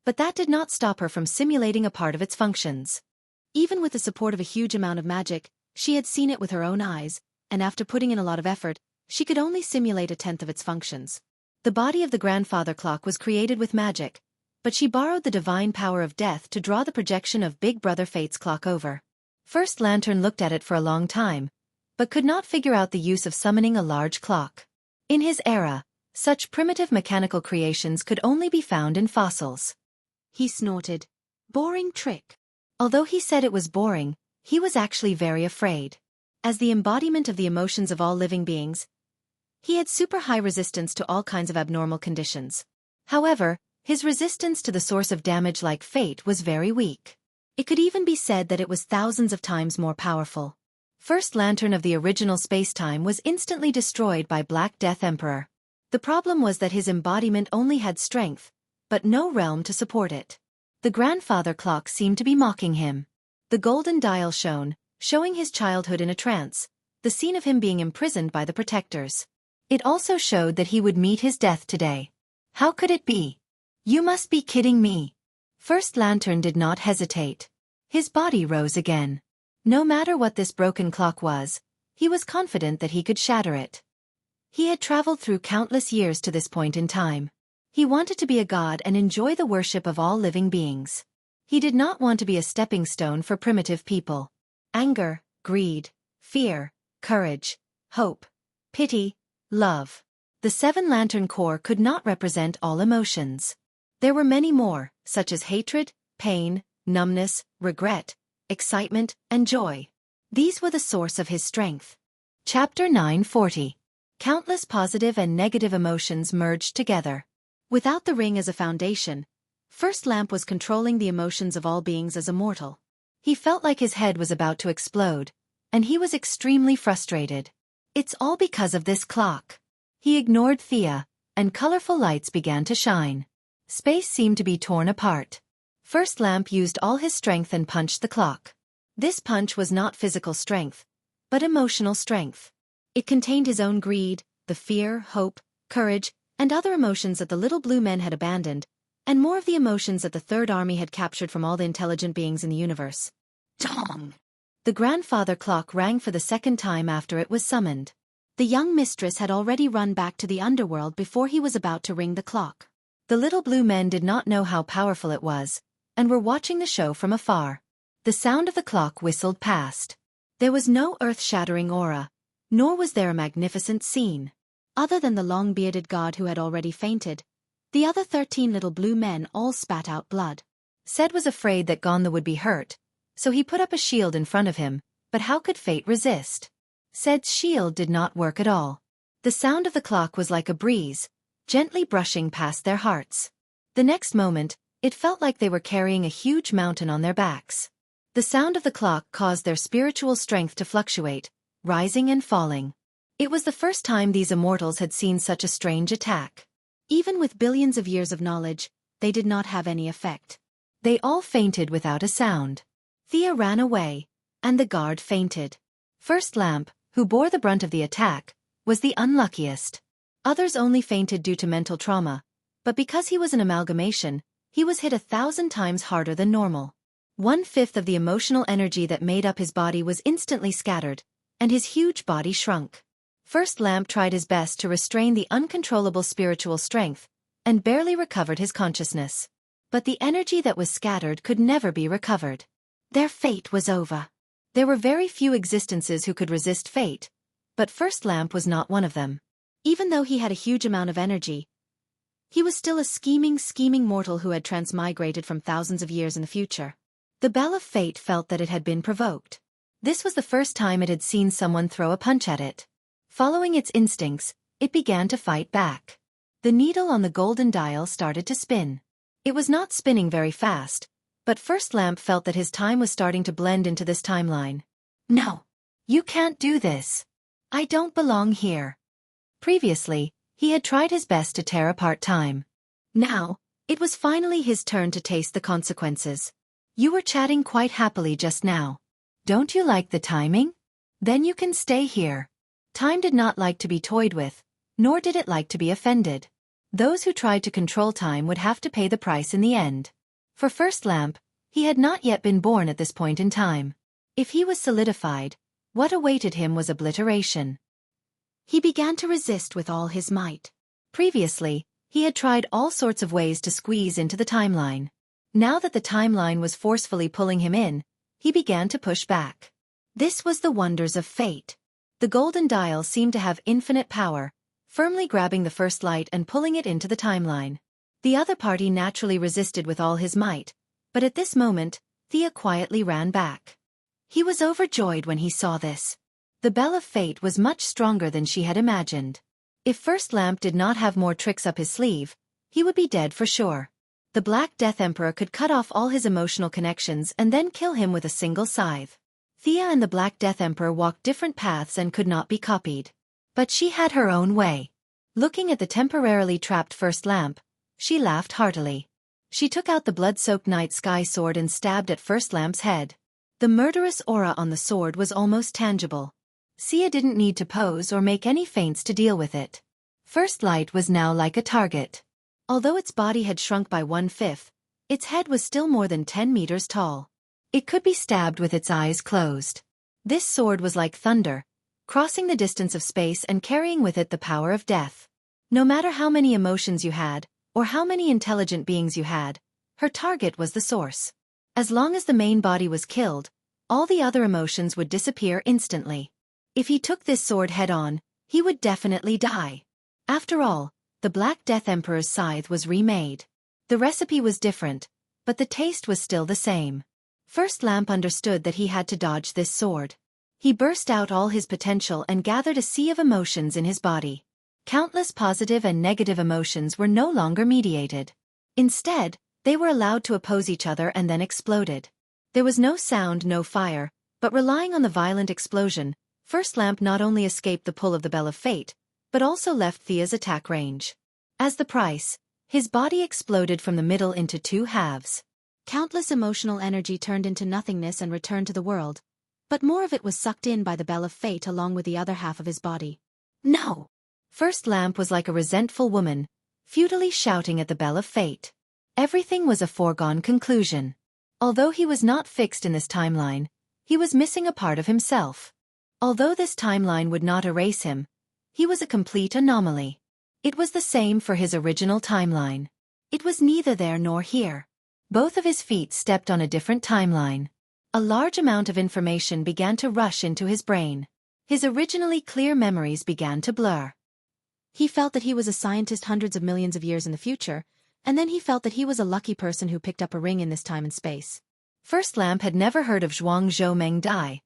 but that did not stop her from simulating a part of its functions. Even with the support of a huge amount of magic, she had seen it with her own eyes, and after putting in a lot of effort, she could only simulate 1/10 of its functions. The body of the grandfather clock was created with magic, but she borrowed the divine power of death to draw the projection of Big Brother Fate's clock over. First Lantern looked at it for a long time, but could not figure out the use of summoning a large clock. In his era, such primitive mechanical creations could only be found in fossils. He snorted. Boring trick. Although he said it was boring, he was actually very afraid. As the embodiment of the emotions of all living beings, he had super high resistance to all kinds of abnormal conditions. However, his resistance to the source of damage like fate was very weak. It could even be said that it was thousands of times more powerful. First Lantern of the original space-time was instantly destroyed by Black Death Emperor. The problem was that his embodiment only had strength, but no realm to support it. The grandfather clock seemed to be mocking him. The golden dial shone, showing his childhood in a trance, the scene of him being imprisoned by the protectors. It also showed that he would meet his death today. How could it be? You must be kidding me. First Lantern did not hesitate. His body rose again. No matter what this broken clock was, he was confident that he could shatter it. He had traveled through countless years to this point in time. He wanted to be a god and enjoy the worship of all living beings. He did not want to be a stepping stone for primitive people. Anger, greed, fear, courage, hope, pity, love. The Seven Lantern Corps could not represent all emotions. There were many more, such as hatred, pain, numbness, regret, excitement, and joy. These were the source of his strength. Chapter 940. Countless positive and negative emotions merged together. Without the ring as a foundation, First Lamp was controlling the emotions of all beings as a mortal. He felt like his head was about to explode, and he was extremely frustrated. It's all because of this clock. He ignored Thea, and colorful lights began to shine. Space seemed to be torn apart. First Lamp used all his strength and punched the clock. This punch was not physical strength, but emotional strength. It contained his own greed, the fear, hope, courage, and other emotions that the little blue men had abandoned, and more of the emotions that the Third Army had captured from all the intelligent beings in the universe. Dong! The grandfather clock rang for the second time after it was summoned. The young mistress had already run back to the underworld before he was about to ring the clock. The little blue men did not know how powerful it was, and were watching the show from afar. The sound of the clock whistled past. There was no earth-shattering aura, nor was there a magnificent scene. Other than the long-bearded god who had already fainted, the other 13 little blue men all spat out blood. Ced was afraid that Gonda would be hurt, so he put up a shield in front of him, but how could fate resist? Ced's shield did not work at all. The sound of the clock was like a breeze, gently brushing past their hearts. The next moment, it felt like they were carrying a huge mountain on their backs. The sound of the clock caused their spiritual strength to fluctuate, rising and falling. It was the first time these immortals had seen such a strange attack. Even with billions of years of knowledge, they did not have any effect. They all fainted without a sound. Thea ran away, and the guard fainted. First Lamp, who bore the brunt of the attack, was the unluckiest. Others only fainted due to mental trauma, but because he was an amalgamation, he was hit 1,000 times harder than normal. 1/5 of the emotional energy that made up his body was instantly scattered, and his huge body shrunk. First Lamp tried his best to restrain the uncontrollable spiritual strength, and barely recovered his consciousness. But the energy that was scattered could never be recovered. Their fate was over. There were very few existences who could resist fate, but First Lamp was not one of them. Even though he had a huge amount of energy, he was still a scheming mortal who had transmigrated from thousands of years in the future. The Bell of Fate felt that it had been provoked. This was the first time it had seen someone throw a punch at it. Following its instincts, it began to fight back. The needle on the golden dial started to spin. It was not spinning very fast, but First Lamp felt that his time was starting to blend into this timeline. No! You can't do this! I don't belong here! Previously, he had tried his best to tear apart time. Now, it was finally his turn to taste the consequences. You were chatting quite happily just now. Don't you like the timing? Then you can stay here. Time did not like to be toyed with, nor did it like to be offended. Those who tried to control time would have to pay the price in the end. For First Lamp, he had not yet been born at this point in time. If he was solidified, what awaited him was obliteration. He began to resist with all his might. Previously, he had tried all sorts of ways to squeeze into the timeline. Now that the timeline was forcefully pulling him in, he began to push back. This was the wonders of fate. The golden dial seemed to have infinite power, firmly grabbing the first light and pulling it into the timeline. The other party naturally resisted with all his might, but at this moment, Thea quietly ran back. He was overjoyed when he saw this. The Bell of Fate was much stronger than she had imagined. If First Lamp did not have more tricks up his sleeve, he would be dead for sure. The Black Death Emperor could cut off all his emotional connections and then kill him with a single scythe. Thea and the Black Death Emperor walked different paths and could not be copied. But she had her own way. Looking at the temporarily trapped First Lamp, she laughed heartily. She took out the blood-soaked night sky sword and stabbed at First Lamp's head. The murderous aura on the sword was almost tangible. Sia didn't need to pose or make any feints to deal with it. First Light was now like a target. Although its body had shrunk by 1/5, its head was still more than 10 meters tall. It could be stabbed with its eyes closed. This sword was like thunder, crossing the distance of space and carrying with it the power of death. No matter how many emotions you had, or how many intelligent beings you had, her target was the source. As long as the main body was killed, all the other emotions would disappear instantly. If he took this sword head-on, he would definitely die. After all, the Black Death Emperor's scythe was remade. The recipe was different, but the taste was still the same. First Lamp understood that he had to dodge this sword. He burst out all his potential and gathered a sea of emotions in his body. Countless positive and negative emotions were no longer mediated. Instead, they were allowed to oppose each other and then exploded. There was no sound, no fire, but relying on the violent explosion, First Lamp not only escaped the pull of the Bell of Fate, but also left Thea's attack range. As the price, his body exploded from the middle into 2 halves. Countless emotional energy turned into nothingness and returned to the world, but more of it was sucked in by the Bell of Fate along with the other half of his body. No! First Lamp was like a resentful woman, futilely shouting at the Bell of Fate. Everything was a foregone conclusion. Although he was not fixed in this timeline, he was missing a part of himself. Although this timeline would not erase him, he was a complete anomaly. It was the same for his original timeline. It was neither there nor here. Both of his feet stepped on a different timeline. A large amount of information began to rush into his brain. His originally clear memories began to blur. He felt that he was a scientist hundreds of millions of years in the future, and then he felt that he was a lucky person who picked up a ring in this time and space. First Lamp had never heard of Zhuang Zhou Dai,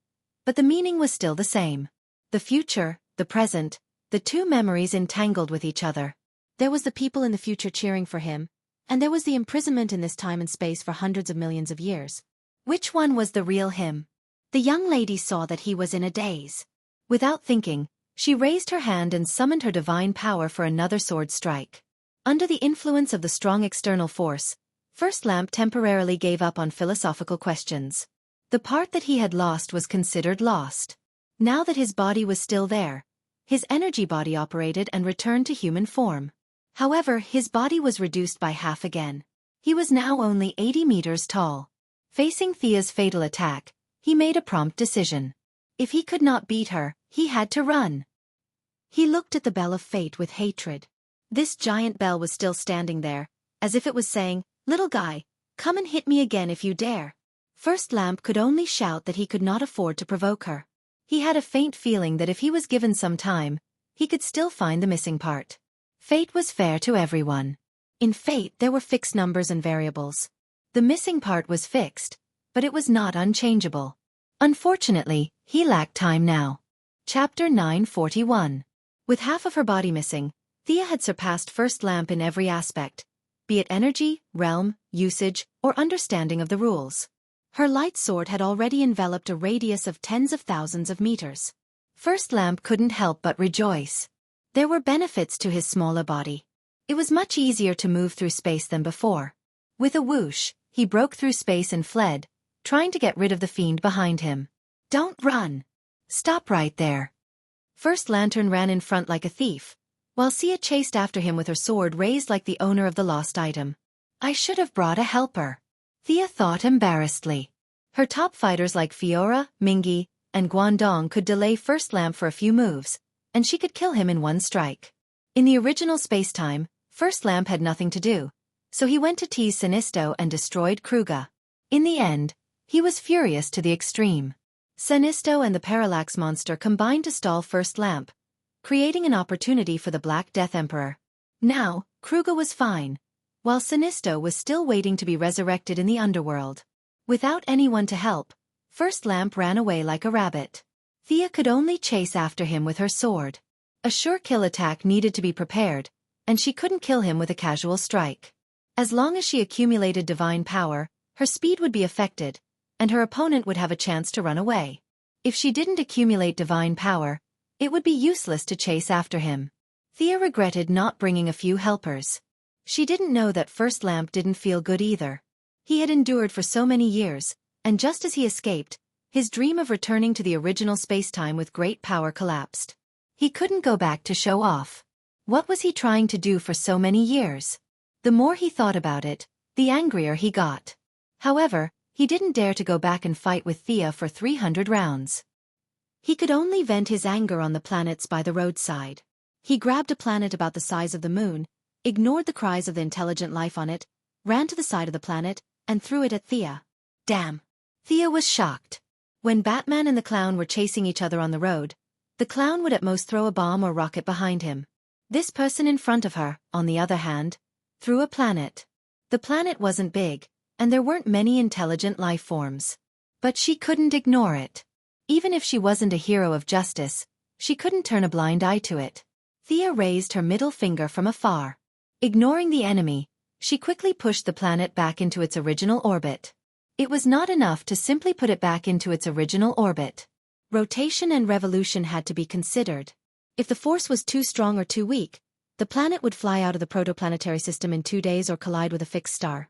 but the meaning was still the same. The future, the present, the 2 memories entangled with each other. There was the people in the future cheering for him, and there was the imprisonment in this time and space for hundreds of millions of years. Which one was the real him? The young lady saw that he was in a daze. Without thinking, she raised her hand and summoned her divine power for another sword strike. Under the influence of the strong external force, First Lamp temporarily gave up on philosophical questions. The part that he had lost was considered lost. Now that his body was still there, his energy body operated and returned to human form. However, his body was reduced by half again. He was now only 80 meters tall. Facing Thea's fatal attack, he made a prompt decision. If he could not beat her, he had to run. He looked at the Bell of Fate with hatred. This giant bell was still standing there, as if it was saying, "Little guy, come and hit me again if you dare." First Lamp could only shout that he could not afford to provoke her. He had a faint feeling that if he was given some time, he could still find the missing part. Fate was fair to everyone. In Fate there were fixed numbers and variables. The missing part was fixed, but it was not unchangeable. Unfortunately, he lacked time now. Chapter 941. With half of her body missing, Thea had surpassed First Lamp in every aspect, be it energy, realm, usage, or understanding of the rules. Her light sword had already enveloped a radius of tens of thousands of meters. First Lamp couldn't help but rejoice. There were benefits to his smaller body. It was much easier to move through space than before. With a whoosh, he broke through space and fled, trying to get rid of the fiend behind him. "Don't run! Stop right there!" First Lantern ran in front like a thief, while Sia chased after him with her sword raised like the owner of the lost item. "I should have brought a helper," Thea thought embarrassedly. Her top fighters like Fiora, Mingy, and Guangdong could delay First Lamp for a few moves, and she could kill him in one strike. In the original space-time, First Lamp had nothing to do, so he went to tease Sinisto and destroyed Kruga. In the end, he was furious to the extreme. Sinisto and the Parallax monster combined to stall First Lamp, creating an opportunity for the Black Death Emperor. Now, Kruga was fine, while Sinisto was still waiting to be resurrected in the underworld. Without anyone to help, First Lamp ran away like a rabbit. Thea could only chase after him with her sword. A sure kill attack needed to be prepared, and she couldn't kill him with a casual strike. As long as she accumulated divine power, her speed would be affected, and her opponent would have a chance to run away. If she didn't accumulate divine power, it would be useless to chase after him. Thea regretted not bringing a few helpers. She didn't know that First Lamp didn't feel good either. He had endured for so many years, and just as he escaped, His dream of returning to the original spacetime with great power collapsed. He couldn't go back to show off. What was he trying to do for so many years? The more he thought about it, the angrier he got. However, he didn't dare to go back and fight with Thea for 300 rounds. He could only vent his anger on the planets by the roadside. He grabbed a planet about the size of the moon, ignored the cries of the intelligent life on it, ran to the side of the planet, and threw it at Thea. Damn! Thea was shocked. When Batman and the clown were chasing each other on the road, the clown would at most throw a bomb or rocket behind him. This person in front of her, on the other hand, threw a planet. The planet wasn't big, and there weren't many intelligent life forms. But she couldn't ignore it. Even if she wasn't a hero of justice, she couldn't turn a blind eye to it. Thea raised her middle finger from afar. Ignoring the enemy, she quickly pushed the planet back into its original orbit. It was not enough to simply put it back into its original orbit. Rotation and revolution had to be considered. If the force was too strong or too weak, the planet would fly out of the protoplanetary system in 2 days or collide with a fixed star.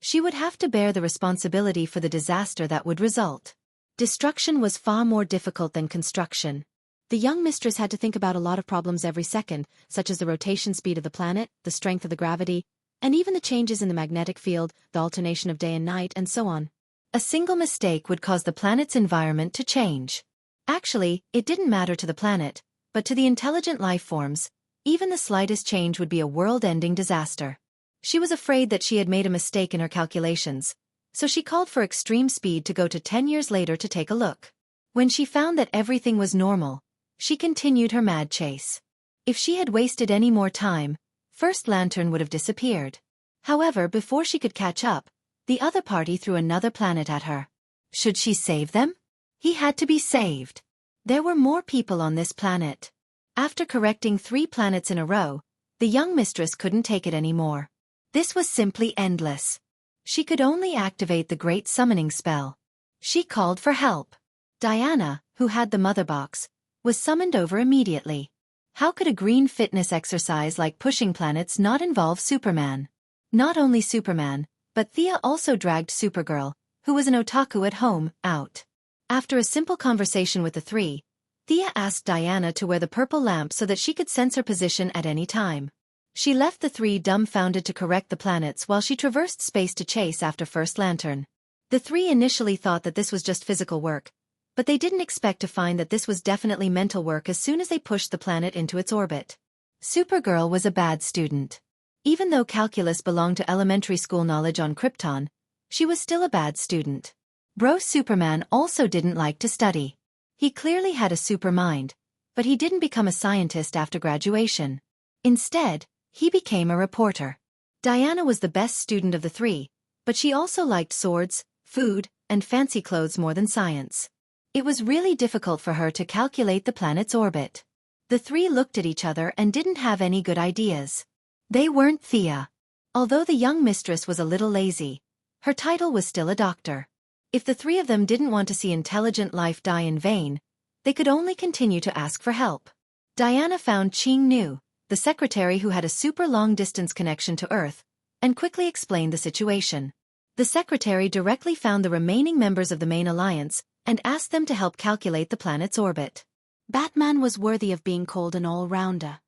She would have to bear the responsibility for the disaster that would result. Destruction was far more difficult than construction. The young mistress had to think about a lot of problems every second, such as the rotation speed of the planet, the strength of the gravity, and even the changes in the magnetic field, the alternation of day and night, and so on. A single mistake would cause the planet's environment to change. Actually, it didn't matter to the planet, but to the intelligent life forms, even the slightest change would be a world-ending disaster. She was afraid that she had made a mistake in her calculations, so she called for extreme speed to go to 10 years later to take a look. When she found that everything was normal, she continued her mad chase. If she had wasted any more time, First Lantern would have disappeared. However, before she could catch up, the other party threw another planet at her. Should she save them? He had to be saved. There were more people on this planet. After correcting 3 planets in a row, the young mistress couldn't take it anymore. This was simply endless. She could only activate the great summoning spell. She called for help. Diana, who had the mother box, was summoned over immediately. How could a green fitness exercise like pushing planets not involve Superman? Not only Superman, but Thea also dragged Supergirl, who was an otaku at home, out. After a simple conversation with the 3, Thea asked Diana to wear the purple lamp so that she could sense her position at any time. She left the 3 dumbfounded to correct the planets while she traversed space to chase after First Lantern. The 3 initially thought that this was just physical work, but they didn't expect to find that this was definitely mental work as soon as they pushed the planet into its orbit. Supergirl was a bad student. Even though calculus belonged to elementary school knowledge on Krypton, she was still a bad student. Bro Superman also didn't like to study. He clearly had a super mind, but he didn't become a scientist after graduation. Instead, he became a reporter. Diana was the best student of the 3, but she also liked swords, food, and fancy clothes more than science. It was really difficult for her to calculate the planet's orbit. The 3 looked at each other and didn't have any good ideas. They weren't Thea. Although the young mistress was a little lazy, her title was still a doctor. If the 3 of them didn't want to see intelligent life die in vain, they could only continue to ask for help. Diana found Ching Nu, the secretary who had a super long-distance connection to Earth, and quickly explained the situation. The secretary directly found the remaining members of the main alliance and asked them to help calculate the planet's orbit. Batman was worthy of being called an all-rounder.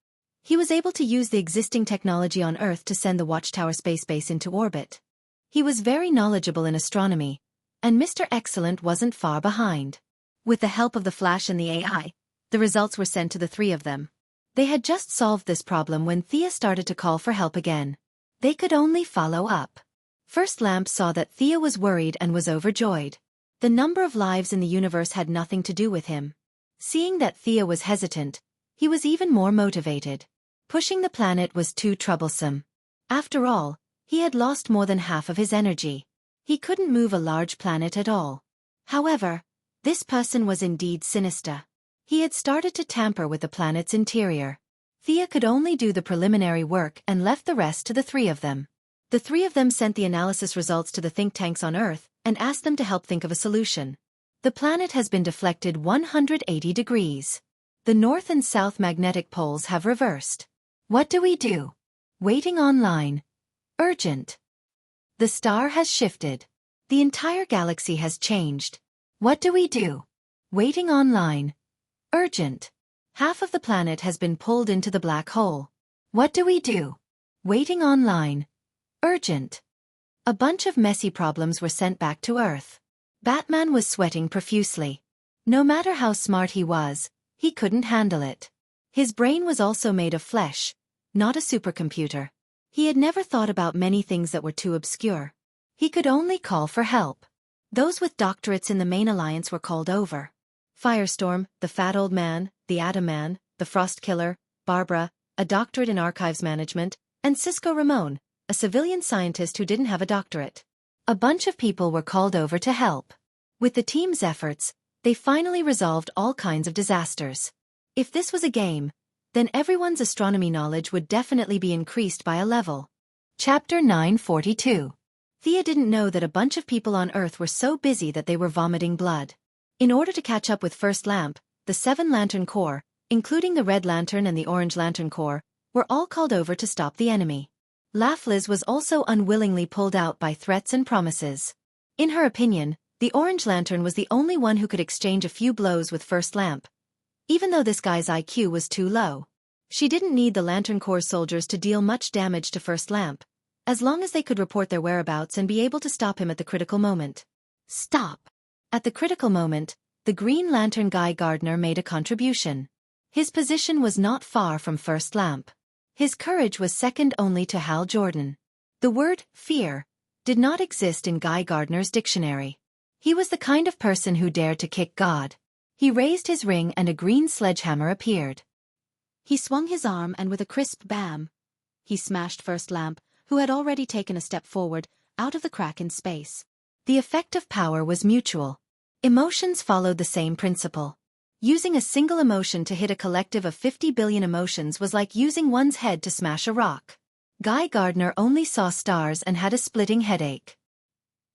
He was able to use the existing technology on Earth to send the Watchtower space base into orbit. He was very knowledgeable in astronomy, and Mr. Excellent wasn't far behind. With the help of the Flash and the AI, the results were sent to the 3 of them. They had just solved this problem when Thea started to call for help again. They could only follow up. First Lamp saw that Thea was worried and was overjoyed. The number of lives in the universe had nothing to do with him. Seeing that Thea was hesitant, he was even more motivated. Pushing the planet was too troublesome. After all, he had lost more than half of his energy. He couldn't move a large planet at all. However, this person was indeed sinister. He had started to tamper with the planet's interior. Thea could only do the preliminary work and left the rest to the 3 of them. The 3 of them sent the analysis results to the think tanks on Earth and asked them to help think of a solution. The planet has been deflected 180 degrees. The north and south magnetic poles have reversed. What do we do? Waiting online. Urgent. The star has shifted. The entire galaxy has changed. What do we do? Waiting online. Urgent. Half of the planet has been pulled into the black hole. What do we do? Waiting online. Urgent. A bunch of messy problems were sent back to Earth. Batman was sweating profusely. No matter how smart he was, he couldn't handle it. His brain was also made of flesh, not a supercomputer. He had never thought about many things that were too obscure. He could only call for help. Those with doctorates in the main alliance were called over. Firestorm, the fat old man, the Atom Man, the Frost Killer, Barbara, a doctorate in archives management, and Cisco Ramon, a civilian scientist who didn't have a doctorate. A bunch of people were called over to help. With the team's efforts, they finally resolved all kinds of disasters. If this was a game, then everyone's astronomy knowledge would definitely be increased by a level. Chapter 942. Thea didn't know that a bunch of people on Earth were so busy that they were vomiting blood. In order to catch up with First Lamp, the 7 Lantern Corps, including the Red Lantern and the Orange Lantern Corps, were all called over to stop the enemy. Liz was also unwillingly pulled out by threats and promises. In her opinion, the Orange Lantern was the only one who could exchange a few blows with First Lamp, even though this guy's IQ was too low. She didn't need the Lantern Corps soldiers to deal much damage to First Lamp, as long as they could report their whereabouts and be able to stop him at the critical moment. Stop! At the critical moment, the Green Lantern Guy Gardner made a contribution. His position was not far from First Lamp. His courage was second only to Hal Jordan. The word, fear, did not exist in Guy Gardner's dictionary. He was the kind of person who dared to kick God. He raised his ring and a green sledgehammer appeared. He swung his arm and with a crisp bam, he smashed First Lamp, who had already taken a step forward, out of the crack in space. The effect of power was mutual. Emotions followed the same principle. Using a single emotion to hit a collective of 50 billion emotions was like using one's head to smash a rock. Guy Gardner only saw stars and had a splitting headache.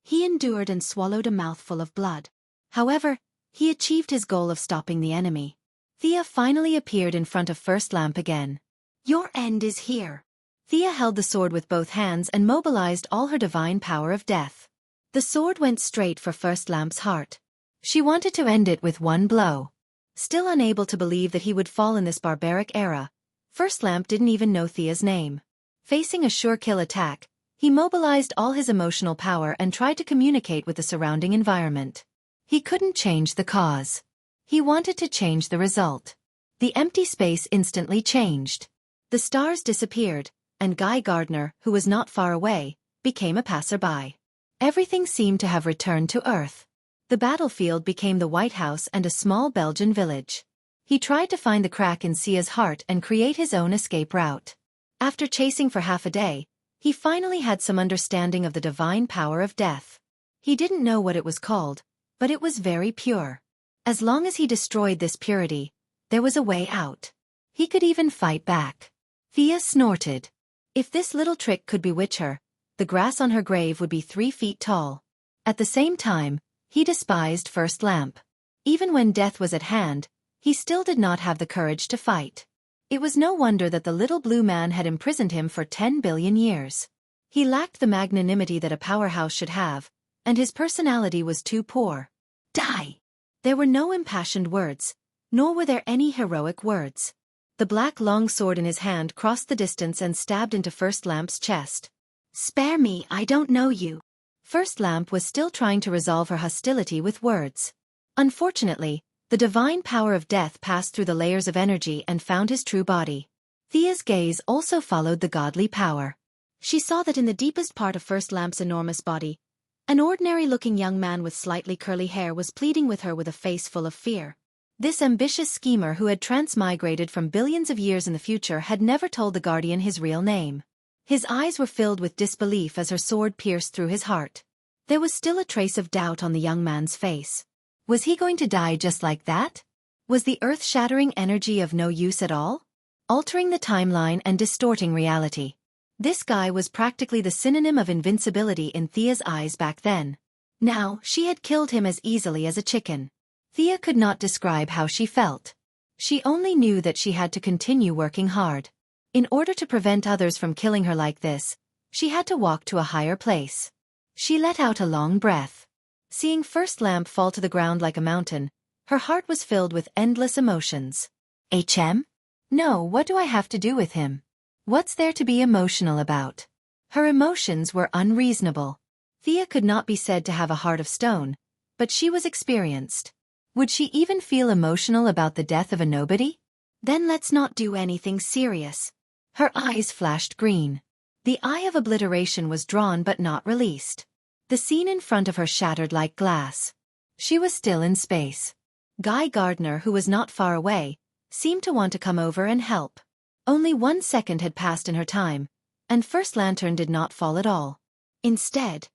He endured and swallowed a mouthful of blood. However, he achieved his goal of stopping the enemy. Thea finally appeared in front of First Lamp again. Your end is here. Thea held the sword with both hands and mobilized all her divine power of death. The sword went straight for First Lamp's heart. She wanted to end it with one blow. Still unable to believe that he would fall in this barbaric era, First Lamp didn't even know Thea's name. Facing a sure-kill attack, he mobilized all his emotional power and tried to communicate with the surrounding environment. He couldn't change the cause. He wanted to change the result. The empty space instantly changed. The stars disappeared, and Guy Gardner, who was not far away, became a passerby. Everything seemed to have returned to Earth. The battlefield became the White House and a small Belgian village. He tried to find the crack in Sia's heart and create his own escape route. After chasing for half a day, he finally had some understanding of the divine power of death. He didn't know what it was called, but it was very pure. As long as he destroyed this purity, there was a way out. He could even fight back. Thea snorted. If this little trick could bewitch her, the grass on her grave would be 3 feet tall. At the same time, he despised First Lamp. Even when death was at hand, he still did not have the courage to fight. It was no wonder that the little blue man had imprisoned him for 10 billion years. He lacked the magnanimity that a powerhouse should have, and his personality was too poor. Die! There were no impassioned words, nor were there any heroic words. The black long sword in his hand crossed the distance and stabbed into First Lamp's chest. Spare me, I don't know you. First Lamp was still trying to resolve her hostility with words. Unfortunately, the divine power of death passed through the layers of energy and found his true body. Thea's gaze also followed the godly power. She saw that in the deepest part of First Lamp's enormous body, an ordinary-looking young man with slightly curly hair was pleading with her with a face full of fear. This ambitious schemer who had transmigrated from billions of years in the future had never told the Guardian his real name. His eyes were filled with disbelief as her sword pierced through his heart. There was still a trace of doubt on the young man's face. Was he going to die just like that? Was the earth-shattering energy of no use at all? Altering the timeline and distorting reality. This guy was practically the synonym of invincibility in Thea's eyes back then. Now, she had killed him as easily as a chicken. Thea could not describe how she felt. She only knew that she had to continue working hard. In order to prevent others from killing her like this, she had to walk to a higher place. She let out a long breath. Seeing First Lamp fall to the ground like a mountain, her heart was filled with endless emotions. HM? No, what do I have to do with him? What's there to be emotional about? Her emotions were unreasonable. Thea could not be said to have a heart of stone, but she was experienced. Would she even feel emotional about the death of a nobody? Then let's not do anything serious. Her eyes flashed green. The eye of obliteration was drawn but not released. The scene in front of her shattered like glass. She was still in space. Guy Gardner, who was not far away, seemed to want to come over and help. Only 1 second had passed in her time, and First Lantern did not fall at all. Instead,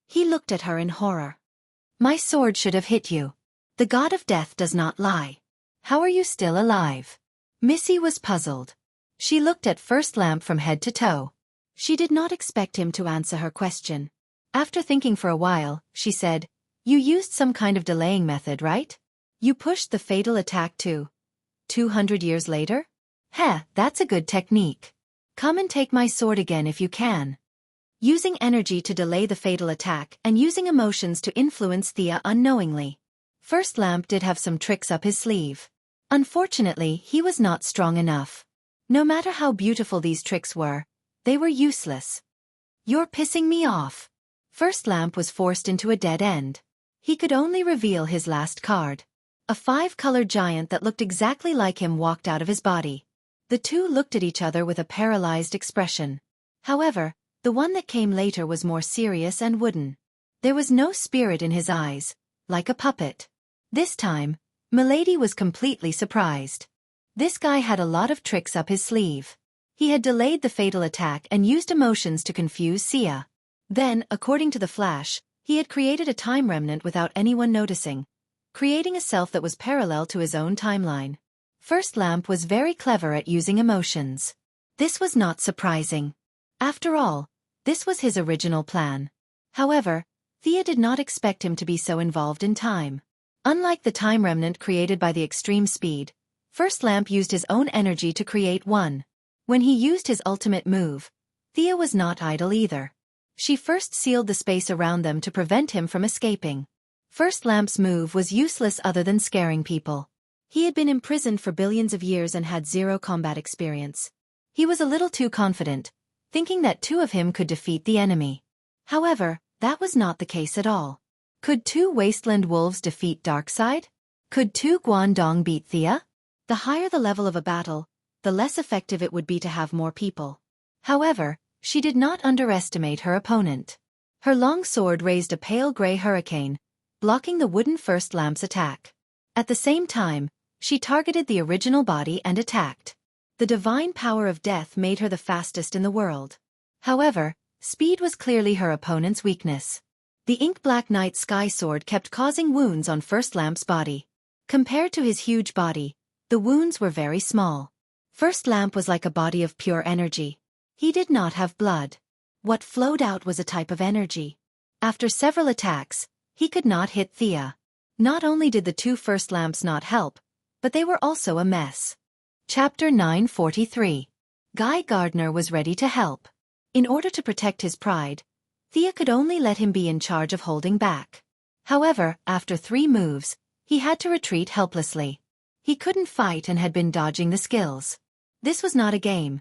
he looked at her in horror. My sword should have hit you. The god of death does not lie. How are you still alive? Missy was puzzled. She looked at First Lamp from head to toe. She did not expect him to answer her question. After thinking for a while, she said, You used some kind of delaying method, right? You pushed the fatal attack to 200 years later? Heh, that's a good technique. Come and take my sword again if you can. Using energy to delay the fatal attack and using emotions to influence Thea unknowingly. First Lamp did have some tricks up his sleeve. Unfortunately, he was not strong enough. No matter how beautiful these tricks were, they were useless. You're pissing me off. First Lamp was forced into a dead end. He could only reveal his last card. A 5-colored giant that looked exactly like him walked out of his body. The two looked at each other with a paralyzed expression. However, the one that came later was more serious and wooden. There was no spirit in his eyes, like a puppet. This time, Milady was completely surprised. This guy had a lot of tricks up his sleeve. He had delayed the fatal attack and used emotions to confuse Sia. Then, according to the Flash, he had created a time remnant without anyone noticing, creating a self that was parallel to his own timeline. First Lamp was very clever at using emotions. This was not surprising. After all, this was his original plan. However, Thea did not expect him to be so involved in time. Unlike the time remnant created by the extreme speed, First Lamp used his own energy to create one. When he used his ultimate move, Thea was not idle either. She first sealed the space around them to prevent him from escaping. First Lamp's move was useless other than scaring people. He had been imprisoned for billions of years and had zero combat experience. He was a little too confident, thinking that two of him could defeat the enemy. However, that was not the case at all. Could 2 Wasteland Wolves defeat Darkseid? Could 2 Guandong beat Thea? The higher the level of a battle, the less effective it would be to have more people. However, she did not underestimate her opponent. Her long sword raised a pale gray hurricane, blocking the wooden First Lamp's attack. At the same time, she targeted the original body and attacked. The divine power of death made her the fastest in the world. However, speed was clearly her opponent's weakness. The ink-black Night Sky Sword kept causing wounds on First Lamp's body. Compared to his huge body, the wounds were very small. First Lamp was like a body of pure energy. He did not have blood. What flowed out was a type of energy. After several attacks, he could not hit Thea. Not only did the 2 First Lamps not help, but they were also a mess. Chapter 943. Guy Gardner was ready to help. In order to protect his pride, Thea could only let him be in charge of holding back. However, after 3 moves, he had to retreat helplessly. He couldn't fight and had been dodging the skills. This was not a game.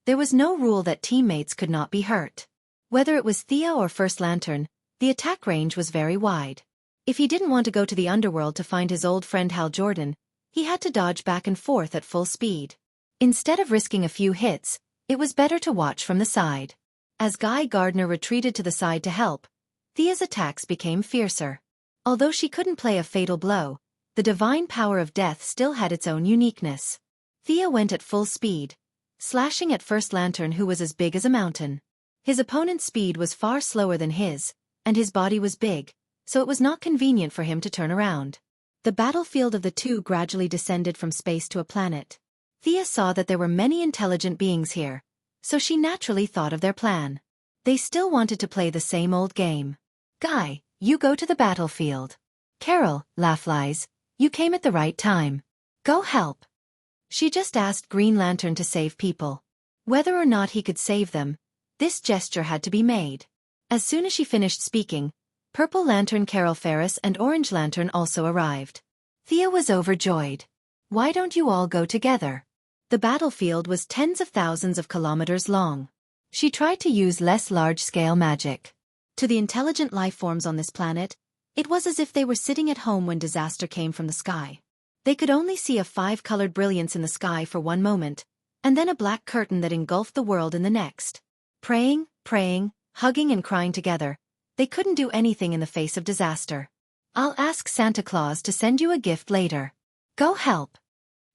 There was no rule that teammates could not be hurt. Whether it was Thea or First Lantern, the attack range was very wide. If he didn't want to go to the underworld to find his old friend Hal Jordan, he had to dodge back and forth at full speed. Instead of risking a few hits, it was better to watch from the side. As Guy Gardner retreated to the side to help, Thea's attacks became fiercer. Although she couldn't play a fatal blow, the divine power of death still had its own uniqueness. Thea went at full speed, slashing at First Lantern, who was as big as a mountain. His opponent's speed was far slower than his, and his body was big, so it was not convenient for him to turn around. The battlefield of the two gradually descended from space to a planet. Thea saw that there were many intelligent beings here, so she naturally thought of their plan. They still wanted to play the same old game. Guy, you go to the battlefield. Carol, Laughlies, you came at the right time. Go help. She just asked Green Lantern to save people. Whether or not he could save them, this gesture had to be made. As soon as she finished speaking, Purple Lantern Carol Ferris and Orange Lantern also arrived. Thea was overjoyed. Why don't you all go together? The battlefield was tens of thousands of kilometers long. She tried to use less large-scale magic. To the intelligent life forms on this planet, it was as if they were sitting at home when disaster came from the sky. They could only see a five-colored brilliance in the sky for one moment, and then a black curtain that engulfed the world in the next. Praying, hugging and crying together, they couldn't do anything in the face of disaster. I'll ask Santa Claus to send you a gift later. Go help.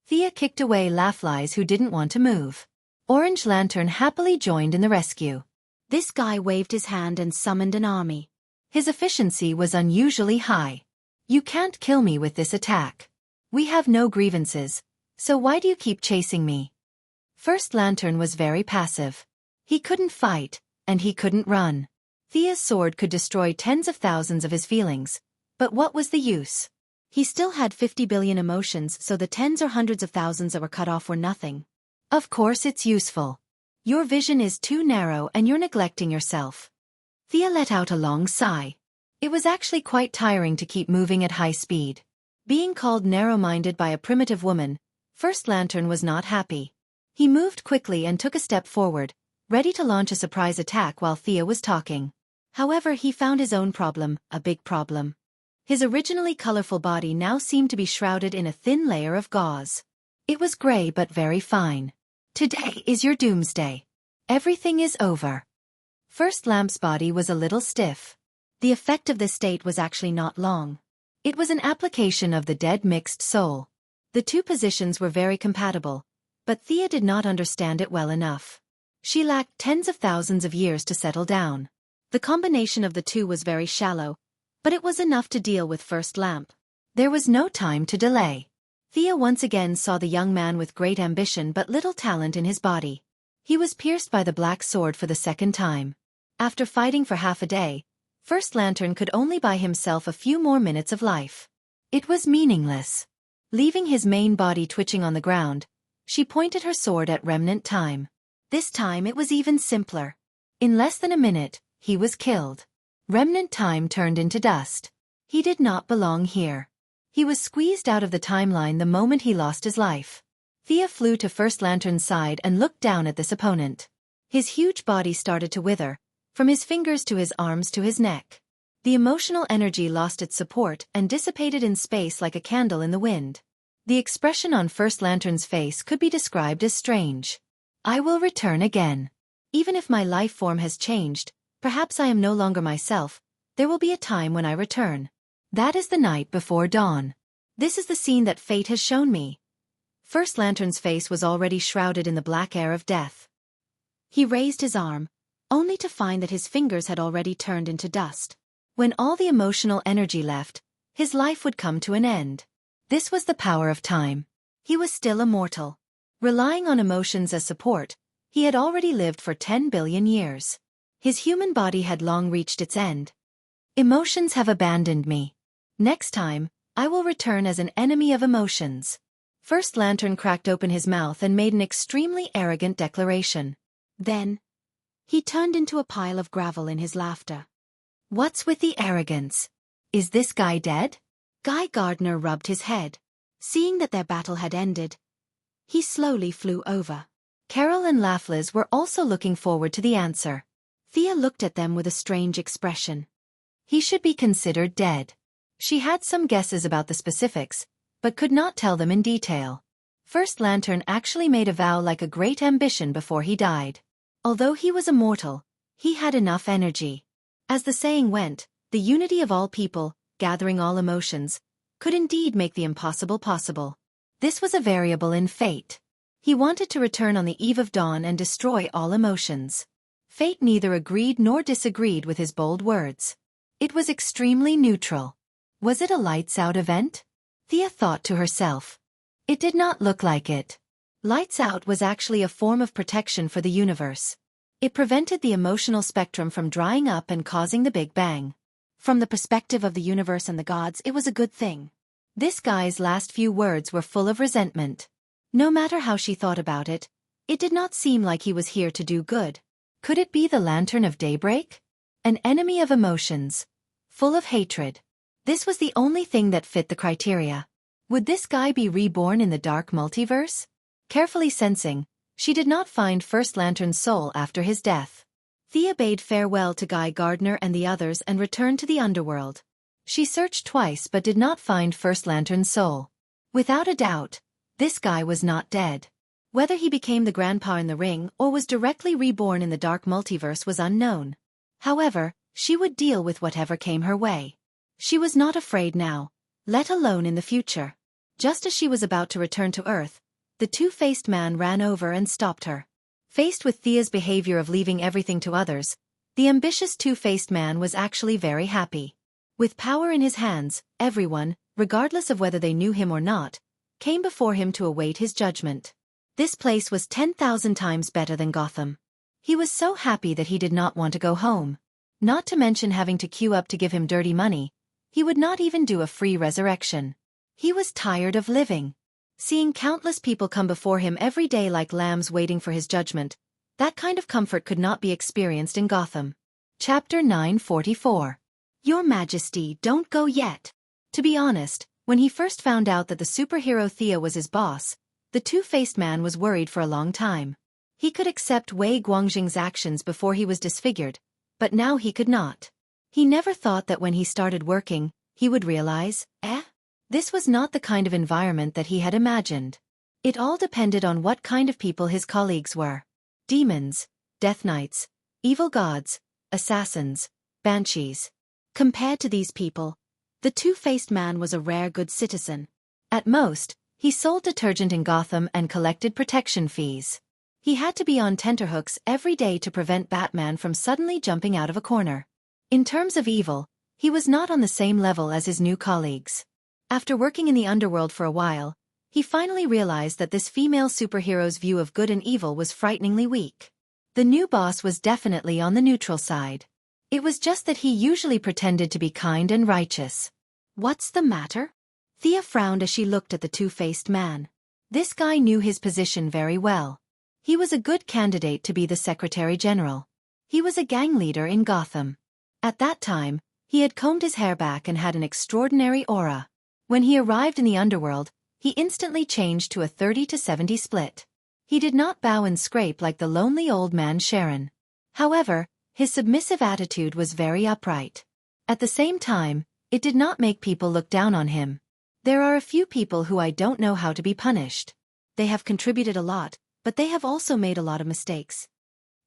Thea kicked away Laughlies who didn't want to move. Orange Lantern happily joined in the rescue. This guy waved his hand and summoned an army. His efficiency was unusually high. You can't kill me with this attack. We have no grievances, so why do you keep chasing me? First Lantern was very passive. He couldn't fight, and he couldn't run. Thea's sword could destroy tens of thousands of his feelings, but what was the use? He still had 50 billion emotions, so the tens or hundreds of thousands that were cut off were nothing. Of course it's useful. Your vision is too narrow and you're neglecting yourself. Thea let out a long sigh. It was actually quite tiring to keep moving at high speed. Being called narrow-minded by a primitive woman, First Lantern was not happy. He moved quickly and took a step forward, ready to launch a surprise attack while Thea was talking. However, he found his own problem, a big problem. His originally colorful body now seemed to be shrouded in a thin layer of gauze. It was gray but very fine. Today is your doomsday. Everything is over. First Lamp's body was a little stiff. The effect of this state was actually not long. It was an application of the dead mixed soul. The two positions were very compatible, but Thea did not understand it well enough. She lacked tens of thousands of years to settle down. The combination of the two was very shallow, but it was enough to deal with First Lamp. There was no time to delay. Thea once again saw the young man with great ambition but little talent in his body. He was pierced by the black sword for the second time. After fighting for half a day, First Lantern could only buy himself a few more minutes of life. It was meaningless. Leaving his main body twitching on the ground, she pointed her sword at Remnant Time. This time it was even simpler. In less than a minute, he was killed. Remnant Time turned into dust. He did not belong here. He was squeezed out of the timeline the moment he lost his life. Thea flew to First Lantern's side and looked down at this opponent. His huge body started to wither, from his fingers to his arms to his neck. The emotional energy lost its support and dissipated in space like a candle in the wind. The expression on First Lantern's face could be described as strange. I will return again. Even if my life form has changed, perhaps I am no longer myself, there will be a time when I return. That is the night before dawn. This is the scene that fate has shown me. First Lantern's face was already shrouded in the black air of death. He raised his arm, only to find that his fingers had already turned into dust. When all the emotional energy left, his life would come to an end. This was the power of time. He was still immortal. Relying on emotions as support, he had already lived for 10 billion years. His human body had long reached its end. Emotions have abandoned me. Next time, I will return as an enemy of emotions. First Lantern cracked open his mouth and made an extremely arrogant declaration. Then, he turned into a pile of gravel in his laughter. What's with the arrogance? Is this guy dead? Guy Gardner rubbed his head. Seeing that their battle had ended, he slowly flew over. Carol and Laughlies were also looking forward to the answer. Thea looked at them with a strange expression. He should be considered dead. She had some guesses about the specifics, but could not tell them in detail. First Lantern actually made a vow like a great ambition before he died. Although he was immortal, he had enough energy. As the saying went, the unity of all people, gathering all emotions, could indeed make the impossible possible. This was a variable in fate. He wanted to return on the eve of dawn and destroy all emotions. Fate neither agreed nor disagreed with his bold words. It was extremely neutral. Was it a lights-out event? Thea thought to herself. It did not look like it. Lights out was actually a form of protection for the universe. It prevented the emotional spectrum from drying up and causing the Big Bang. From the perspective of the universe and the gods, it was a good thing. This guy's last few words were full of resentment. No matter how she thought about it, it did not seem like he was here to do good. Could it be the Lantern of Daybreak? An enemy of emotions. full of hatred. This was the only thing that fit the criteria. Would this guy be reborn in the dark multiverse? Carefully sensing, she did not find First Lantern's soul after his death. Thea bade farewell to Guy Gardner and the others and returned to the underworld. She searched twice but did not find First Lantern's soul. Without a doubt, this guy was not dead. Whether he became the grandpa in the ring or was directly reborn in the dark multiverse was unknown. However, she would deal with whatever came her way. She was not afraid now, let alone in the future. Just as she was about to return to Earth, the two-faced man ran over and stopped her. Faced with Thea's behavior of leaving everything to others, the ambitious two-faced man was actually very happy. With power in his hands, everyone, regardless of whether they knew him or not, came before him to await his judgment. This place was 10,000 times better than Gotham. He was so happy that he did not want to go home. Not to mention having to queue up to give him dirty money, he would not even do a free resurrection. He was tired of living. Seeing countless people come before him every day like lambs waiting for his judgment, that kind of comfort could not be experienced in Gotham. Chapter 944. Your Majesty, don't go yet. To be honest, when he first found out that the superhero Thea was his boss, the two-faced man was worried for a long time. He could accept Wei Guangjing's actions before he was disfigured, but now he could not. He never thought that when he started working, he would realize, this was not the kind of environment that he had imagined. It all depended on what kind of people his colleagues were. Demons, Death Knights, evil gods, assassins, banshees. Compared to these people, the two-faced man was a rare good citizen. At most, he sold detergent in Gotham and collected protection fees. He had to be on tenterhooks every day to prevent Batman from suddenly jumping out of a corner. In terms of evil, he was not on the same level as his new colleagues. After working in the underworld for a while, he finally realized that this female superhero's view of good and evil was frighteningly weak. The new boss was definitely on the neutral side. It was just that he usually pretended to be kind and righteous. What's the matter? Thea frowned as she looked at the two-faced man. This guy knew his position very well. He was a good candidate to be the Secretary General. He was a gang leader in Gotham. At that time, he had combed his hair back and had an extraordinary aura. When he arrived in the underworld, he instantly changed to a 30-70 split. He did not bow and scrape like the lonely old man Sharon. However, his submissive attitude was very upright. At the same time, it did not make people look down on him. There are a few people who I don't know how to be punished. They have contributed a lot, but they have also made a lot of mistakes.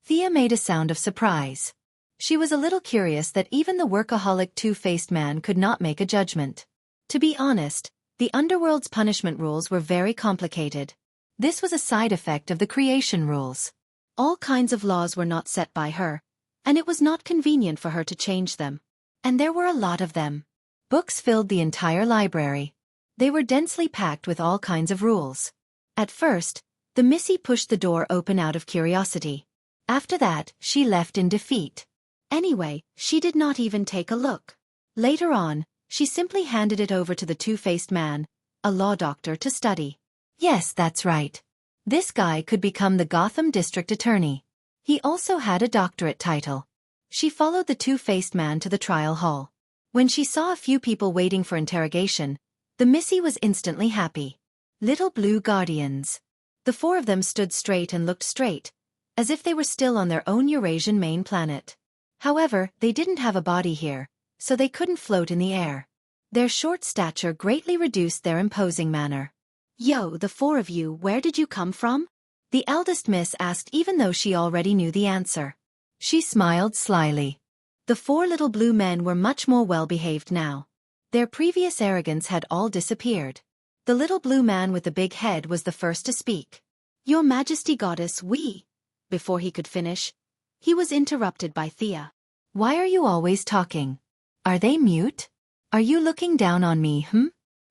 Thea made a sound of surprise. She was a little curious that even the workaholic two-faced man could not make a judgment. To be honest, the underworld's punishment rules were very complicated. This was a side effect of the creation rules. All kinds of laws were not set by her, and it was not convenient for her to change them. And there were a lot of them. Books filled the entire library. They were densely packed with all kinds of rules. At first, the Missy pushed the door open out of curiosity. After that, she left in defeat. Anyway, she did not even take a look. Later on, she simply handed it over to the two-faced man, a law doctor, to study. Yes, that's right. This guy could become the Gotham District Attorney. He also had a doctorate title. She followed the two-faced man to the trial hall. When she saw a few people waiting for interrogation, the Missy was instantly happy. Little blue guardians. The four of them stood straight and looked straight, as if they were still on their own Eurasian main planet. However, they didn't have a body here, so they couldn't float in the air. Their short stature greatly reduced their imposing manner. Yo, the four of you, where did you come from? The eldest miss asked even though she already knew the answer. She smiled slyly. The four little blue men were much more well-behaved now. Their previous arrogance had all disappeared. The little blue man with the big head was the first to speak. Your Majesty Goddess, we... Before he could finish, he was interrupted by Thea. Why are you always talking? Are they mute? Are you looking down on me,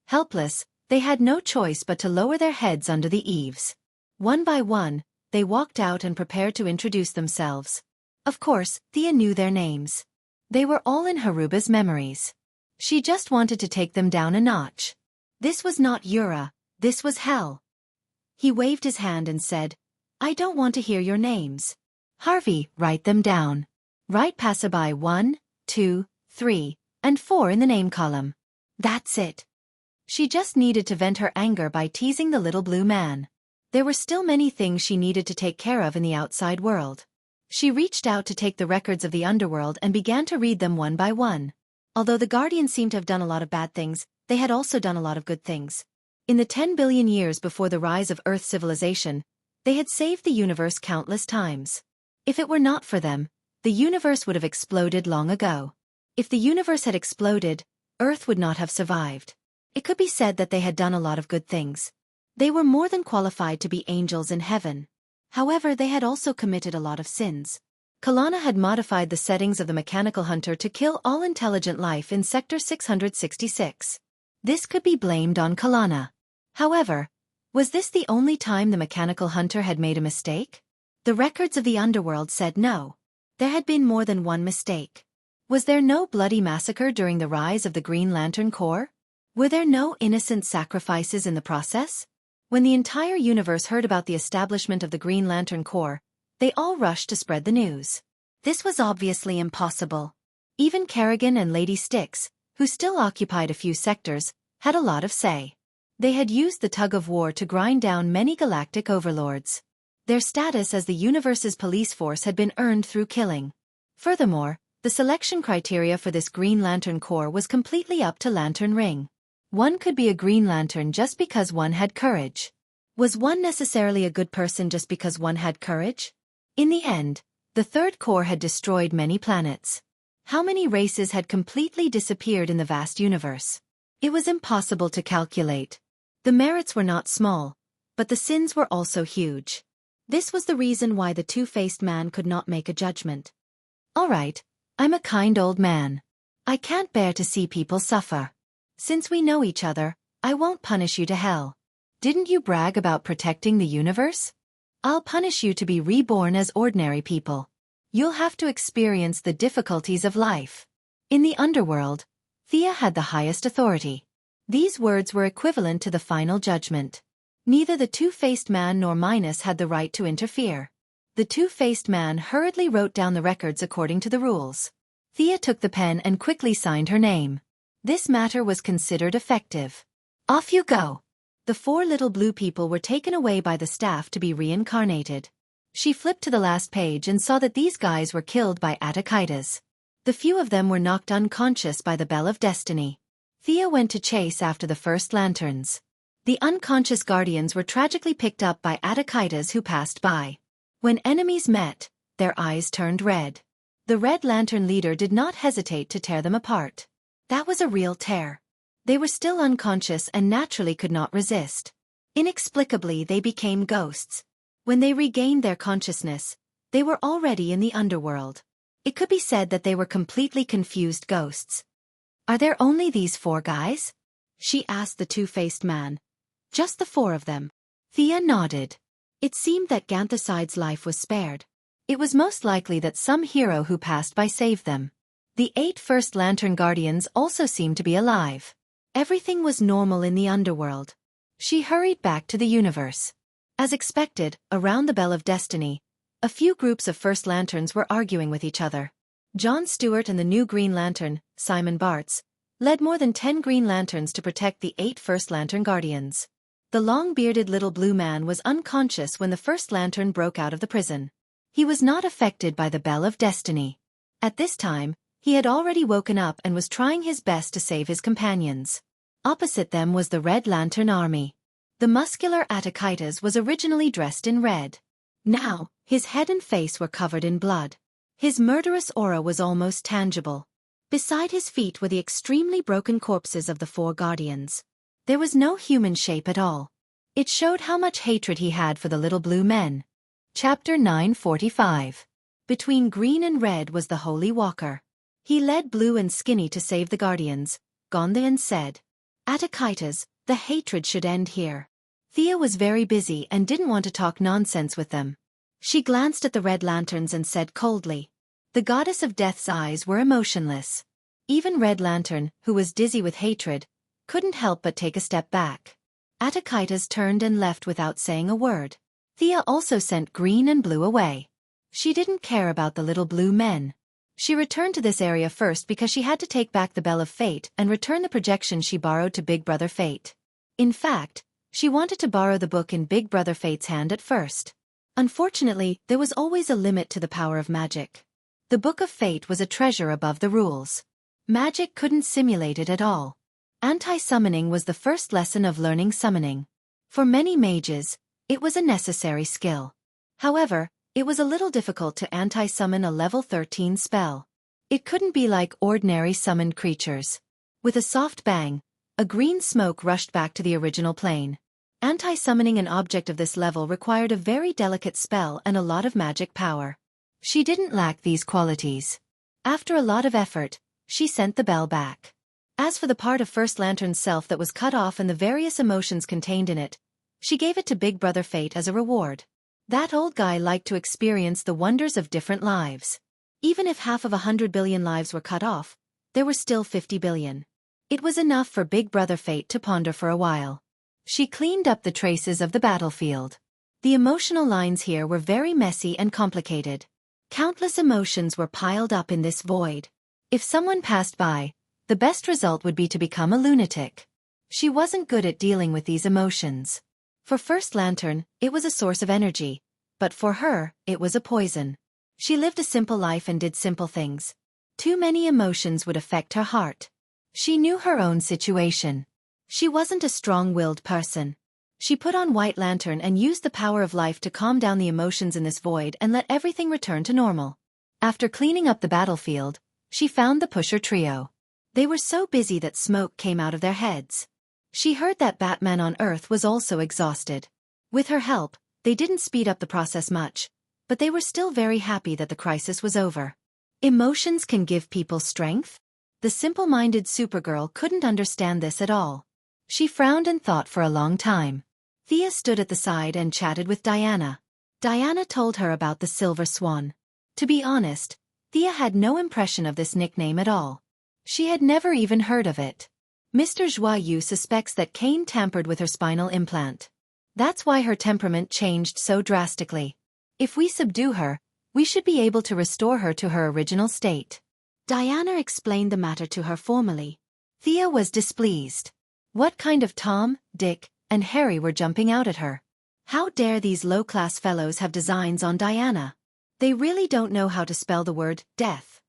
Helpless, they had no choice but to lower their heads under the eaves. One by one, they walked out and prepared to introduce themselves. Of course, Thea knew their names. They were all in Haruba's memories. She just wanted to take them down a notch. This was not Yura, this was hell. He waved his hand and said, I don't want to hear your names. Harvey, write them down. Write passerby 1, 2, 3, and 4 in the name column. That's it. She just needed to vent her anger by teasing the little blue man. There were still many things she needed to take care of in the outside world. She reached out to take the records of the underworld and began to read them one by one. Although the Guardians seemed to have done a lot of bad things, they had also done a lot of good things. In the 10 billion years before the rise of Earth civilization, they had saved the universe countless times. If it were not for them, the universe would have exploded long ago. If the universe had exploded, Earth would not have survived. It could be said that they had done a lot of good things. They were more than qualified to be angels in heaven. However, they had also committed a lot of sins. Kalana had modified the settings of the mechanical hunter to kill all intelligent life in Sector 666. This could be blamed on Kalana. However, was this the only time the mechanical hunter had made a mistake? The records of the underworld said no. There had been more than one mistake. Was there no bloody massacre during the rise of the Green Lantern Corps? Were there no innocent sacrifices in the process? When the entire universe heard about the establishment of the Green Lantern Corps, they all rushed to spread the news. This was obviously impossible. Even Kerrigan and Lady Styx, who still occupied a few sectors, had a lot of say. They had used the tug-of-war to grind down many galactic overlords. Their status as the universe's police force had been earned through killing. Furthermore, the selection criteria for this Green Lantern Corps was completely up to Lantern Ring. One could be a Green Lantern just because one had courage. Was one necessarily a good person just because one had courage? In the end, the Third Corps had destroyed many planets. How many races had completely disappeared in the vast universe? It was impossible to calculate. The merits were not small, but the sins were also huge. This was the reason why the two-faced man could not make a judgment. All right, I'm a kind old man. I can't bear to see people suffer. Since we know each other, I won't punish you to hell. Didn't you brag about protecting the universe? I'll punish you to be reborn as ordinary people. You'll have to experience the difficulties of life. In the underworld, Thea had the highest authority. These words were equivalent to the final judgment. Neither the two-faced man nor Minos had the right to interfere. The two-faced man hurriedly wrote down the records according to the rules. Thea took the pen and quickly signed her name. This matter was considered effective. Off you go. The 4 little blue people were taken away by the staff to be reincarnated. She flipped to the last page and saw that these guys were killed by Attikitas. The few of them were knocked unconscious by the Bell of Destiny. Thea went to chase after the first lanterns. The unconscious guardians were tragically picked up by Attikitas who passed by. When enemies met, their eyes turned red. The Red Lantern leader did not hesitate to tear them apart. That was a real tear. They were still unconscious and naturally could not resist. Inexplicably, they became ghosts. When they regained their consciousness, they were already in the underworld. It could be said that they were completely confused ghosts. Are there only these 4 guys? She asked the two-faced man. Just the 4 of them. Thea nodded. It seemed that Ganthaside's life was spared. It was most likely that some hero who passed by saved them. The 8 First Lantern Guardians also seemed to be alive. Everything was normal in the underworld. She hurried back to the universe. As expected, around the Bell of Destiny, a few groups of First Lanterns were arguing with each other. John Stewart and the new Green Lantern, Simon Bartz, led more than 10 Green Lanterns to protect the 8 First Lantern Guardians. The long-bearded little blue man was unconscious when the First Lantern broke out of the prison. He was not affected by the Bell of Destiny. At this time, he had already woken up and was trying his best to save his companions. Opposite them was the Red Lantern Army. The muscular Attikitas was originally dressed in red. Now, his head and face were covered in blood. His murderous aura was almost tangible. Beside his feet were the extremely broken corpses of the 4 guardians. There was no human shape at all. It showed how much hatred he had for the little blue men. Chapter 945. Between green and red was the Holy Walker. He led Blue and Skinny to save the Guardians. Gondian said, Attikitas, the hatred should end here. Thea was very busy and didn't want to talk nonsense with them. She glanced at the Red Lanterns and said coldly. The goddess of death's eyes were emotionless. Even Red Lantern, who was dizzy with hatred, couldn't help but take a step back. Attikitas turned and left without saying a word. Thea also sent Green and Blue away. She didn't care about the little blue men. She returned to this area first because she had to take back the Bell of Fate and return the projection she borrowed to Big Brother Fate. In fact, she wanted to borrow the book in Big Brother Fate's hand at first. Unfortunately, there was always a limit to the power of magic. The Book of Fate was a treasure above the rules. Magic couldn't simulate it at all. Anti-summoning was the first lesson of learning summoning. For many mages, it was a necessary skill. However, it was a little difficult to anti-summon a level 13 spell. It couldn't be like ordinary summoned creatures. With a soft bang, a green smoke rushed back to the original plane. Anti-summoning an object of this level required a very delicate spell and a lot of magic power. She didn't lack these qualities. After a lot of effort, she sent the bell back. As for the part of First Lantern's self that was cut off and the various emotions contained in it, she gave it to Big Brother Fate as a reward. That old guy liked to experience the wonders of different lives. Even if half of 100 billion lives were cut off, there were still 50 billion. It was enough for Big Brother Fate to ponder for a while. She cleaned up the traces of the battlefield. The emotional lines here were very messy and complicated. Countless emotions were piled up in this void. If someone passed by, the best result would be to become a lunatic. She wasn't good at dealing with these emotions. For First Lantern, it was a source of energy, but for her, it was a poison. She lived a simple life and did simple things. Too many emotions would affect her heart. She knew her own situation. She wasn't a strong-willed person. She put on White Lantern and used the power of life to calm down the emotions in this void and let everything return to normal. After cleaning up the battlefield, she found the Pusher Trio. They were so busy that smoke came out of their heads. She heard that Batman on Earth was also exhausted. With her help, they didn't speed up the process much, but they were still very happy that the crisis was over. Emotions can give people strength? The simple-minded Supergirl couldn't understand this at all. She frowned and thought for a long time. Thea stood at the side and chatted with Diana. Diana told her about the Silver Swan. To be honest, Thea had no impression of this nickname at all. She had never even heard of it. Mr. Joyeux suspects that Kane tampered with her spinal implant. That's why her temperament changed so drastically. If we subdue her, we should be able to restore her to her original state. Diana explained the matter to her formally. Thea was displeased. What kind of Tom, Dick, and Harry were jumping out at her? How dare these low-class fellows have designs on Diana? They really don't know how to spell the word death.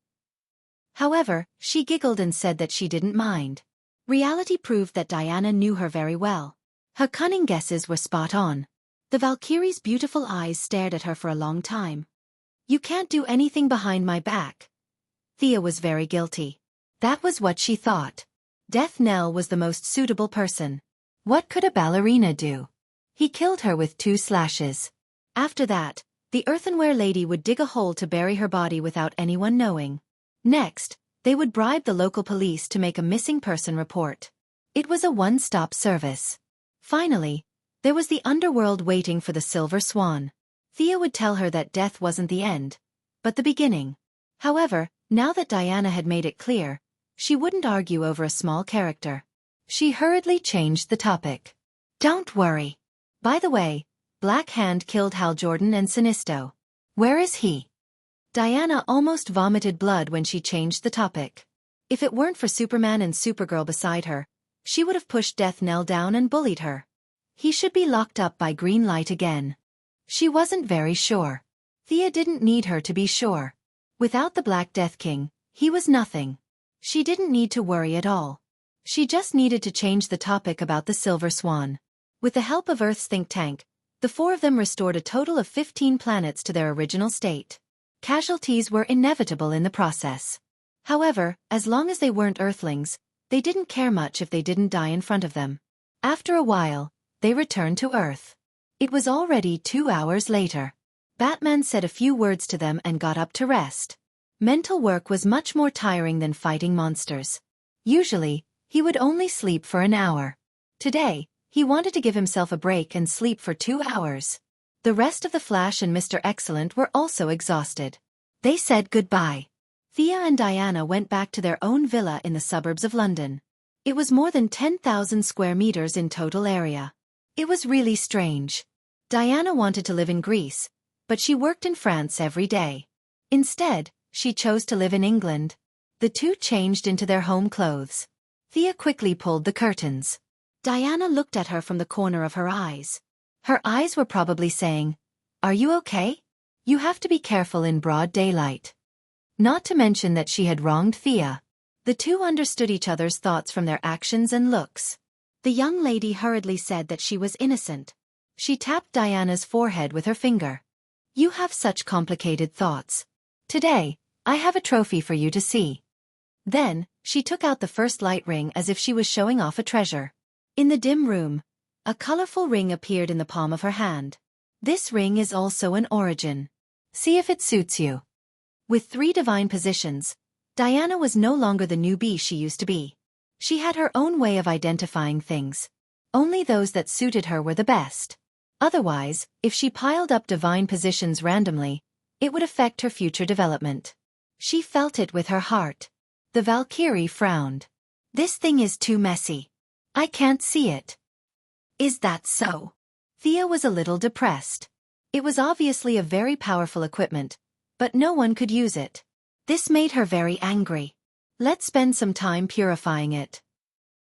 However, she giggled and said that she didn't mind. Reality proved that Diana knew her very well. Her cunning guesses were spot on. The Valkyrie's beautiful eyes stared at her for a long time. You can't do anything behind my back. Thea was very guilty. That was what she thought. Death Knell was the most suitable person. What could a ballerina do? He killed her with 2 slashes. After that, the earthenware lady would dig a hole to bury her body without anyone knowing. Next, they would bribe the local police to make a missing person report. It was a one-stop service. Finally, there was the underworld waiting for the Silver Swan. Thea would tell her that death wasn't the end, but the beginning. However, now that Diana had made it clear, she wouldn't argue over a small character. She hurriedly changed the topic. Don't worry. By the way, Black Hand killed Hal Jordan and Sinisto. Where is he? Diana almost vomited blood when she changed the topic. If it weren't for Superman and Supergirl beside her, she would have pushed Death Knell down and bullied her. He should be locked up by green light again. She wasn't very sure. Thea didn't need her to be sure. Without the Black Death King, he was nothing. She didn't need to worry at all. She just needed to change the topic about the Silver Swan. With the help of Earth's think tank, the 4 of them restored a total of 15 planets to their original state. Casualties were inevitable in the process. However, as long as they weren't Earthlings, they didn't care much if they didn't die in front of them. After a while, they returned to Earth. It was already 2 hours later. Batman said a few words to them and got up to rest. Mental work was much more tiring than fighting monsters. Usually, he would only sleep for an hour. Today, he wanted to give himself a break and sleep for 2 hours. The rest of the Flash and Mr. Excellent were also exhausted. They said goodbye. Thea and Diana went back to their own villa in the suburbs of London. It was more than 10,000 square meters in total area. It was really strange. Diana wanted to live in Greece, but she worked in France every day. Instead, she chose to live in England. The two changed into their home clothes. Thea quickly pulled the curtains. Diana looked at her from the corner of her eyes. Her eyes were probably saying, "Are you okay? You have to be careful in broad daylight." Not to mention that she had wronged Thea. The two understood each other's thoughts from their actions and looks. The young lady hurriedly said that she was innocent. She tapped Diana's forehead with her finger. "You have such complicated thoughts. Today, I have a trophy for you to see." Then, she took out the first light ring as if she was showing off a treasure. In the dim room, a colorful ring appeared in the palm of her hand. "This ring is also an origin. See if it suits you." With 3 divine positions, Diana was no longer the newbie she used to be. She had her own way of identifying things. Only those that suited her were the best. Otherwise, if she piled up divine positions randomly, it would affect her future development. She felt it with her heart. The Valkyrie frowned. "This thing is too messy. I can't see it." "Is that so?" Thea was a little depressed. It was obviously a very powerful equipment, but no one could use it. This made her very angry. "Let's spend some time purifying it."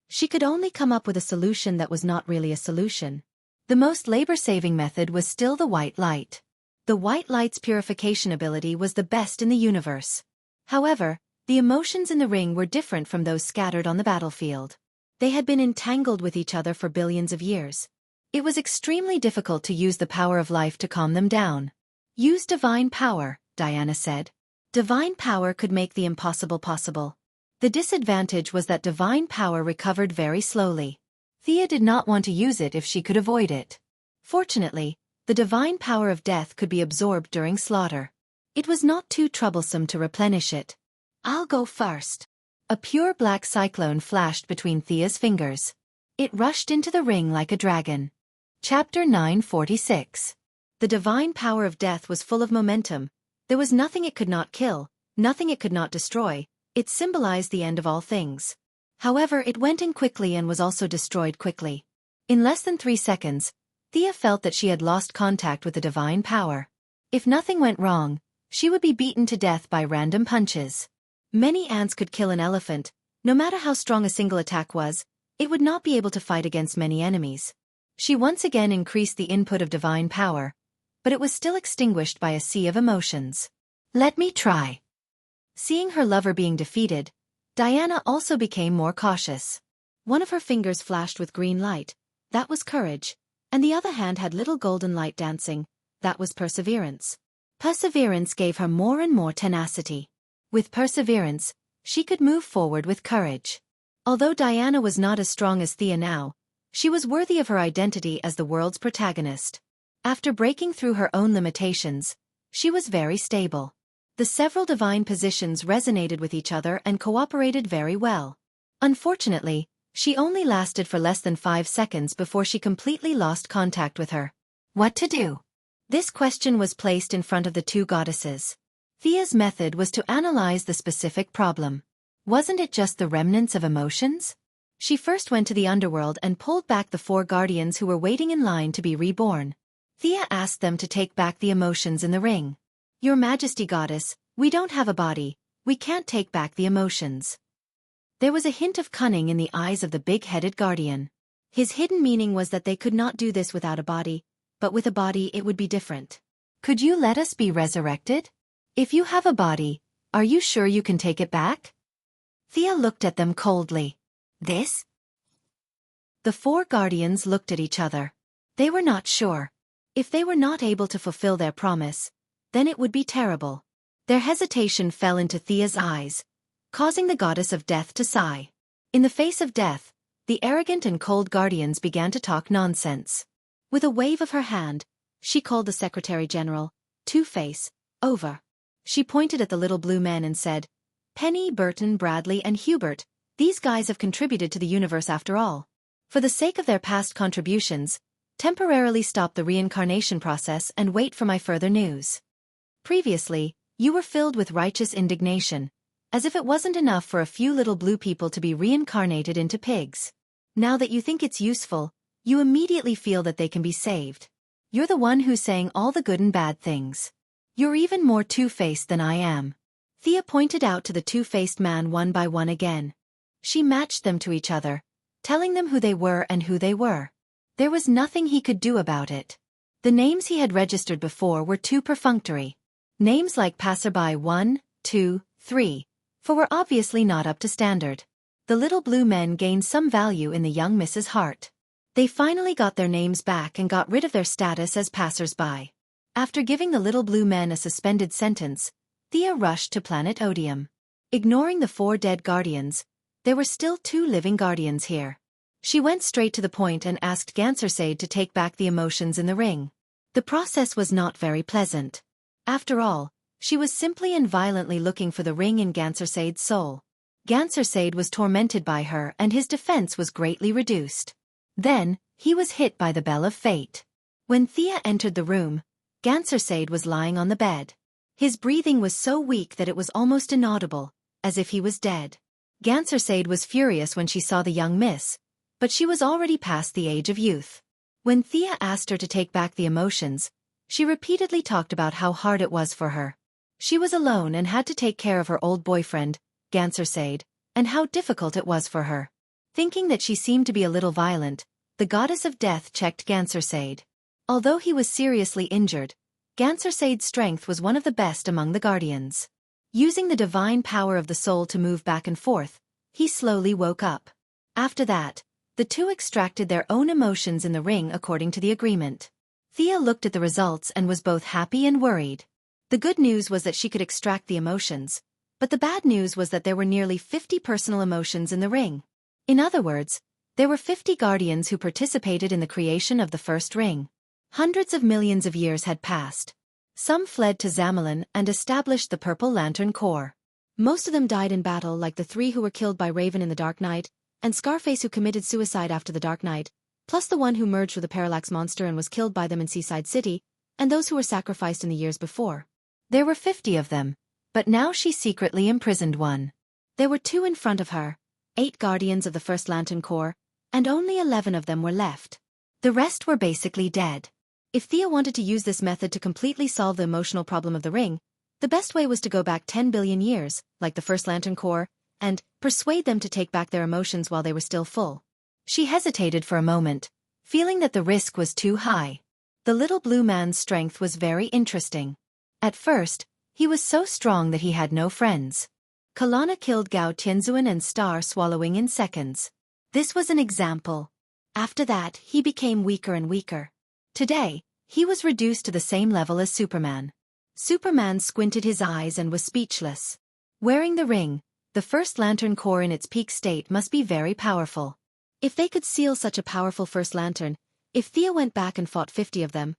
She could only come up with a solution that was not really a solution. The most labor-saving method was still the white light. The white light's purification ability was the best in the universe. However, the emotions in the ring were different from those scattered on the battlefield. They had been entangled with each other for billions of years. It was extremely difficult to use the power of life to calm them down. "Use divine power," Diana said. Divine power could make the impossible possible. The disadvantage was that divine power recovered very slowly. Thea did not want to use it if she could avoid it. Fortunately, the divine power of death could be absorbed during slaughter. It was not too troublesome to replenish it. "I'll go first." A pure black cyclone flashed between Thea's fingers. It rushed into the ring like a dragon. Chapter 946. The divine power of death was full of momentum. There was nothing it could not kill, nothing it could not destroy. It symbolized the end of all things. However, it went in quickly and was also destroyed quickly. In less than 3 seconds, Thea felt that she had lost contact with the divine power. If nothing went wrong, she would be beaten to death by random punches. Many ants could kill an elephant. No matter how strong a single attack was, it would not be able to fight against many enemies. She once again increased the input of divine power, but it was still extinguished by a sea of emotions. "Let me try." Seeing her lover being defeated, Diana also became more cautious. One of her fingers flashed with green light, that was courage, and the other hand had little golden light dancing, that was perseverance. Perseverance gave her more and more tenacity. With perseverance, she could move forward with courage. Although Diana was not as strong as Thea now, she was worthy of her identity as the world's protagonist. After breaking through her own limitations, she was very stable. The several divine positions resonated with each other and cooperated very well. Unfortunately, she only lasted for less than 5 seconds before she completely lost contact with her. What to do? This question was placed in front of the 2 goddesses. Thea's method was to analyze the specific problem. Wasn't it just the remnants of emotions? She first went to the underworld and pulled back the 4 guardians who were waiting in line to be reborn. Thea asked them to take back the emotions in the ring. "Your Majesty Goddess, we don't have a body, we can't take back the emotions." There was a hint of cunning in the eyes of the big-headed guardian. His hidden meaning was that they could not do this without a body, but with a body it would be different. "Could you let us be resurrected? If you have a body, are you sure you can take it back?" Thea looked at them coldly. "This?" The 4 guardians looked at each other. They were not sure. If they were not able to fulfill their promise, then it would be terrible. Their hesitation fell into Thea's eyes, causing the goddess of death to sigh. In the face of death, the arrogant and cold guardians began to talk nonsense. With a wave of her hand, she called the Secretary General, Two-Face, over. She pointed at the little blue men and said, "Penny, Burton, Bradley, and Hubert, these guys have contributed to the universe after all. For the sake of their past contributions, temporarily stop the reincarnation process and wait for my further news. Previously, you were filled with righteous indignation, as if it wasn't enough for a few little blue people to be reincarnated into pigs. Now that you think it's useful, you immediately feel that they can be saved. You're the one who's saying all the good and bad things. You're even more two-faced than I am." Thea pointed out to the two-faced man one by one again. She matched them to each other, telling them who they were and who they were. There was nothing he could do about it. The names he had registered before were too perfunctory. Names like Passerby 1, 2, 3, 4 were obviously not up to standard. The little blue men gained some value in the young Mrs. Hart. They finally got their names back and got rid of their status as passers-by. After giving the little blue men a suspended sentence, Thea rushed to planet Odium. Ignoring the 4 dead guardians, there were still 2 living guardians here. She went straight to the point and asked Gansersade to take back the emotions in the ring. The process was not very pleasant. After all, she was simply and violently looking for the ring in Gansersade's soul. Gansersade was tormented by her and his defense was greatly reduced. Then, he was hit by the Bell of Fate. When Thea entered the room, Gansersade was lying on the bed. His breathing was so weak that it was almost inaudible, as if he was dead. Gansersade was furious when she saw the young miss, but she was already past the age of youth. When Thea asked her to take back the emotions, she repeatedly talked about how hard it was for her. She was alone and had to take care of her old boyfriend, Gansersade, and how difficult it was for her. Thinking that she seemed to be a little violent, the goddess of death checked Gansersade. Although he was seriously injured, Gansersade's strength was one of the best among the guardians. Using the divine power of the soul to move back and forth, he slowly woke up. After that, the 2 extracted their own emotions in the ring according to the agreement. Thea looked at the results and was both happy and worried. The good news was that she could extract the emotions, but the bad news was that there were nearly 50 personal emotions in the ring. In other words, there were 50 guardians who participated in the creation of the first ring. Hundreds of millions of years had passed. Some fled to Zamalin and established the Purple Lantern Corps. Most of them died in battle, like the 3 who were killed by Raven in the Dark Knight, and Scarface who committed suicide after the Dark Knight, plus the one who merged with a Parallax monster and was killed by them in Seaside City, and those who were sacrificed in the years before. There were 50 of them, but now she secretly imprisoned one. There were 2 in front of her, 8 guardians of the First Lantern Corps, and only 11 of them were left. The rest were basically dead. If Thea wanted to use this method to completely solve the emotional problem of the ring, the best way was to go back 10 billion years, like the First Lantern Corps, and persuade them to take back their emotions while they were still full. She hesitated for a moment, feeling that the risk was too high. The little blue man's strength was very interesting. At first, he was so strong that he had no friends. Kalana killed Gao Tianzuan and Star Swallowing in seconds. This was an example. After that, he became weaker and weaker. Today, he was reduced to the same level as Superman. Superman squinted his eyes and was speechless. Wearing the ring, the First Lantern Corps in its peak state must be very powerful. If they could seal such a powerful First Lantern, if Thea went back and fought 50 of them,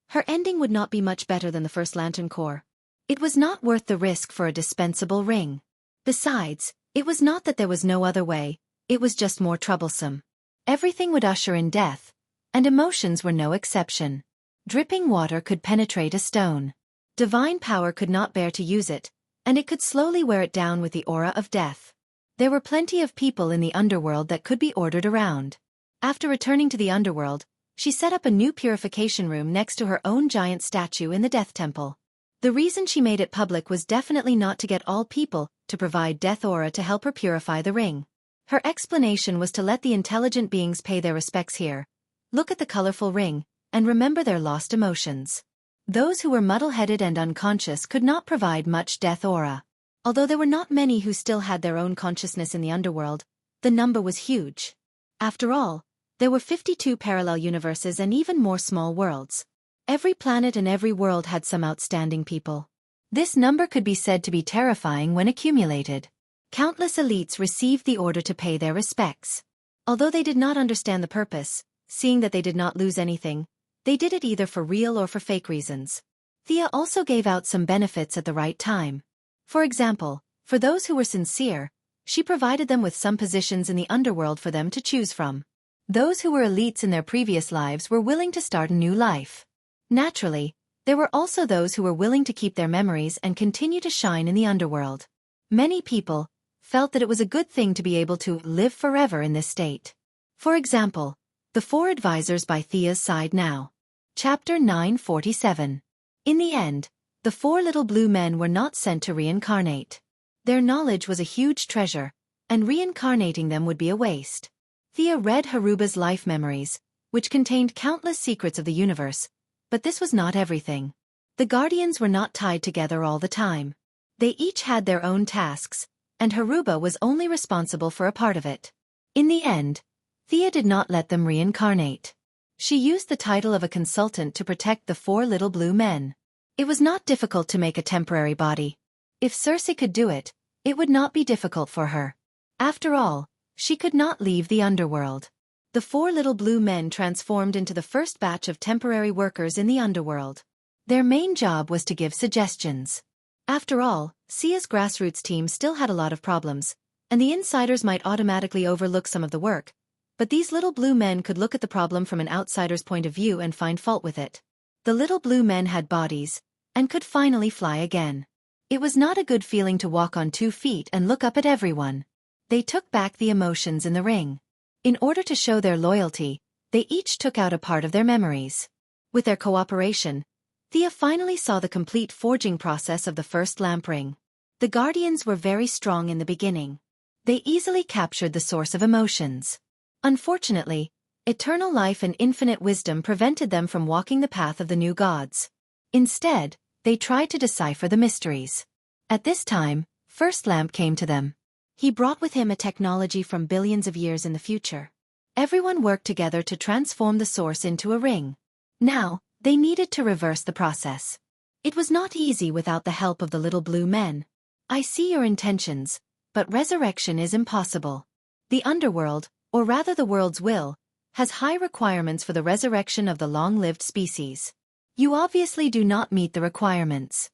her ending would not be much better than the First Lantern Corps. It was not worth the risk for a dispensable ring. Besides, it was not that there was no other way, it was just more troublesome. Everything would usher in death, and emotions were no exception. Dripping water could penetrate a stone. Divine power could not bear to use it, and it could slowly wear it down with the aura of death. There were plenty of people in the underworld that could be ordered around. After returning to the underworld, she set up a new purification room next to her own giant statue in the Death Temple. The reason she made it public was definitely not to get all people to provide death aura to help her purify the ring. Her explanation was to let the intelligent beings pay their respects here, look at the colorful ring, and remember their lost emotions. Those who were muddle-headed and unconscious could not provide much death aura. Although there were not many who still had their own consciousness in the underworld, the number was huge. After all, there were 52 parallel universes and even more small worlds. Every planet and every world had some outstanding people. This number could be said to be terrifying when accumulated. Countless elites received the order to pay their respects. Although they did not understand the purpose, seeing that they did not lose anything, they did it either for real or for fake reasons. Thea also gave out some benefits at the right time. For example, for those who were sincere, she provided them with some positions in the underworld for them to choose from. Those who were elites in their previous lives were willing to start a new life. Naturally, there were also those who were willing to keep their memories and continue to shine in the underworld. Many people felt that it was a good thing to be able to live forever in this state. For example, the 4 advisors by Thea's side now. Chapter 947. In the end, The 4 little blue men were not sent to reincarnate. Their knowledge was a huge treasure, and reincarnating them would be a waste. Thea read Haruba's life memories, which contained countless secrets of the universe, but this was not everything. The guardians were not tied together all the time. They each had their own tasks, and Haruba was only responsible for a part of it. In the end, Thea did not let them reincarnate. She used the title of a consultant to protect the 4 little blue men. It was not difficult to make a temporary body. If Circe could do it, it would not be difficult for her. After all, she could not leave the underworld. The 4 little blue men transformed into the first batch of temporary workers in the underworld. Their main job was to give suggestions. After all, Sia's grassroots team still had a lot of problems, and the insiders might automatically overlook some of the work, but these little blue men could look at the problem from an outsider's point of view and find fault with it. The little blue men had bodies, and could finally fly again. It was not a good feeling to walk on 2 feet and look up at everyone. They took back the emotions in the ring. In order to show their loyalty, they each took out a part of their memories. With their cooperation, Thea finally saw the complete forging process of the first lamp ring. The guardians were very strong in the beginning. They easily captured the source of emotions. Unfortunately, eternal life and infinite wisdom prevented them from walking the path of the new gods. Instead, they tried to decipher the mysteries. At this time, First Lamp came to them. He brought with him a technology from billions of years in the future. Everyone worked together to transform the source into a ring. Now, they needed to reverse the process. It was not easy without the help of the little blue men. I see your intentions, but resurrection is impossible. The underworld, or rather the world's will, has high requirements for the resurrection of the long-lived species. You obviously do not meet the requirements.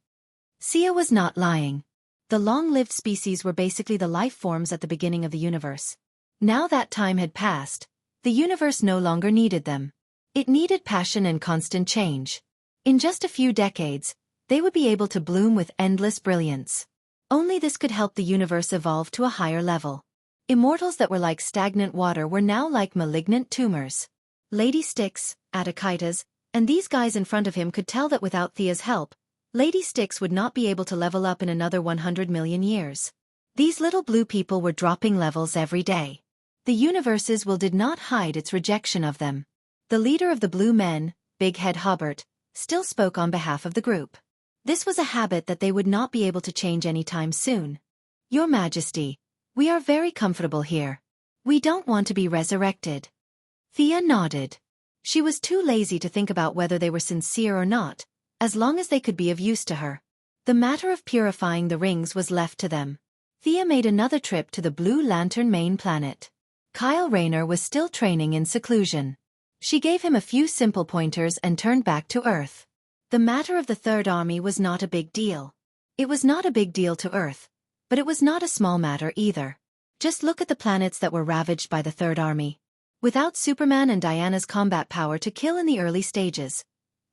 Sia was not lying. The long-lived species were basically the life forms at the beginning of the universe. Now that time had passed, the universe no longer needed them. It needed passion and constant change. In just a few decades, they would be able to bloom with endless brilliance. Only this could help the universe evolve to a higher level. Immortals that were like stagnant water were now like malignant tumors. Lady Styx, Attikitas, and these guys in front of him could tell that without Thea's help, Lady Styx would not be able to level up in another 100 million years. These little blue people were dropping levels every day. The universe's will did not hide its rejection of them. The leader of the blue men, Big Head Hobart, still spoke on behalf of the group. This was a habit that they would not be able to change anytime soon. Your Majesty, we are very comfortable here. We don't want to be resurrected. Thea nodded. She was too lazy to think about whether they were sincere or not, as long as they could be of use to her. The matter of purifying the rings was left to them. Thea made another trip to the Blue Lantern main planet. Kyle Rayner was still training in seclusion. She gave him a few simple pointers and turned back to Earth. The matter of the Third Army was not a big deal. It was not a big deal to Earth, but it was not a small matter either. Just look at the planets that were ravaged by the Third Army. Without Superman and Diana's combat power to kill in the early stages,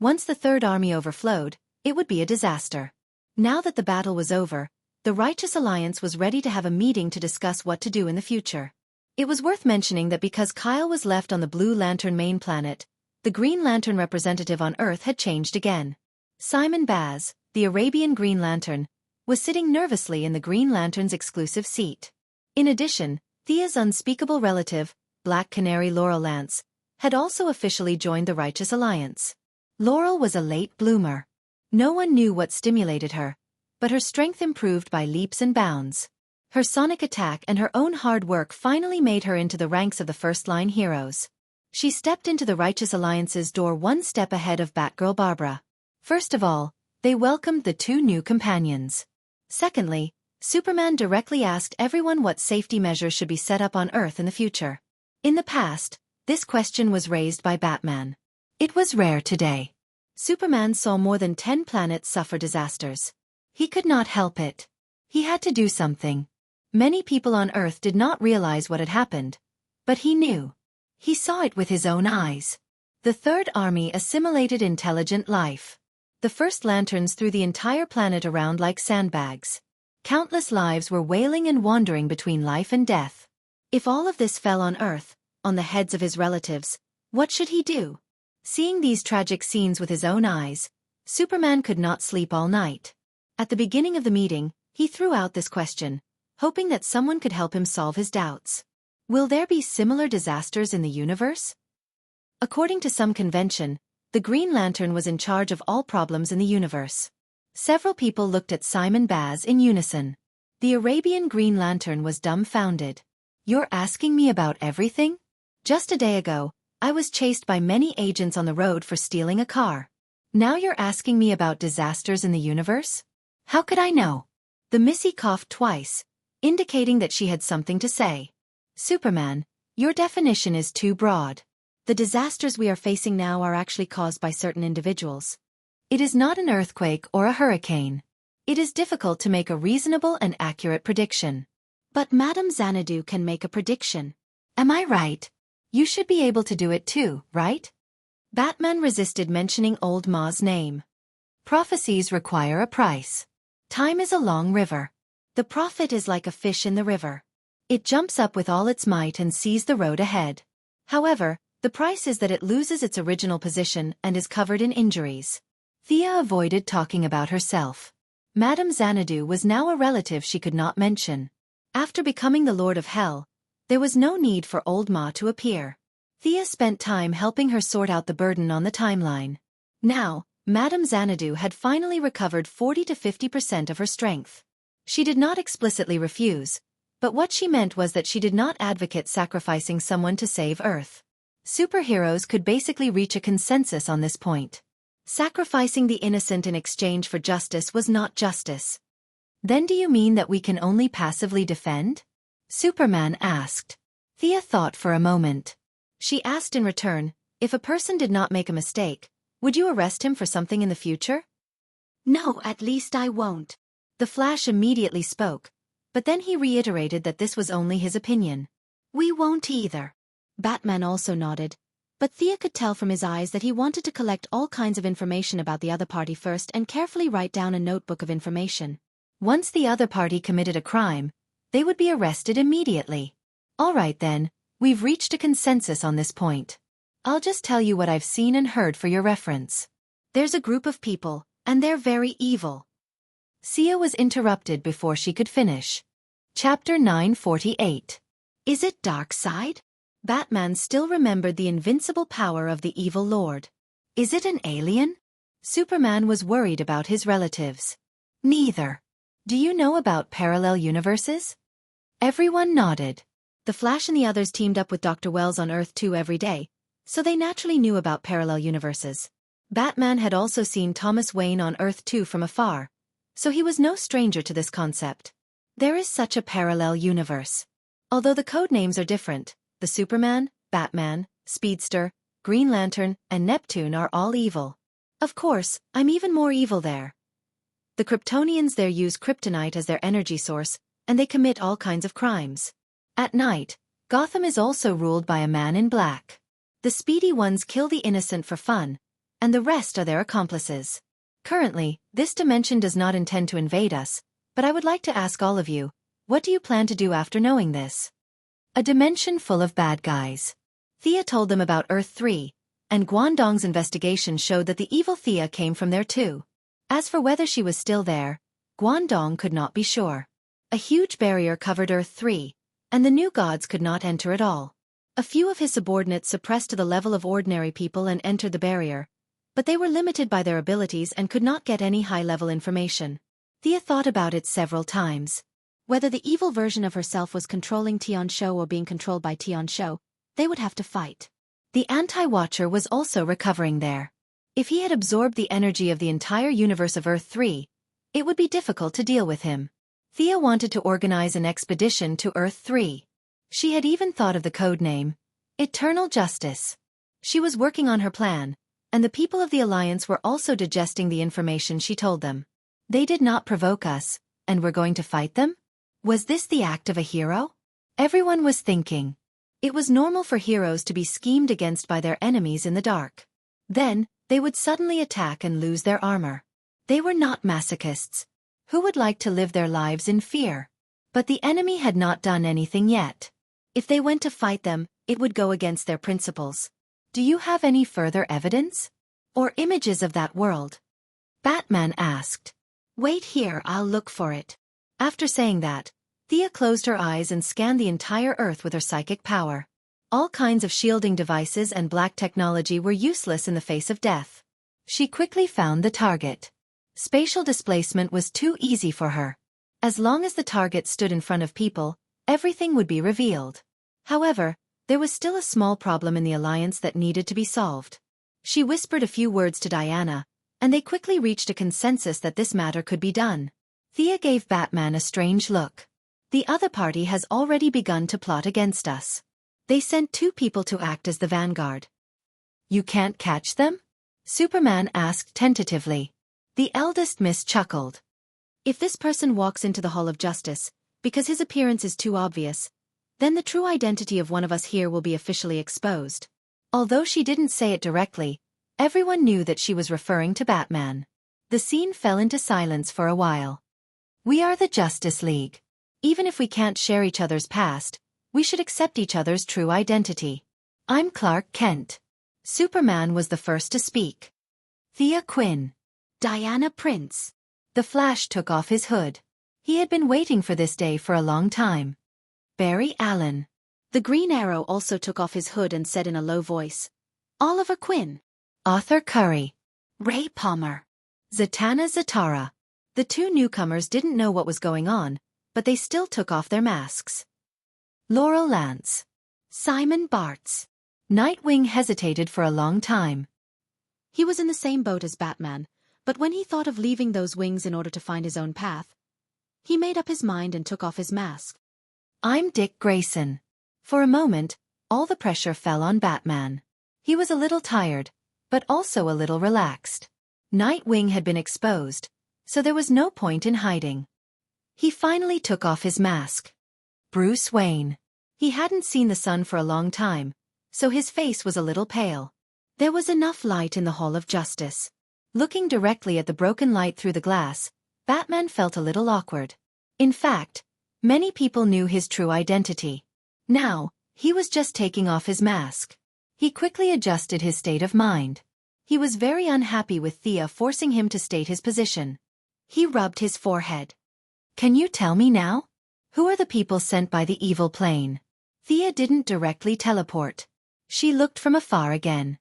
once the Third Army overflowed, it would be a disaster. Now that the battle was over, the Righteous Alliance was ready to have a meeting to discuss what to do in the future. It was worth mentioning that because Kyle was left on the Blue Lantern main planet, the Green Lantern representative on Earth had changed again. Simon Baz, the Arabian Green Lantern, was sitting nervously in the Green Lantern's exclusive seat. In addition, Thea's unspeakable relative, Black Canary Laurel Lance, had also officially joined the Righteous Alliance. Laurel was a late bloomer. No one knew what stimulated her, but her strength improved by leaps and bounds. Her sonic attack and her own hard work finally made her into the ranks of the first-line heroes. She stepped into the Righteous Alliance's door one step ahead of Batgirl Barbara. First of all, they welcomed the 2 new companions. Secondly, Superman directly asked everyone what safety measures should be set up on Earth in the future. In the past, this question was raised by Batman. It was rare today. Superman saw more than 10 planets suffer disasters. He could not help it. He had to do something. Many people on Earth did not realize what had happened, but he knew. He saw it with his own eyes. The Third Army assimilated intelligent life. The First Lanterns threw the entire planet around like sandbags. Countless lives were wailing and wandering between life and death. If all of this fell on Earth, on the heads of his relatives, what should he do? Seeing these tragic scenes with his own eyes, Superman could not sleep all night. At the beginning of the meeting, he threw out this question, hoping that someone could help him solve his doubts. Will there be similar disasters in the universe? According to some convention, the Green Lantern was in charge of all problems in the universe. Several people looked at Simon Baz in unison. The Arabian Green Lantern was dumbfounded. You're asking me about everything? Just a day ago, I was chased by many agents on the road for stealing a car. Now you're asking me about disasters in the universe? How could I know? The Missy coughed twice, indicating that she had something to say. Superman, your definition is too broad. The disasters we are facing now are actually caused by certain individuals. It is not an earthquake or a hurricane. It is difficult to make a reasonable and accurate prediction. But Madame Xanadu can make a prediction. Am I right? You should be able to do it too, right? Batman resisted mentioning Old Ma's name. Prophecies require a price. Time is a long river. The prophet is like a fish in the river. It jumps up with all its might and sees the road ahead. However, the price is that it loses its original position and is covered in injuries. Thea avoided talking about herself. Madame Xanadu was now a relative she could not mention. After becoming the Lord of Hell, there was no need for Old Ma to appear. Thea spent time helping her sort out the burden on the timeline. Now, Madame Xanadu had finally recovered 40 to 50% of her strength. She did not explicitly refuse, but what she meant was that she did not advocate sacrificing someone to save Earth. Superheroes could basically reach a consensus on this point. Sacrificing the innocent in exchange for justice was not justice. Then do you mean that we can only passively defend? Superman asked. Thea thought for a moment. She asked in return, if a person did not make a mistake, would you arrest him for something in the future? No, at least I won't. The Flash immediately spoke, but then he reiterated that this was only his opinion. We won't either. Batman also nodded, but Thea could tell from his eyes that he wanted to collect all kinds of information about the other party first and carefully write down a notebook of information. Once the other party committed a crime, they would be arrested immediately. All right then, we've reached a consensus on this point. I'll just tell you what I've seen and heard for your reference. There's a group of people, and they're very evil. Sia was interrupted before she could finish. Chapter 948. Is it Darkseid? Batman still remembered the invincible power of the evil lord. Is it an alien? Superman was worried about his relatives. Neither. Do you know about parallel universes? Everyone nodded. The Flash and the others teamed up with Dr. Wells on Earth 2 every day, so they naturally knew about parallel universes. Batman had also seen Thomas Wayne on Earth 2 from afar, so he was no stranger to this concept. There is such a parallel universe. Although the code names are different, the Superman, Batman, Speedster, Green Lantern, and Neptune are all evil. Of course, I'm even more evil there. The Kryptonians there use kryptonite as their energy source, and they commit all kinds of crimes. At night, Gotham is also ruled by a man in black. The speedy ones kill the innocent for fun, and the rest are their accomplices. Currently, this dimension does not intend to invade us, but I would like to ask all of you, what do you plan to do after knowing this? A dimension full of bad guys. Thea told them about Earth 3, and Guangdong's investigation showed that the evil Thea came from there too. As for whether she was still there, Guangdong could not be sure. A huge barrier covered Earth 3, and the new gods could not enter at all. A few of his subordinates suppressed to the level of ordinary people and entered the barrier, but they were limited by their abilities and could not get any high-level information. Thea thought about it several times. Whether the evil version of herself was controlling Tian Shou or being controlled by Tian Shou, they would have to fight. The Anti-Watcher was also recovering there. If he had absorbed the energy of the entire universe of Earth 3, it would be difficult to deal with him. Thea wanted to organize an expedition to Earth 3. She had even thought of the code name, Eternal Justice. She was working on her plan, and the people of the Alliance were also digesting the information she told them. They did not provoke us, and we're going to fight them? Was this the act of a hero? Everyone was thinking. It was normal for heroes to be schemed against by their enemies in the dark. Then, they would suddenly attack and lose their armor. They were not masochists. Who would like to live their lives in fear? But the enemy had not done anything yet. If they went to fight them, it would go against their principles. Do you have any further evidence? Or images of that world? Batman asked. Wait here, I'll look for it. After saying that, Thea closed her eyes and scanned the entire Earth with her psychic power. All kinds of shielding devices and black technology were useless in the face of death. She quickly found the target. Spatial displacement was too easy for her. As long as the target stood in front of people, everything would be revealed. However, there was still a small problem in the alliance that needed to be solved. She whispered a few words to Diana, and they quickly reached a consensus that this matter could be done. Thea gave Batman a strange look. The other party has already begun to plot against us. They sent 2 people to act as the vanguard. You can't catch them? Superman asked tentatively. The eldest miss chuckled. If this person walks into the Hall of Justice, because his appearance is too obvious, then the true identity of one of us here will be officially exposed. Although she didn't say it directly, everyone knew that she was referring to Batman. The scene fell into silence for a while. We are the Justice League. Even if we can't share each other's past, we should accept each other's true identity. I'm Clark Kent. Superman was the first to speak. Thea Quinn. Diana Prince. The Flash took off his hood. He had been waiting for this day for a long time. Barry Allen. The Green Arrow also took off his hood and said in a low voice, Oliver Quinn. Arthur Curry. Ray Palmer. Zatanna Zatara. The 2 newcomers didn't know what was going on, but they still took off their masks. Laurel Lance. Simon Bartz. Nightwing hesitated for a long time. He was in the same boat as Batman, but when he thought of leaving those wings in order to find his own path, he made up his mind and took off his mask. I'm Dick Grayson. For a moment, all the pressure fell on Batman. He was a little tired, but also a little relaxed. Nightwing had been exposed, so there was no point in hiding. He finally took off his mask. Bruce Wayne. He hadn't seen the sun for a long time, so his face was a little pale. There was enough light in the Hall of Justice. Looking directly at the broken light through the glass, Batman felt a little awkward. In fact, many people knew his true identity. Now, he was just taking off his mask. He quickly adjusted his state of mind. He was very unhappy with Thea forcing him to state his position. He rubbed his forehead. Can you tell me now? Who are the people sent by the evil plane? Thea didn't directly teleport. She looked from afar again.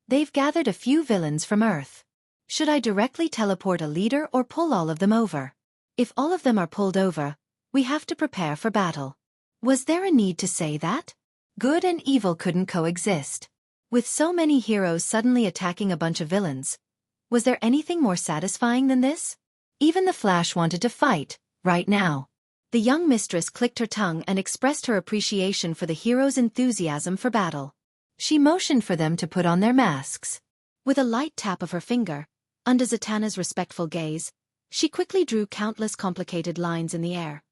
They've gathered a few villains from Earth. Should I directly teleport a leader or pull all of them over? If all of them are pulled over, we have to prepare for battle. Was there a need to say that? Good and evil couldn't coexist. With so many heroes suddenly attacking a bunch of villains, was there anything more satisfying than this? Even the Flash wanted to fight, right now. The young mistress clicked her tongue and expressed her appreciation for the heroes' enthusiasm for battle. She motioned for them to put on their masks. With a light tap of her finger, under Zatanna's respectful gaze, she quickly drew countless complicated lines in the air.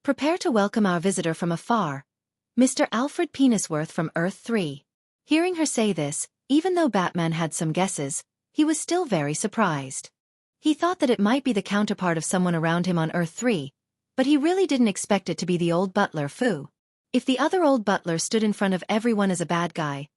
Prepare to welcome our visitor from afar, Mr. Alfred Penisworth from Earth 3. Hearing her say this, even though Batman had some guesses, he was still very surprised. He thought that it might be the counterpart of someone around him on Earth 3, but he really didn't expect it to be the old butler Fu. If the other old butler stood in front of everyone as a bad guy,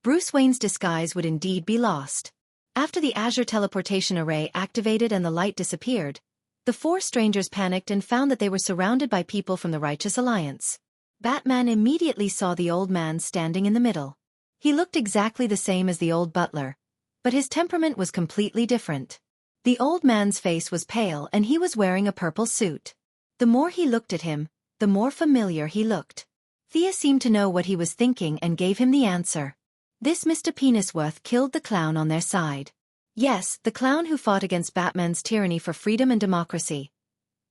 Bruce Wayne's disguise would indeed be lost. After the Azure teleportation array activated and the light disappeared, the 4 strangers panicked and found that they were surrounded by people from the Righteous Alliance. Batman immediately saw the old man standing in the middle. He looked exactly the same as the old butler, but his temperament was completely different. The old man's face was pale and he was wearing a purple suit. The more he looked at him, the more familiar he looked. Thea seemed to know what he was thinking and gave him the answer. This Mr. Penisworth killed the clown on their side. Yes, the clown who fought against Batman's tyranny for freedom and democracy.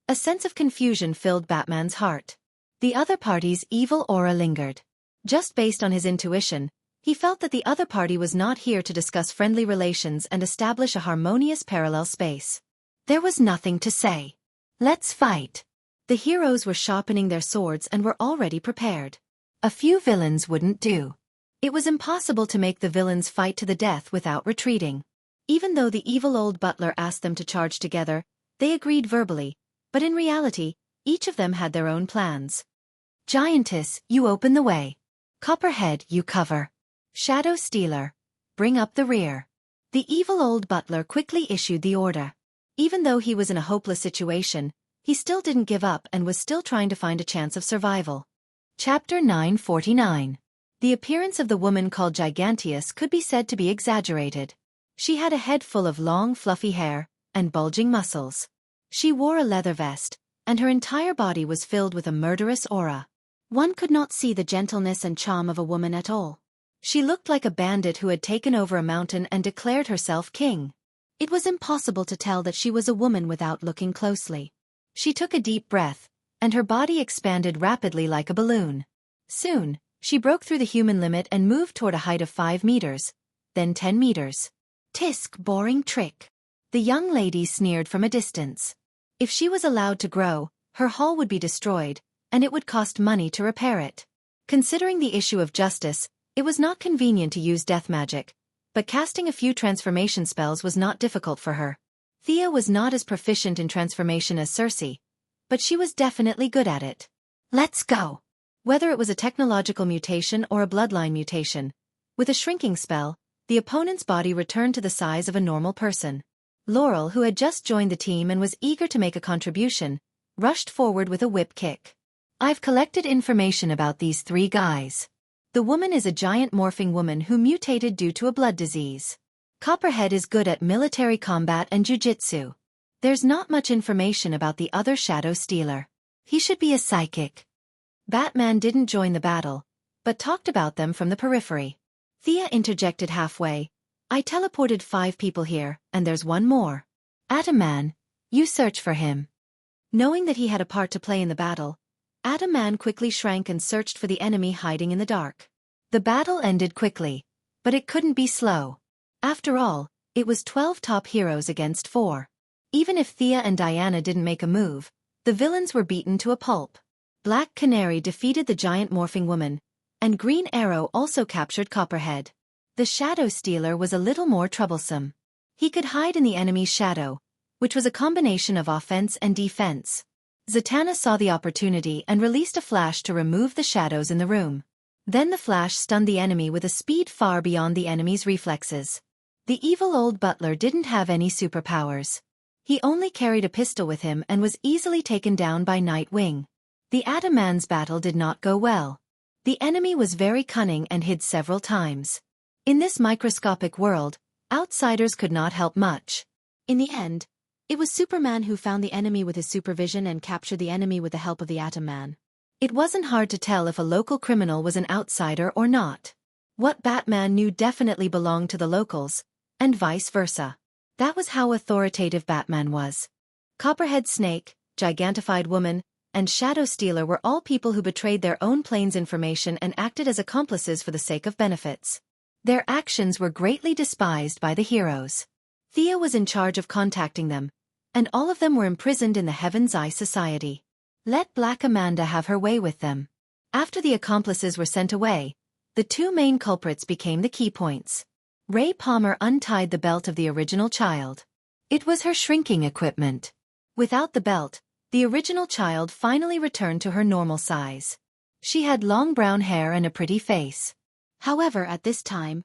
A sense of confusion filled Batman's heart. The other party's evil aura lingered. Just based on his intuition, he felt that the other party was not here to discuss friendly relations and establish a harmonious parallel space. There was nothing to say. Let's fight. The heroes were sharpening their swords and were already prepared. A few villains wouldn't do. It was impossible to make the villains fight to the death without retreating. Even though the evil old butler asked them to charge together, they agreed verbally, but in reality, each of them had their own plans. Giantess, you open the way. Copperhead, you cover. Shadow Stealer, bring up the rear. The evil old butler quickly issued the order. Even though he was in a hopeless situation, he still didn't give up and was still trying to find a chance of survival. Chapter 949. The appearance of the woman called Giganteus could be said to be exaggerated. She had a head full of long, fluffy hair and bulging muscles. She wore a leather vest, and her entire body was filled with a murderous aura. One could not see the gentleness and charm of a woman at all. She looked like a bandit who had taken over a mountain and declared herself king. It was impossible to tell that she was a woman without looking closely. She took a deep breath, and her body expanded rapidly like a balloon. Soon, she broke through the human limit and moved toward a height of 5 meters, then 10 meters. Tisk, boring trick. The young lady sneered from a distance. If she was allowed to grow, her hall would be destroyed, and it would cost money to repair it. Considering the issue of justice, it was not convenient to use death magic, but casting a few transformation spells was not difficult for her. Thea was not as proficient in transformation as Circe, but she was definitely good at it. Let's go! Whether it was a technological mutation or a bloodline mutation, with a shrinking spell, the opponent's body returned to the size of a normal person. Laurel, who had just joined the team and was eager to make a contribution, rushed forward with a whip kick. I've collected information about these 3 guys. The woman is a giant morphing woman who mutated due to a blood disease. Copperhead is good at military combat and jujitsu. There's not much information about the other shadow stealer. He should be a psychic. Batman didn't join the battle, but talked about them from the periphery. Thea interjected halfway. I teleported 5 people here, and there's one more. Adaman, you search for him. Knowing that he had a part to play in the battle, Adaman quickly shrank and searched for the enemy hiding in the dark. The battle ended quickly, but it couldn't be slow. After all, it was 12 top heroes against 4. Even if Thea and Diana didn't make a move, the villains were beaten to a pulp. Black Canary defeated the giant morphing woman, and Green Arrow also captured Copperhead. The Shadow Stealer was a little more troublesome. He could hide in the enemy's shadow, which was a combination of offense and defense. Zatanna saw the opportunity and released a flash to remove the shadows in the room. Then the flash stunned the enemy with a speed far beyond the enemy's reflexes. The evil old butler didn't have any superpowers. He only carried a pistol with him and was easily taken down by Nightwing. The Adaman's battle did not go well. The enemy was very cunning and hid several times. In this microscopic world, outsiders could not help much. In the end, it was Superman who found the enemy with his supervision and captured the enemy with the help of the Atom-Man. It wasn't hard to tell if a local criminal was an outsider or not. What Batman knew definitely belonged to the locals, and vice versa. That was how authoritative Batman was. Copperhead Snake, Gigantified Woman, and Shadow Stealer were all people who betrayed their own plane's information and acted as accomplices for the sake of benefits. Their actions were greatly despised by the heroes. Thea was in charge of contacting them, and all of them were imprisoned in the Heaven's Eye Society. Let Black Amanda have her way with them. After the accomplices were sent away, the 2 main culprits became the key points. Ray Palmer untied the belt of the original child. It was her shrinking equipment. Without the belt, the original child finally returned to her normal size. She had long brown hair and a pretty face. However, at this time,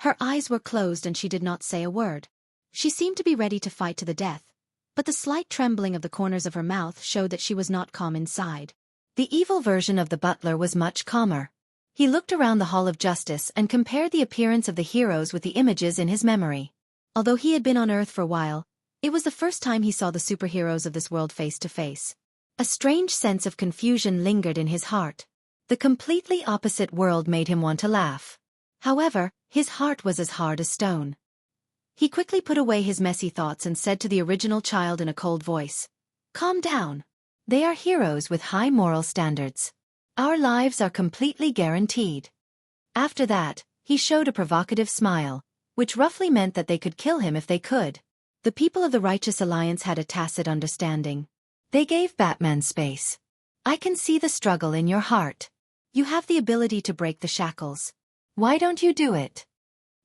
her eyes were closed and she did not say a word. She seemed to be ready to fight to the death, but the slight trembling of the corners of her mouth showed that she was not calm inside. The evil version of the butler was much calmer. He looked around the Hall of Justice and compared the appearance of the heroes with the images in his memory. Although he had been on Earth for a while, it was the first time he saw the superheroes of this world face to face. A strange sense of confusion lingered in his heart. The completely opposite world made him want to laugh. However, his heart was as hard as stone. He quickly put away his messy thoughts and said to the original child in a cold voice, "Calm down. They are heroes with high moral standards. Our lives are completely guaranteed." After that, he showed a provocative smile, which roughly meant that they could kill him if they could. The people of the Righteous Alliance had a tacit understanding. They gave Batman space. I can see the struggle in your heart. You have the ability to break the shackles. Why don't you do it?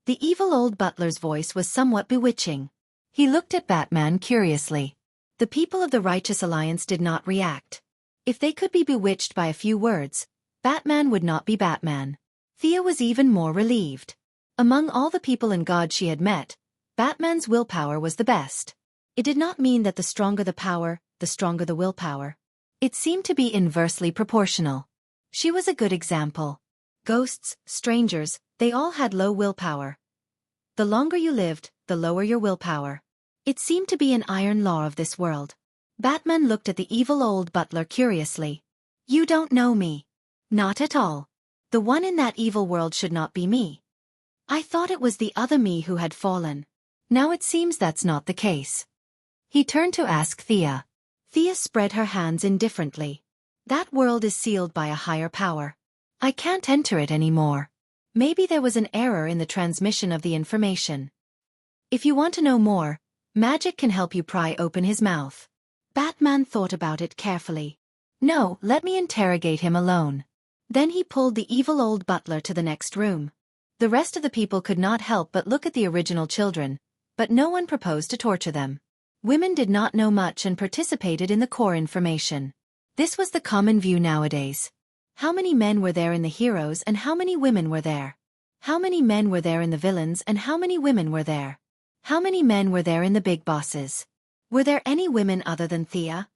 The evil old butler's voice was somewhat bewitching. He looked at Batman curiously. The people of the Righteous Alliance did not react. If they could be bewitched by a few words, Batman would not be Batman. Thea was even more relieved. Among all the people and gods she had met, Batman's willpower was the best. It did not mean that the stronger the power, the stronger the willpower. It seemed to be inversely proportional. She was a good example. Ghosts, strangers, they all had low willpower. The longer you lived, the lower your willpower. It seemed to be an iron law of this world. Batman looked at the evil old butler curiously. You don't know me. Not at all. The one in that evil world should not be me. I thought it was the other me who had fallen. Now it seems that's not the case. He turned to ask Thea. Thea spread her hands indifferently. That world is sealed by a higher power. I can't enter it anymore. Maybe there was an error in the transmission of the information. If you want to know more, magic can help you pry open his mouth. Batman thought about it carefully. No, let me interrogate him alone. Then he pulled the evil old butler to the next room. The rest of the people could not help but look at the original children, but no one proposed to torture them. Women did not know much and participated in the core information. This was the common view nowadays. How many men were there in the heroes and how many women were there? How many men were there in the villains and how many women were there? How many men were there in the big bosses? Were there any women other than Thea?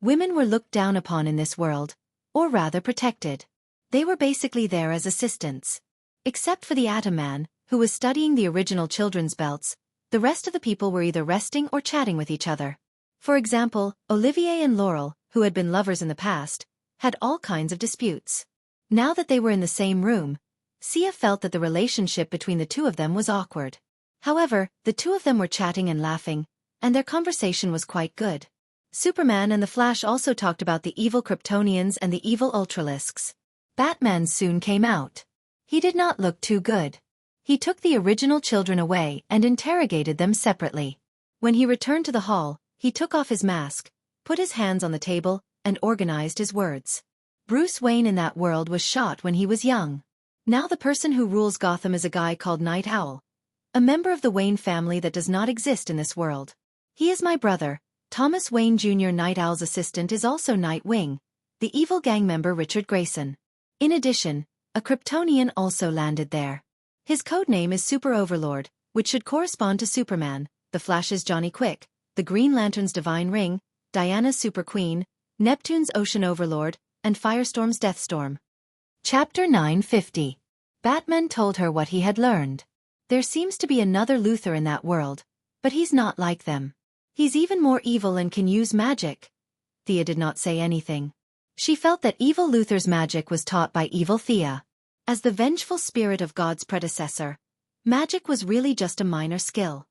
Women were looked down upon in this world, or rather protected. They were basically there as assistants. Except for the Atom Man, who was studying the original children's belts, the rest of the people were either resting or chatting with each other. For example, Olivier and Laurel, who had been lovers in the past, had all kinds of disputes. Now that they were in the same room, Sia felt that the relationship between the two of them was awkward. However, the two of them were chatting and laughing, and their conversation was quite good. Superman and the Flash also talked about the evil Kryptonians and the evil Ultralisks. Batman soon came out. He did not look too good. He took the original children away and interrogated them separately. When he returned to the hall, he took off his mask, put his hands on the table, and organized his words. Bruce Wayne in that world was shot when he was young. Now the person who rules Gotham is a guy called Night Owl, a member of the Wayne family that does not exist in this world. He is my brother. Thomas Wayne Jr. Night Owl's assistant is also Nightwing, the evil gang member Richard Grayson. In addition, a Kryptonian also landed there. His codename is Super Overlord, which should correspond to Superman, the Flash's Johnny Quick, the Green Lantern's Divine Ring, Diana's Super Queen, Neptune's Ocean Overlord, and Firestorm's Deathstorm. Chapter 950. Batman told her what he had learned. There seems to be another Luthor in that world, but he's not like them. He's even more evil and can use magic. Thea did not say anything. She felt that evil Luthor's magic was taught by evil Thea. As the vengeful spirit of God's predecessor, magic was really just a minor skill.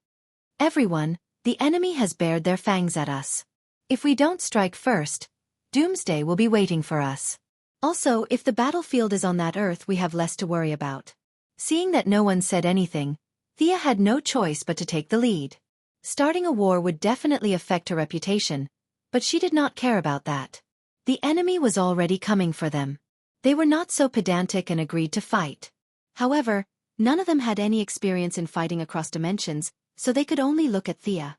Everyone, the enemy has bared their fangs at us. If we don't strike first, doomsday will be waiting for us. Also, if the battlefield is on that Earth, we have less to worry about. Seeing that no one said anything, Thea had no choice but to take the lead. Starting a war would definitely affect her reputation, but she did not care about that. The enemy was already coming for them. They were not so pedantic and agreed to fight. However, none of them had any experience in fighting across dimensions, so they could only look at Thea.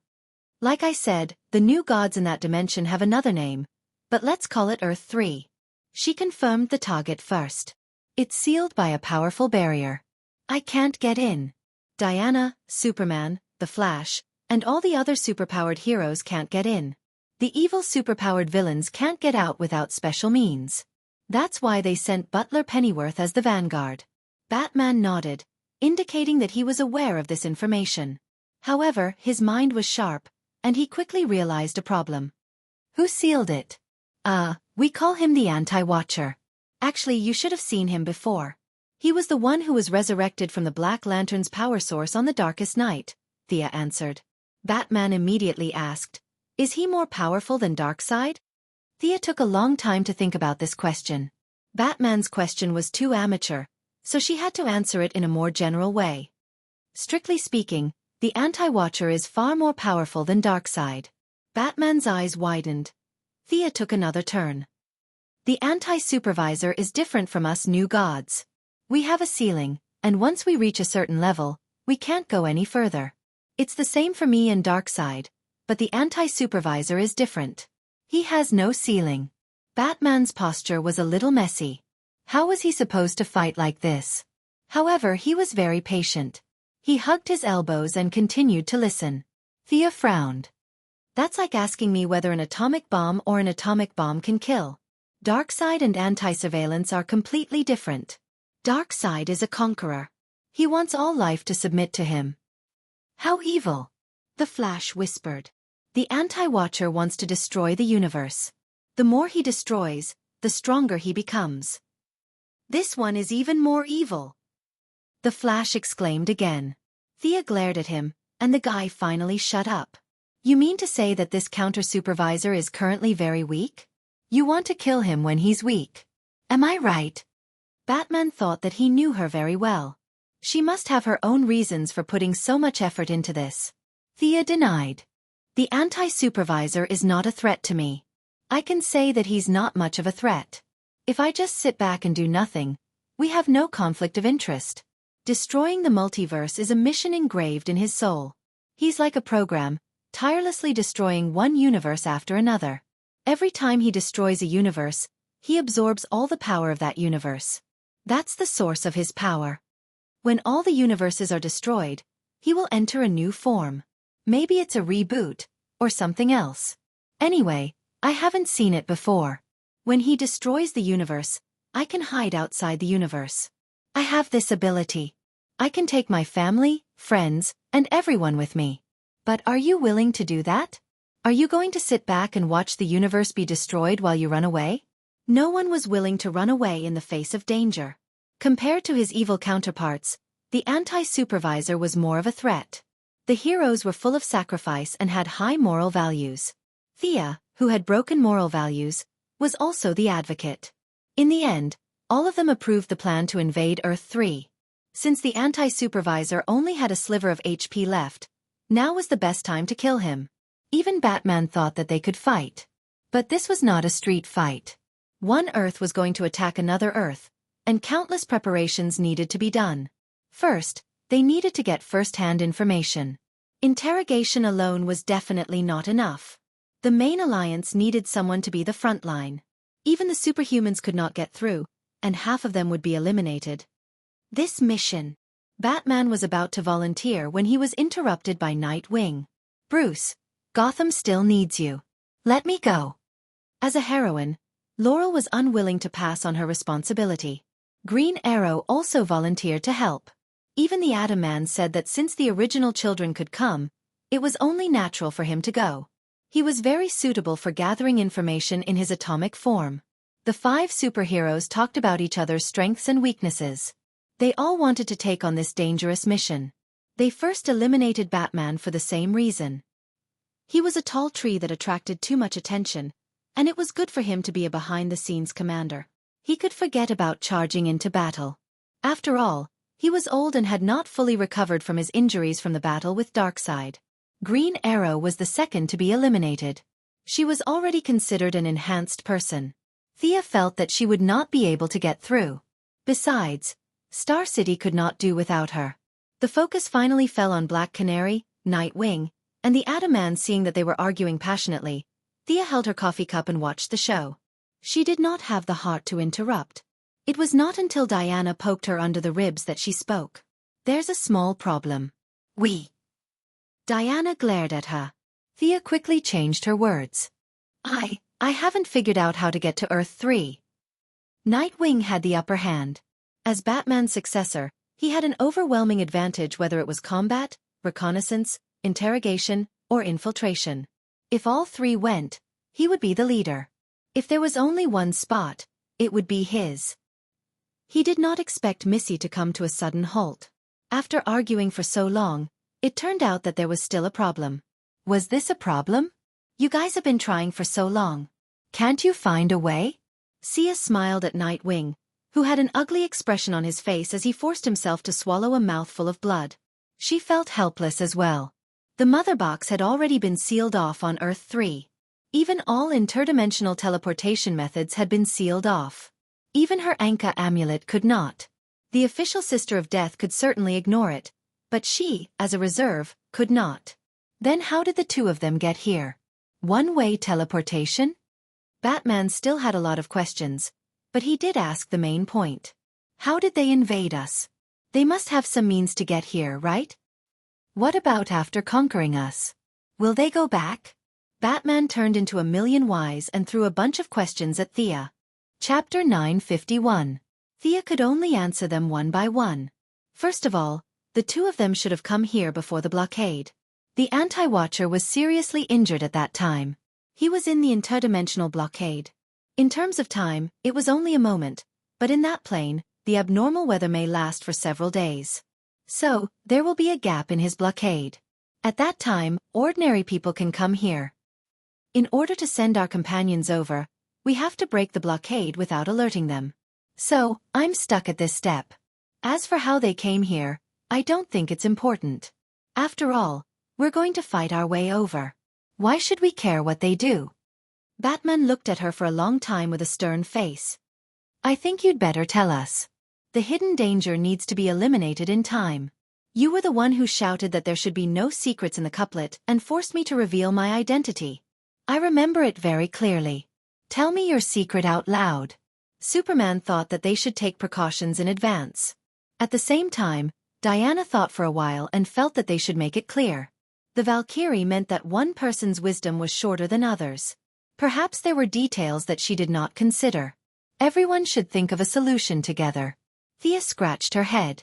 Like I said, the new gods in that dimension have another name, but let's call it Earth 3. She confirmed the target first. It's sealed by a powerful barrier. I can't get in. Diana, Superman, the Flash, and all the other superpowered heroes can't get in. The evil superpowered villains can't get out without special means. That's why they sent Butler Pennyworth as the vanguard. Batman nodded, indicating that he was aware of this information. However, his mind was sharp, and he quickly realized a problem. Who sealed it? We call him the Anti-Watcher. Actually, you should have seen him before. He was the one who was resurrected from the Black Lantern's power source on the darkest night, Thea answered. Batman immediately asked, is he more powerful than Darkseid? Thea took a long time to think about this question. Batman's question was too amateur, so she had to answer it in a more general way. Strictly speaking, the Anti-Watcher is far more powerful than Darkseid. Batman's eyes widened. Thea took another turn. The Anti-Supervisor is different from us new gods. We have a ceiling, and once we reach a certain level, we can't go any further. It's the same for me and Darkseid, but the Anti-Supervisor is different. He has no ceiling. Batman's posture was a little messy. How was he supposed to fight like this? However, he was very patient. He hugged his elbows and continued to listen. Thea frowned. That's like asking me whether an atomic bomb or an atomic bomb can kill. Darkseid and anti-surveillance are completely different. Darkseid is a conqueror. He wants all life to submit to him. How evil! The Flash whispered. The Anti-Watcher wants to destroy the universe. The more he destroys, the stronger he becomes. This one is even more evil. The Flash exclaimed again. Thea glared at him, and the guy finally shut up. You mean to say that this counter-supervisor is currently very weak? You want to kill him when he's weak. Am I right? Batman thought that he knew her very well. She must have her own reasons for putting so much effort into this. Thea denied. The anti-supervisor is not a threat to me. I can say that he's not much of a threat. If I just sit back and do nothing, we have no conflict of interest. Destroying the multiverse is a mission engraved in his soul. He's like a program, tirelessly destroying one universe after another. Every time he destroys a universe, he absorbs all the power of that universe. That's the source of his power. When all the universes are destroyed, he will enter a new form. Maybe it's a reboot, or something else. Anyway, I haven't seen it before. When he destroys the universe, I can hide outside the universe. I have this ability. I can take my family, friends, and everyone with me. But are you willing to do that? Are you going to sit back and watch the universe be destroyed while you run away? No one was willing to run away in the face of danger. Compared to his evil counterparts, the anti-supervisor was more of a threat. The heroes were full of sacrifice and had high moral values. Thea, who had broken moral values, was also the advocate. In the end, all of them approved the plan to invade Earth 3. Since the anti-supervisor only had a sliver of HP left, now was the best time to kill him. Even Batman thought that they could fight. But this was not a street fight. One Earth was going to attack another Earth, and countless preparations needed to be done. First, they needed to get first-hand information. Interrogation alone was definitely not enough. The main alliance needed someone to be the front line. Even the superhumans could not get through, and half of them would be eliminated. This mission. Batman was about to volunteer when he was interrupted by Nightwing. Bruce, Gotham still needs you. Let me go. As a heroine, Laurel was unwilling to pass on her responsibility. Green Arrow also volunteered to help. Even the Atom Man said that since the original children could come, it was only natural for him to go. He was very suitable for gathering information in his atomic form. The 5 superheroes talked about each other's strengths and weaknesses. They all wanted to take on this dangerous mission. They first eliminated Batman for the same reason. He was a tall tree that attracted too much attention, and it was good for him to be a behind-the-scenes commander. He could forget about charging into battle. After all, he was old and had not fully recovered from his injuries from the battle with Darkseid. Green Arrow was the second to be eliminated. She was already considered an enhanced person. Thea felt that she would not be able to get through. Besides, Star City could not do without her. The focus finally fell on Black Canary, Nightwing, and the Atom Man. Seeing that they were arguing passionately, Thea held her coffee cup and watched the show. She did not have the heart to interrupt. It was not until Diana poked her under the ribs that she spoke. There's a small problem. Diana glared at her. Thea quickly changed her words. I haven't figured out how to get to Earth 3. Nightwing had the upper hand. As Batman's successor, he had an overwhelming advantage whether it was combat, reconnaissance, interrogation, or infiltration. If all 3 went, he would be the leader. If there was only one spot, it would be his. He did not expect Missy to come to a sudden halt. After arguing for so long, it turned out that there was still a problem. Was this a problem? You guys have been trying for so long. Can't you find a way? Sia smiled at Nightwing, who had an ugly expression on his face as he forced himself to swallow a mouthful of blood. She felt helpless as well. The Mother Box had already been sealed off on Earth 3. Even all interdimensional teleportation methods had been sealed off. Even her Anka amulet could not. The official Sister of Death could certainly ignore it, but she, as a reserve, could not. Then how did the 2 of them get here? One-way teleportation? Batman still had a lot of questions, but he did ask the main point. How did they invade us? They must have some means to get here, right? What about after conquering us? Will they go back? Batman turned into a million whys and threw a bunch of questions at Thea. Chapter 951. Thea could only answer them one by one. First of all, the two of them should have come here before the blockade. The anti-watcher was seriously injured at that time. He was in the interdimensional blockade. In terms of time, it was only a moment, but in that plane, the abnormal weather may last for several days. So, there will be a gap in his blockade. At that time, ordinary people can come here. In order to send our companions over, we have to break the blockade without alerting them. So, I'm stuck at this step. As for how they came here, I don't think it's important. After all, we're going to fight our way over. Why should we care what they do? Batman looked at her for a long time with a stern face. I think you'd better tell us. The hidden danger needs to be eliminated in time. You were the one who shouted that there should be no secrets in the couplet and forced me to reveal my identity. I remember it very clearly. Tell me your secret out loud. Superman thought that they should take precautions in advance. At the same time, Diana thought for a while and felt that they should make it clear. The Valkyrie meant that one person's wisdom was shorter than others. Perhaps there were details that she did not consider. Everyone should think of a solution together. Thea scratched her head.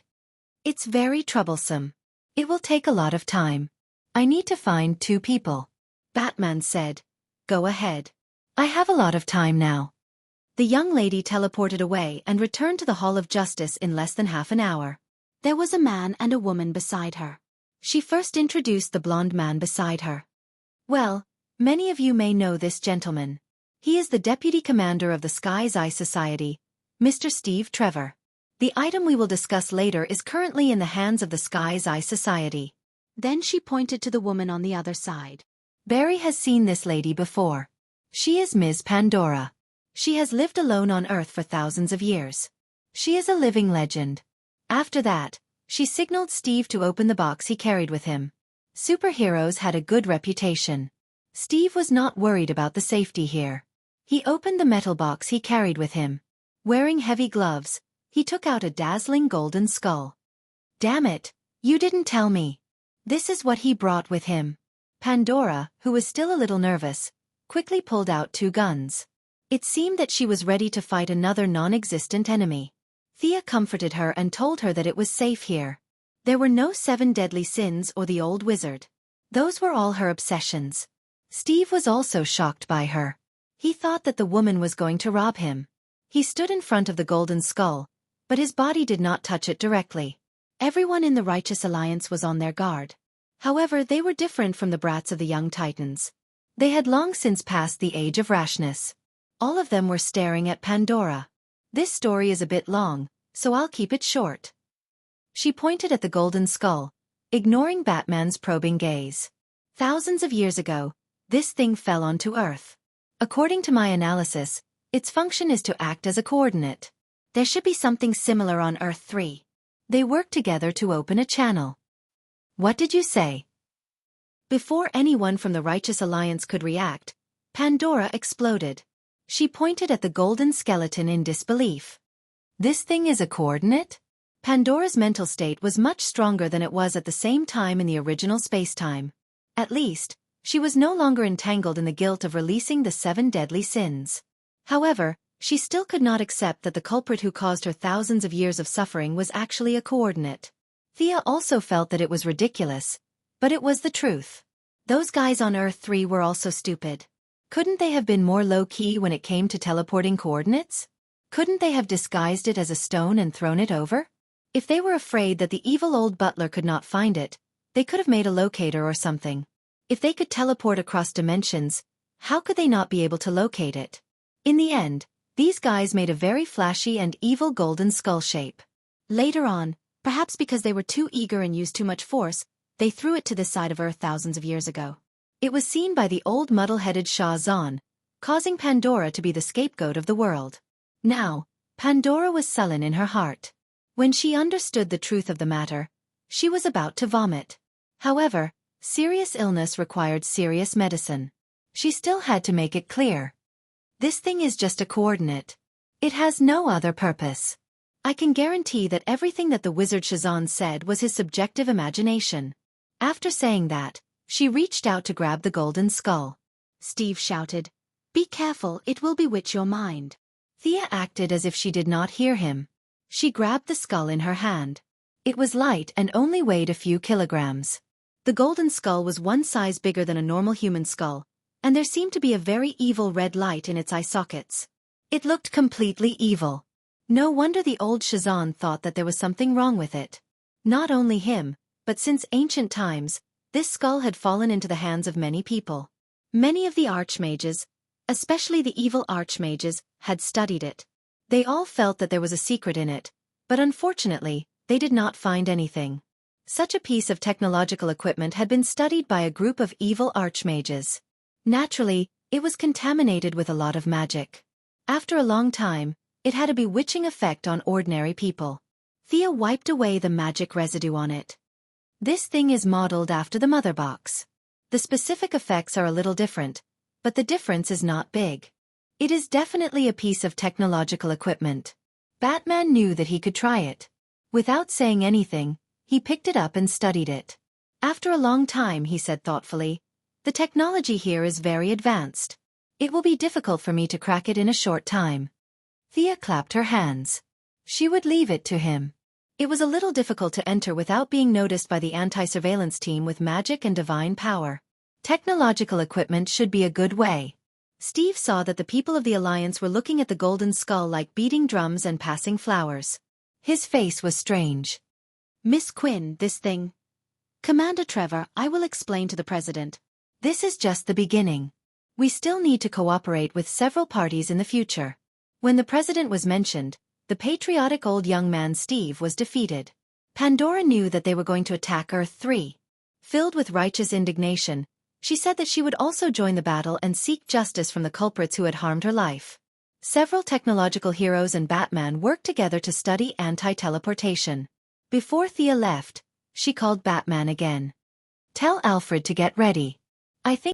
It's very troublesome. It will take a lot of time. I need to find 2 people. Batman said. Go ahead. I have a lot of time now. The young lady teleported away and returned to the Hall of Justice in less than half an hour. There was a man and a woman beside her. She first introduced the blonde man beside her. Well, many of you may know this gentleman. He is the Deputy Commander of the Sky's Eye Society, Mr. Steve Trevor. The item we will discuss later is currently in the hands of the Sky's Eye Society. Then she pointed to the woman on the other side. Barry has seen this lady before. She is Ms. Pandora. She has lived alone on Earth for thousands of years. She is a living legend. After that, she signaled Steve to open the box he carried with him. Superheroes had a good reputation. Steve was not worried about the safety here. He opened the metal box he carried with him. Wearing heavy gloves, he took out a dazzling golden skull. Damn it, you didn't tell me. This is what he brought with him. Pandora, who was still a little nervous, quickly pulled out 2 guns. It seemed that she was ready to fight another non-existent enemy. Thea comforted her and told her that it was safe here. There were no 7 deadly sins or the old wizard. Those were all her obsessions. Steve was also shocked by her. He thought that the woman was going to rob him. He stood in front of the golden skull, but his body did not touch it directly. Everyone in the Righteous Alliance was on their guard. However, they were different from the brats of the young Titans. They had long since passed the age of rashness. All of them were staring at Pandora. This story is a bit long, so I'll keep it short. She pointed at the golden skull, ignoring Batman's probing gaze. Thousands of years ago, this thing fell onto Earth. According to my analysis, its function is to act as a coordinate. There should be something similar on Earth 3. They worked together to open a channel. What did you say? Before anyone from the Righteous Alliance could react, Pandora exploded. She pointed at the golden skeleton in disbelief. This thing is a coordinate? Pandora's mental state was much stronger than it was at the same time in the original spacetime. At least, she was no longer entangled in the guilt of releasing the 7 deadly sins. However, she still could not accept that the culprit who caused her thousands of years of suffering was actually a coordinate. Thea also felt that it was ridiculous, but it was the truth. Those guys on Earth 3 were also stupid. Couldn't they have been more low-key when it came to teleporting coordinates? Couldn't they have disguised it as a stone and thrown it over? If they were afraid that the evil old butler could not find it, they could have made a locator or something. If they could teleport across dimensions, how could they not be able to locate it? In the end, these guys made a very flashy and evil golden skull shape. Later on, perhaps because they were too eager and used too much force, they threw it to the side of Earth thousands of years ago. It was seen by the old muddle-headed Shah Zahn, causing Pandora to be the scapegoat of the world. Now, Pandora was sullen in her heart. When she understood the truth of the matter, she was about to vomit. However, serious illness required serious medicine. She still had to make it clear. This thing is just a coordinate. It has no other purpose. I can guarantee that everything that the wizard Shazan said was his subjective imagination. After saying that, she reached out to grab the golden skull. Steve shouted, "Be careful, it will bewitch your mind." Thea acted as if she did not hear him. She grabbed the skull in her hand. It was light and only weighed a few kilograms. The golden skull was one size bigger than a normal human skull, and there seemed to be a very evil red light in its eye sockets. It looked completely evil. No wonder the old Shazan thought that there was something wrong with it. Not only him, but since ancient times, this skull had fallen into the hands of many people. Many of the archmages, especially the evil archmages, had studied it. They all felt that there was a secret in it, but unfortunately, they did not find anything. Such a piece of technological equipment had been studied by a group of evil archmages. Naturally, it was contaminated with a lot of magic. After a long time, it had a bewitching effect on ordinary people. Thea wiped away the magic residue on it. This thing is modeled after the mother box. The specific effects are a little different, but the difference is not big. It is definitely a piece of technological equipment. Batman knew that he could try it. Without saying anything, he picked it up and studied it. After a long time, he said thoughtfully, "The technology here is very advanced. It will be difficult for me to crack it in a short time." Thea clapped her hands. She would leave it to him. It was a little difficult to enter without being noticed by the anti-surveillance team with magic and divine power. Technological equipment should be a good way. Steve saw that the people of the Alliance were looking at the golden skull like beating drums and passing flowers. His face was strange. "Miss Quinn, this thing..." "Commander Trevor, I will explain to the President. This is just the beginning. We still need to cooperate with several parties in the future." When the President was mentioned, the patriotic old young man Steve was defeated. Pandora knew that they were going to attack Earth 3. Filled with righteous indignation, she said that she would also join the battle and seek justice from the culprits who had harmed her life. Several technological heroes and Batman worked together to study anti-teleportation. Before Thea left, she called Batman again. "Tell Alfred to get ready. I think